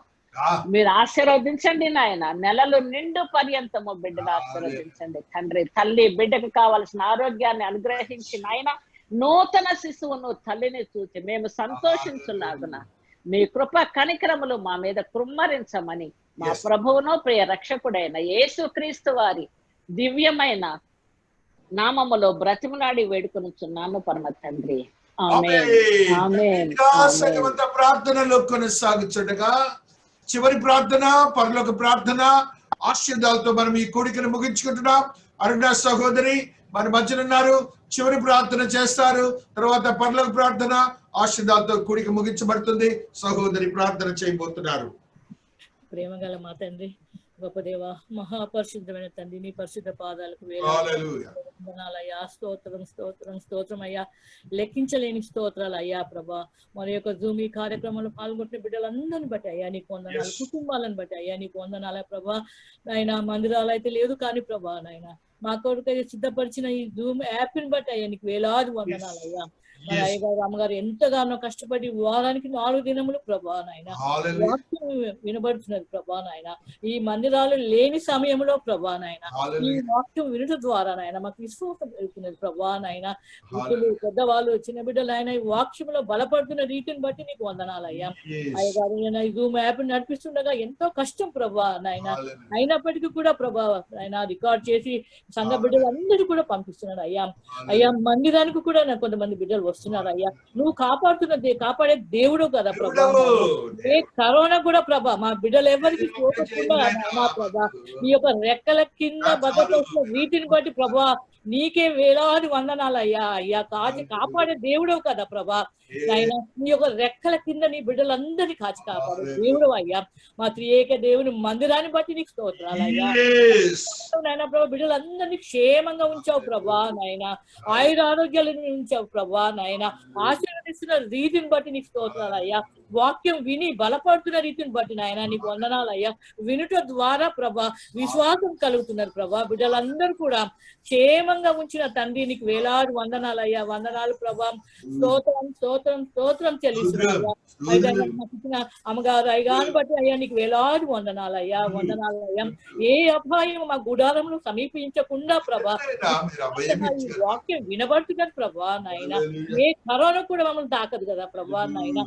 మీరు ఆశీర్వదించండి నాయన. నెలలు నిండు పర్యంతము బిడ్డను ఆశీర్వదించండి తండ్రి. తల్లి బిడ్డకు కావలసిన ఆరోగ్యాన్ని అనుగ్రహించి నాయన నూతన శిశువును తల్లిని చూచి మేము సంతోషించులాగున మీ కృప కనికరములు మా మీద కృమ్మరించమని మా ప్రభువును ప్రియ రక్షకుడైన యేసుక్రీస్తు వారి దివ్యమైన నామములో బ్రతిమలాడి వేడుకొనుచున్నాను పరమ తండ్రి. ఆమేన్. ఆమేన్. సంగమంత ప్రార్థనలో కొనసాగుచుండగా చివరి ప్రార్థన, పరలోక ప్రార్థన ఆశీర్వాదాలతో మనం ఈ కోడికను ముగించుకుంటున్నాం. అరుణ సహోదరి మన మధ్యన ఉన్నారు, చివరి ప్రార్థన చేస్తారు. తర్వాత పరలోక ప్రార్థన ఆశీర్వాదాలతో కోడిక ముగించబడుతుంది. సహోదరి ప్రార్థన చేయబోతున్నారు. ప్రేమగల మా తండ్రి, గొప్ప దేవ, మహాపరిశుద్ధమైన తండ్రి, నీ పరిశుద్ధ పాదాలకు వందనాలయ్యా. స్తోత్రం స్తోత్రం స్తోత్రం అయ్యా. లెక్కించలేని స్తోత్రాలు అయ్యా ప్రభా. మరి యొక్క జూమ్ ఈ కార్యక్రమంలో పాల్గొంటున్న బిడ్డలందరిని బట్టి అయ్యా నీకు వందనాలు, కుటుంబాలను బట్టి అయ్యా నీకు వందనాల ప్రభా. నాయన మందిరాలు అయితే లేదు కానీ ప్రభా, నాయన మా కొడుకు సిద్ధపరిచిన ఈ జూమ్ యాప్ ని బట్టి అయ్యా నీకు వేలాది వందనాలు అయ్యా. మరి అయ్యగారు అమ్మగారు ఎంతగానో కష్టపడి వారానికి 4 దినములు ప్రభా నాయన వాక్యం వినబడుతున్నది ప్రభా నాయన. ఈ మందిరాలు లేని సమయంలో ప్రభా నాయన ఈ వాక్యం వినడం ద్వారా నాయన మాకు విశ్వాసం పెరుగుతున్నది ప్రభా నాయన. బిడ్డలు, పెద్దవాళ్ళు, చిన్న బిడ్డలు ఆయన ఈ వాక్యంలో బలపడుతున్న రీతిని బట్టి నీకు వందనాలు అయ్యా. అయ్యగారు ఈ జూమ్ యాప్ నడిపిస్తుండగా ఎంతో కష్టం ప్రభా నాయన. అయినప్పటికీ కూడా ప్రభా ఆయన రికార్డ్ చేసి సంఘ బిడ్డలు అందరూ కూడా పంపిస్తున్నాడు అయ్యా. అయ్యా మందిరానికి కూడా నాకు కొంతమంది బిడ్డలు వస్తున్నారు అయ్యా. నువ్వు కాపాడే దేవుడు కదా ప్రభా. ఏ కరోనా కూడా ప్రభా మా బిడ్డలు ఎవరికి పోకుండా మా ప్రభా నీ యొక్క రెక్కల కింద భద్రత వీటిని బట్టి ప్రభా నీకే వేలాది వందనాలు అయ్యా. అయ్యా కాపాడే దేవుడు కదా ప్రభా నాయన. నీ యొక్క రెక్కల కింద నీ బిడ్డలందరినీ కాచి కాపాడు దేవుడు అయ్యా. మా త్రియేక దేవుని మందిరాన్ని బట్టి నీకు స్తోత్రాలు అయ్యా. నాయన ప్రభా బిడ్డలందరినీ క్షేమంగా ఉంచావు ప్రభా నాయన. ఆయుర ఆరోగ్యాలను ఉంచావు ప్రభా నాయన. ఆశీర్వదిస్తున్న రీతిని బట్టి నీకు స్తోత్రాలు అయ్యా. వాక్యం విని బలపడుతున్న రీతిని బట్టి నాయన నీకు వందనాలు అయ్యా. వినుట ద్వారా ప్రభా విశ్వాసం కలుగుతున్నారు ప్రభా. బిడ్డలందరూ కూడా క్షేమంగా ఉంచిన తండ్రి నీకు వేలాది వందనాలు అయ్యా. వందనాలు ప్రభా. స్తోత్రం స్తోత్రం స్తోత్రం చెల్లిస్తున్నా. ఇచ్చిన అమ్మగారు అయ్యగాని బట్టి అయ్యా నీకు వేలాది వందనాలు అయ్యా. వందనాలు అయ్యా. ఏ అపాయం మా గుడారంలో సమీపించకుండా ప్రభా వాక్యం వినబడుతున్నది ప్రభా నాయన. ఏ కరోనా కూడా మమ్మల్ని తాకదు కదా ప్రభా నాయన.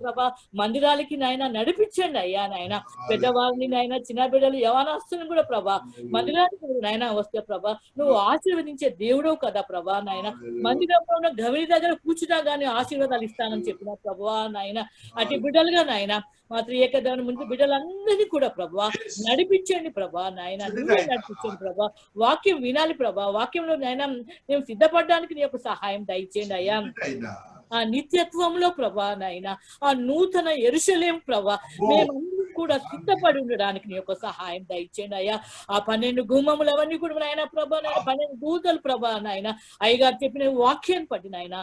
ప్రభా మందిరాలకి నాయన నడిపించండి అయ్యా నాయన. పెద్దవారిని నాయన, చిన్న బిడ్డలు యవనస్తులను కూడా ప్రభా మందిరానికి నాయన వస్తే ప్రభా నువ్వు ఆశీర్వదించే దేవుడు కదా ప్రభా నాయన. మందిరంలో ఉన్న గవిని దగ్గర కూర్చున్నా గానీ ఆశీర్వాదాలు ఇస్తానని చెప్పిన ప్రభా నాయన. అటు బిడ్డలుగా నాయన మా త్రియేక దేవుని ముందు బిడ్డలందరినీ కూడా ప్రభా నడిపించండి ప్రభా నాయన. నువ్వే నడిపించండి ప్రభా. వాక్యం వినాలి ప్రభా. వాక్యంలో నాయన మేము సిద్ధపడడానికి నీ యొక్క సహాయం దయచేయండి అయ్యా. ఆ నిత్యత్వంలో ప్రభా నాయన, ఆ నూతన యెరూషలేం ప్రభా మేమందరం కూడా సిద్ధపడి ఉండడానికి నీ యొక్క సహాయం దయచేయండి అయ్యా. ఆ 12 గుమ్మములు అవన్నీ కూడా నాయన ప్రభా నాయన 12 దూతలు ప్రభా నాయన అయ్యగారు చెప్పిన వాక్యాన్ని పట్టి నాయన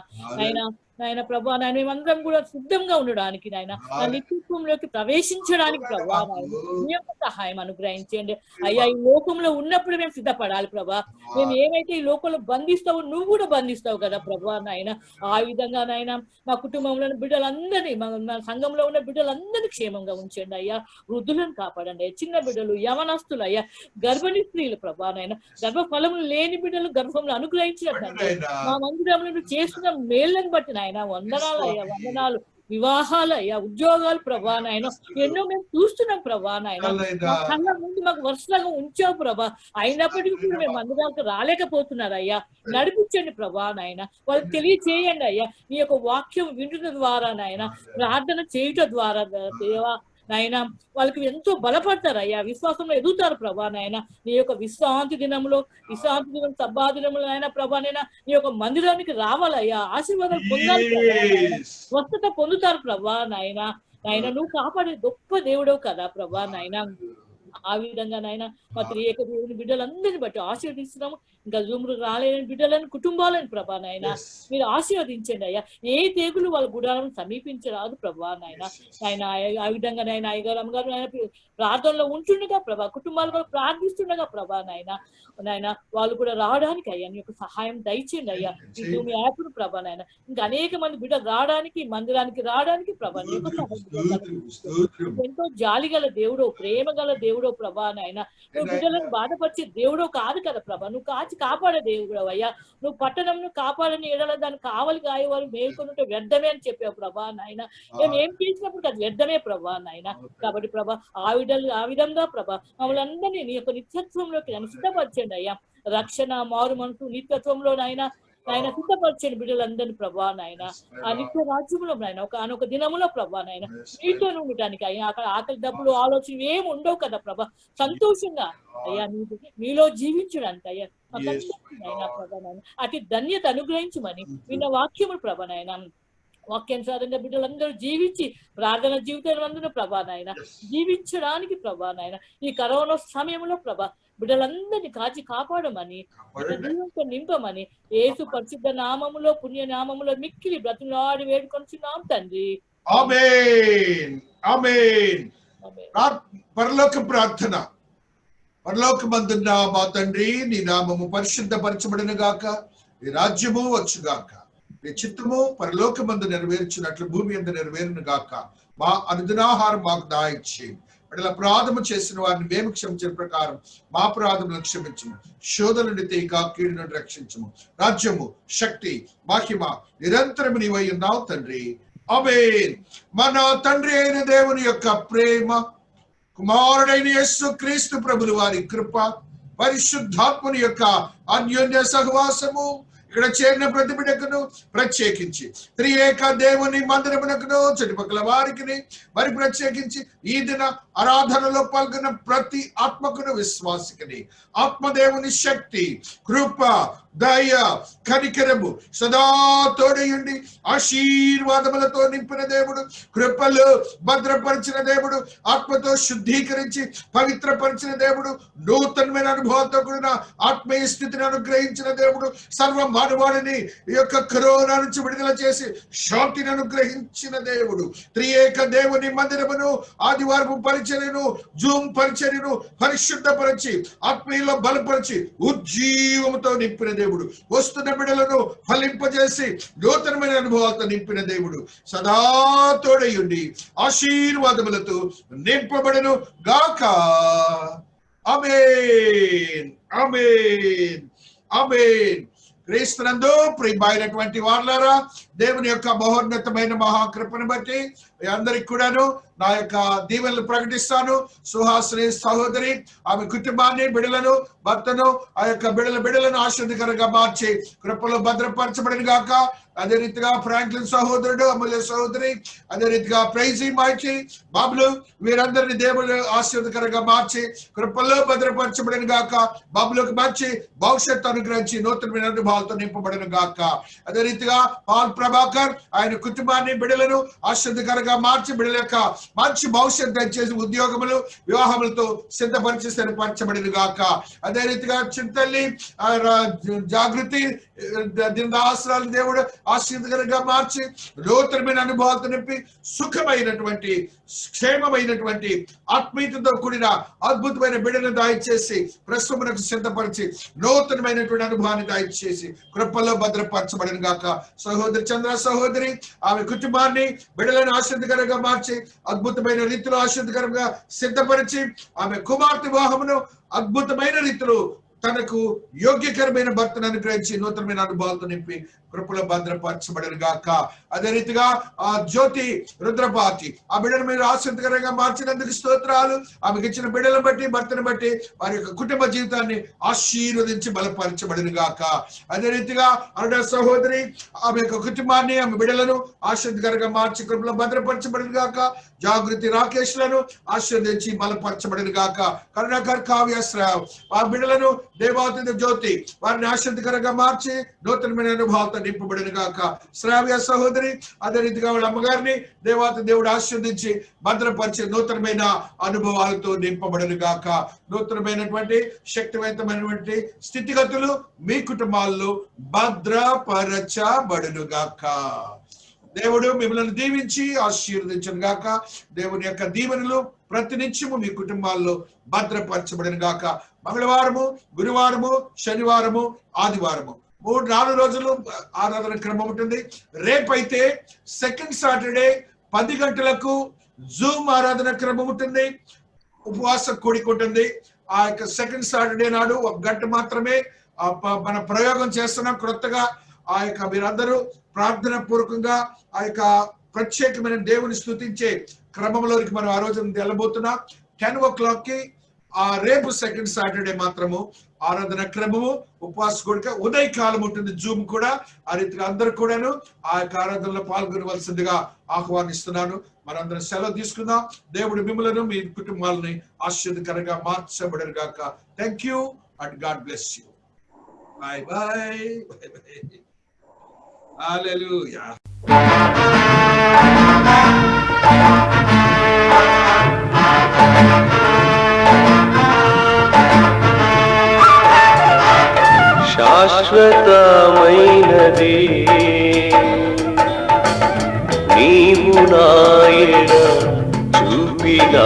నాయన ప్రభా నాయన మేమందరం కూడా సిద్ధంగా ఉండడానికి నాయన ఆ నిత్యత్వంలోకి ప్రవేశించడానికి ప్రభా నాయన నీ యొక్క సహాయం అనుగ్రహించండి అయ్యా. ఈ లోకంలో ఉన్నప్పుడు మేము సిద్ధపడాలి ప్రభా. మేము ఏమైతే ఈ లోకంలో బంధిస్తావో నువ్వు కూడా బంధిస్తావు కదా ప్రభా నాయన. ఆ విధంగా నాయన మా కుటుంబంలో బిడ్డలందరినీ మా సంఘంలో ఉన్న బిడ్డలందరినీ క్షేమంగా ఉంచండి అయ్యా. వృద్ధులను కాపాడండి, చిన్న బిడ్డలు, యవనస్తులు అయ్యా, గర్భిణీ స్త్రీలు ప్రభా నాయన, గర్భఫలములు లేని బిడ్డలు గర్భంలో అనుగ్రహించినట్టు మా మందిరంలో చేస్తున్న మేళ్ళని బట్టి నాయన వందనాలు అయ్యా. వందనాలు. వివాహాలు అయ్యా, ఉద్యోగాలు ప్రభా నాయన ఎన్నో మేము చూస్తున్నాం ప్రభా నాయన. కళ్ళ ముందు మాకు వరుసగా ఉంచావు ప్రభా. అయినప్పటికీ కూడా మేము మందిరాలకు రాలేకపోతున్నారు అయ్యా. నడిపించండి ప్రభా నాయన. వాళ్ళకి తెలియచేయండి అయ్యా. నీ యొక్క వాక్యం వినుట ద్వారా నాయన, ప్రార్థన చేయుట ద్వారా దేవా నాయన వాళ్ళకి ఎంతో బలపడతారు అయ్యా. విశ్వాసంలో ఎదుగుతారు ప్రభా నాయన. నీ యొక్క విశ్రాంతి దినం సబ్బా దినములు అయినా ప్రభా నైనా నీ యొక్క మందిరానికి రావాలయ్యా. ఆశీర్వాదాలు పొందాలి, స్వస్థత పొందుతారు ప్రభా నాయన. నాయన నువ్వు కాపాడే గొప్ప దేవుడవు కదా ప్రభా నాయన. ఆ విధంగా నాయన మా త్రియేక దేవుని బిడ్డలందరినీ బట్టి ఆశీర్వదిస్తున్నాము. ఇంకా జూములు రాలేని బిడ్డలను, కుటుంబాలను ప్రభా నాయన మీరు ఆశీర్వదించండి అయ్యా. ఏ తెగులు వాళ్ళ గుడాలను సమీపించరాదు ప్రభా నాయన. ఆయన ఆ విధంగా నాయన అయ్యగారు అమ్మగారు ఆయన ప్రార్థనలో ఉంటుండగా ప్రభా, కుటుంబాలు కూడా ప్రార్థిస్తుండగా ప్రభా నాయన వాళ్ళు కూడా రావడానికి అయ్యా నీ యొక్క సహాయం దయచేయండి అయ్యా. ఈ భూమి యాప్ను ప్రభా నాయన ఇంకా అనేక మంది బిడ్డలు రావడానికి, మందిరానికి రావడానికి ప్రభా నీ యొక్క సహాయం. ఎంతో జాలి గల దేవుడో, ప్రేమ గల దేవుడో ప్రభా నాయన. నువ్వు బిడ్డలను బాధపరిచే దేవుడో కాదు కదా ప్రభా. నువ్వు కాచి కాపాడే దేవుడు అయ్యా. నువ్వు పట్టణంను కాపాడని ఎడల దాన్ని కావలి కాయేవారు మేల్కొనుంటే వ్యర్థమే అని చెప్పావు ప్రభా నాయన. మేము ఏం చేసినప్పుడు అది వ్యర్థమే ప్రభా నాయన. కాబట్టి ప్రభా ఆ విధంగా ప్రభా మమ్మల్ని అందరినీ నీ యొక్క నిత్యత్వంలోకి నన్ను సిద్ధపరచండి అయ్యా. రక్షణ మారు మనసు నిత్యత్వంలో నాయన సిద్ధపరచండి బిడ్డలందరినీ ప్రభా నాయన. ఆ నిత్య రాజ్యంలో నాయన ఒక దినములో ప్రభా నాయన నీతో ఉండటానికి అయ్యా. అక్కడ ఆకలి డబ్బులు ఆలోచన ఏమి ఉండవు కదా ప్రభా. సంతోషంగా అయ్యా మీలో జీవించడానికి అయ్యా అయినా ప్రభా నాయన అతి ధన్యత అనుగ్రహించమని విన్న వాక్యములు ప్రభా నాయన. వాక్యానుసారంగా బిడ్డలందరూ జీవించి ప్రార్థన జీవితాలందరూ ప్రభా నాయన జీవించడానికి ప్రభా నాయన ఈ కరోనా సమయంలో ప్రభా బిడ్డలందరినీ కాచి కాపాడమని జీవంతో నింపమని యేసు పరిశుద్ధ నామములో పుణ్య నామములో మిక్కిలి బ్రతులాడి వేడుకొంటున్నాం తండ్రి. ఆమేన్ ఆమేన్. పరలోక ప్రార్థన. పరలోకమందున్న మా తండ్రి, నీ నామము పరిశుద్ధపరచబడును గాక, నీ రాజ్యము వచ్చుగాక, నీ చిత్తము పరలోకమందు నెరవేర్చినట్లు భూమి యందు నెరవేరును గాక. మా అనుదినాహారం మాకు దయచేయండి. అట్లా అపరాధము చేసిన వారిని మేము క్షమించిన ప్రకారం మా అపరాధములను క్షమించము. శోధన నుండి తీయక కీడు నుండి రక్షించము. రాజ్యము శక్తి మహిమ నిరంతరము నీవై ఉన్నావు తండ్రి. ఆమేన్. మన తండ్రి అయిన దేవుని యొక్క ప్రేమ, కుమారుడైన యేసు క్రీస్తు ప్రభుల వారి కృప, పరిశుద్ధాత్మని యొక్క అన్యోన్య సహవాసము ఇక్కడ చేరిన ప్రతి బిడ్డకును ప్రత్యేకించి త్రియేక దేవుని మందిరమునకును చుట్టుపక్కల వారికి మరి ప్రత్యేకించి ఈ దిన ఆరాధనలో పాల్గొన్న ప్రతి ఆత్మకును విశ్వాసికని ఆత్మదేవుని శక్తి, కృప, దయ, కనికరము సదా తోడయుండి ఆశీర్వాదములతో నింపిన దేవుడు, కృపలు భద్రపరిచిన దేవుడు, ఆత్మతో శుద్ధీకరించి పవిత్రపరిచిన దేవుడు, నూతనమైన అనుభవంతో కూడిన ఆత్మీయ స్థితిని అనుగ్రహించిన దేవుడు, సర్వ మానవాళిని ఈ యొక్క కరోనా నుంచి విడుదల చేసి శాంతిని అనుగ్రహించిన దేవుడు, త్రియేక దేవుని మందిరమును ఆదివారపు పరిచర్యను జూమ్ పరిచర్యను పరిశుద్ధపరిచి ఆత్మీయులో బలపరిచి ఉజ్జీవముతో నింపిన దేవుడు, వస్తున్న బిడ్డలను ఫలింపజేసి నూతనమైన అనుభవాలతో నింపిన దేవుడు, సదా తోడయుండి ఆశీర్వాదములతో నింపబడను గాక. ఆమేన్ ఆమేన్ ఆమేన్. క్రీస్తునందు ప్రియమైనటువంటి వారులారా, దేవుని యొక్క మహోన్నతమైన మహాకృపను బట్టి అందరికి కూడాను నా యొక్క దీవెనలు ప్రకటిస్తాను. సుహాసిని సహోదరి ఆమె కుటుంబాన్ని, బిడ్డలను, భర్తను, ఆ యొక్క బిడ్డలను ఆశీర్వదకరంగా మార్చి కృపలో భద్రపరచబడిన గాక. అదే రీతిగా ఫ్రాంక్లిన్ సహోదరుడు, అమూల్య సహోదరి, అదే రీతిగా ప్రైజీ, మైకి, బాబులు వీరందరినీ దేవుడు ఆశీర్వదకరంగా మార్చి కృపల్లో భద్రపరచబడిన గాక. బాబులకు మంచి భవిష్యత్తు అనుగ్రహించి నూతనమైన అనుభవాలతో నింపబడిన గాక. అదే రీతిగా పాల్ ప్రభాకర్ ఆయన కుటుంబాన్ని, బిడ్డలను ఆశీర్వదకరంగా మార్చి బిడ్డల యొక్క మంచి భవిష్యత్తు దయచేసి ఉద్యోగములు, వివాహములతో సిద్ధపరిచి స్థిరపరచబడిన గాక. అదే రీతిగా చింతల్లి, జాగృతి, దినదాసరాలు దేవుడు ఆశీర్వదకరంగా మార్చి నూతనమైన అనుభవాలతో నింపి సుఖమైనటువంటి, క్షేమమైనటువంటి, ఆత్మీయతతో కూడిన అద్భుతమైన బిడ్డను దయచేసి ప్రస్తుతమునకు సిద్ధపరిచి నూతనమైనటువంటి అనుభవాన్ని దయచేసి కృపల్లో భద్రపరచబడిన గాక. సహోదరి చంద్ర సహోదరి ఆమె కుటుంబాన్ని, బిడ్డలను ఆశీర్వదకరంగా మార్చి అద్భుతమైన రీతిలో ఆశీర్వదకరంగా సిద్ధపరిచి ఆమె కుమార్తె వివాహమును అద్భుతమైన రీతిలో తనకు యోగ్యకరమైన భర్తను అనుగ్రహించి నూతనమైన అనుభవాలతో నింపి కృపలో భద్రపరచబడిన గాక. అదే రీతిగా ఆ జ్యోతి రుద్రపాతి ఆ బిడ్డను మీరు ఆశీర్వదకరంగా మార్చినందుకు స్తోత్రాలు. ఆమెకి ఇచ్చిన బిడ్డలను బట్టి, భర్తను బట్టి వారి యొక్క కుటుంబ జీవితాన్ని ఆశీర్వదించి బలపరచబడిన గాక. అదే రీతిగా అరుణ సహోదరి ఆమె యొక్క కుటుంబాన్ని, ఆమె బిడ్డలను ఆశీర్వదకరంగా మార్చి కృపలో భద్రపరచబడిన గాక. జాగృతి రాకేష్ లను ఆశీర్వదించి బలపరచబడిన గాక. కరుణాకర్, కావ్యశ్రావ్ ఆ బిడ్డలను, దేవాతి జ్యోతి వారిని ఆశీర్వదకరంగా మార్చి నూతనమైన అనుభవాలతో నింపబడిన గాక. శ్రావ్య సహోదరి అదే రీతిగా వాళ్ళ అమ్మగారిని దేవాతి దేవుడు ఆశీర్వదించి భద్రపరిచి నూతనమైన అనుభవాలతో నింపబడిన గాక. నూతనమైనటువంటి శక్తివంతమైనటువంటి స్థితిగతులు మీ కుటుంబాల్లో భద్రపరచబడును గాక. దేవుడు మిమ్మల్ని దీవించి ఆశీర్వదించను గాక. దేవుని యొక్క దీవెనలు ప్రతినిత్యము మీ కుటుంబాల్లో భద్రపరచబడిన గాక. మంగళవారము, గురువారము, శనివారము, ఆదివారము 3-4 రోజులు ఆరాధన క్రమం ఉంటుంది. రేపైతే సెకండ్ సాటర్డే 10 గంటలకు జూమ్ ఆరాధన క్రమం ఉంటుంది. ఉపవాస కూడిక ఉంటుంది. ఆ యొక్క సెకండ్ సాటర్డే నాడు 1 గంట మాత్రమే మన ప్రయోగం చేస్తున్నాం క్రొత్తగా. ఆ యొక్క మీరందరూ ప్రార్థన పూర్వకంగా ఆ యొక్క ప్రత్యేకమైన దేవుని స్తుతించే క్రమంలోకి మనం ఆ రోజు వెళ్ళబోతున్నాం. 10 o'clock కి రేపు సెకండ్ సాటర్డే మాత్రము ఆరాధన క్రమము, ఉపవాస కూడిక ఉదయకాలం ఉంటుంది. జూమ్ కూడా ఆ రీతిగా అందరూ కూడాను ఆ యొక్క ఆరాధనలో పాల్గొనవలసిందిగా ఆహ్వానిస్తున్నాను. మనందరం సెలవు తీసుకుందాం. దేవుడు మిమ్మలను మీ కుటుంబాలని ఆశీర్వాదకరంగా మార్చబడరు గాక. Thank you and God bless you. Bye bye. Hallelujah. శాశ్వతమైనది నీవు నా ఎడ చూపిన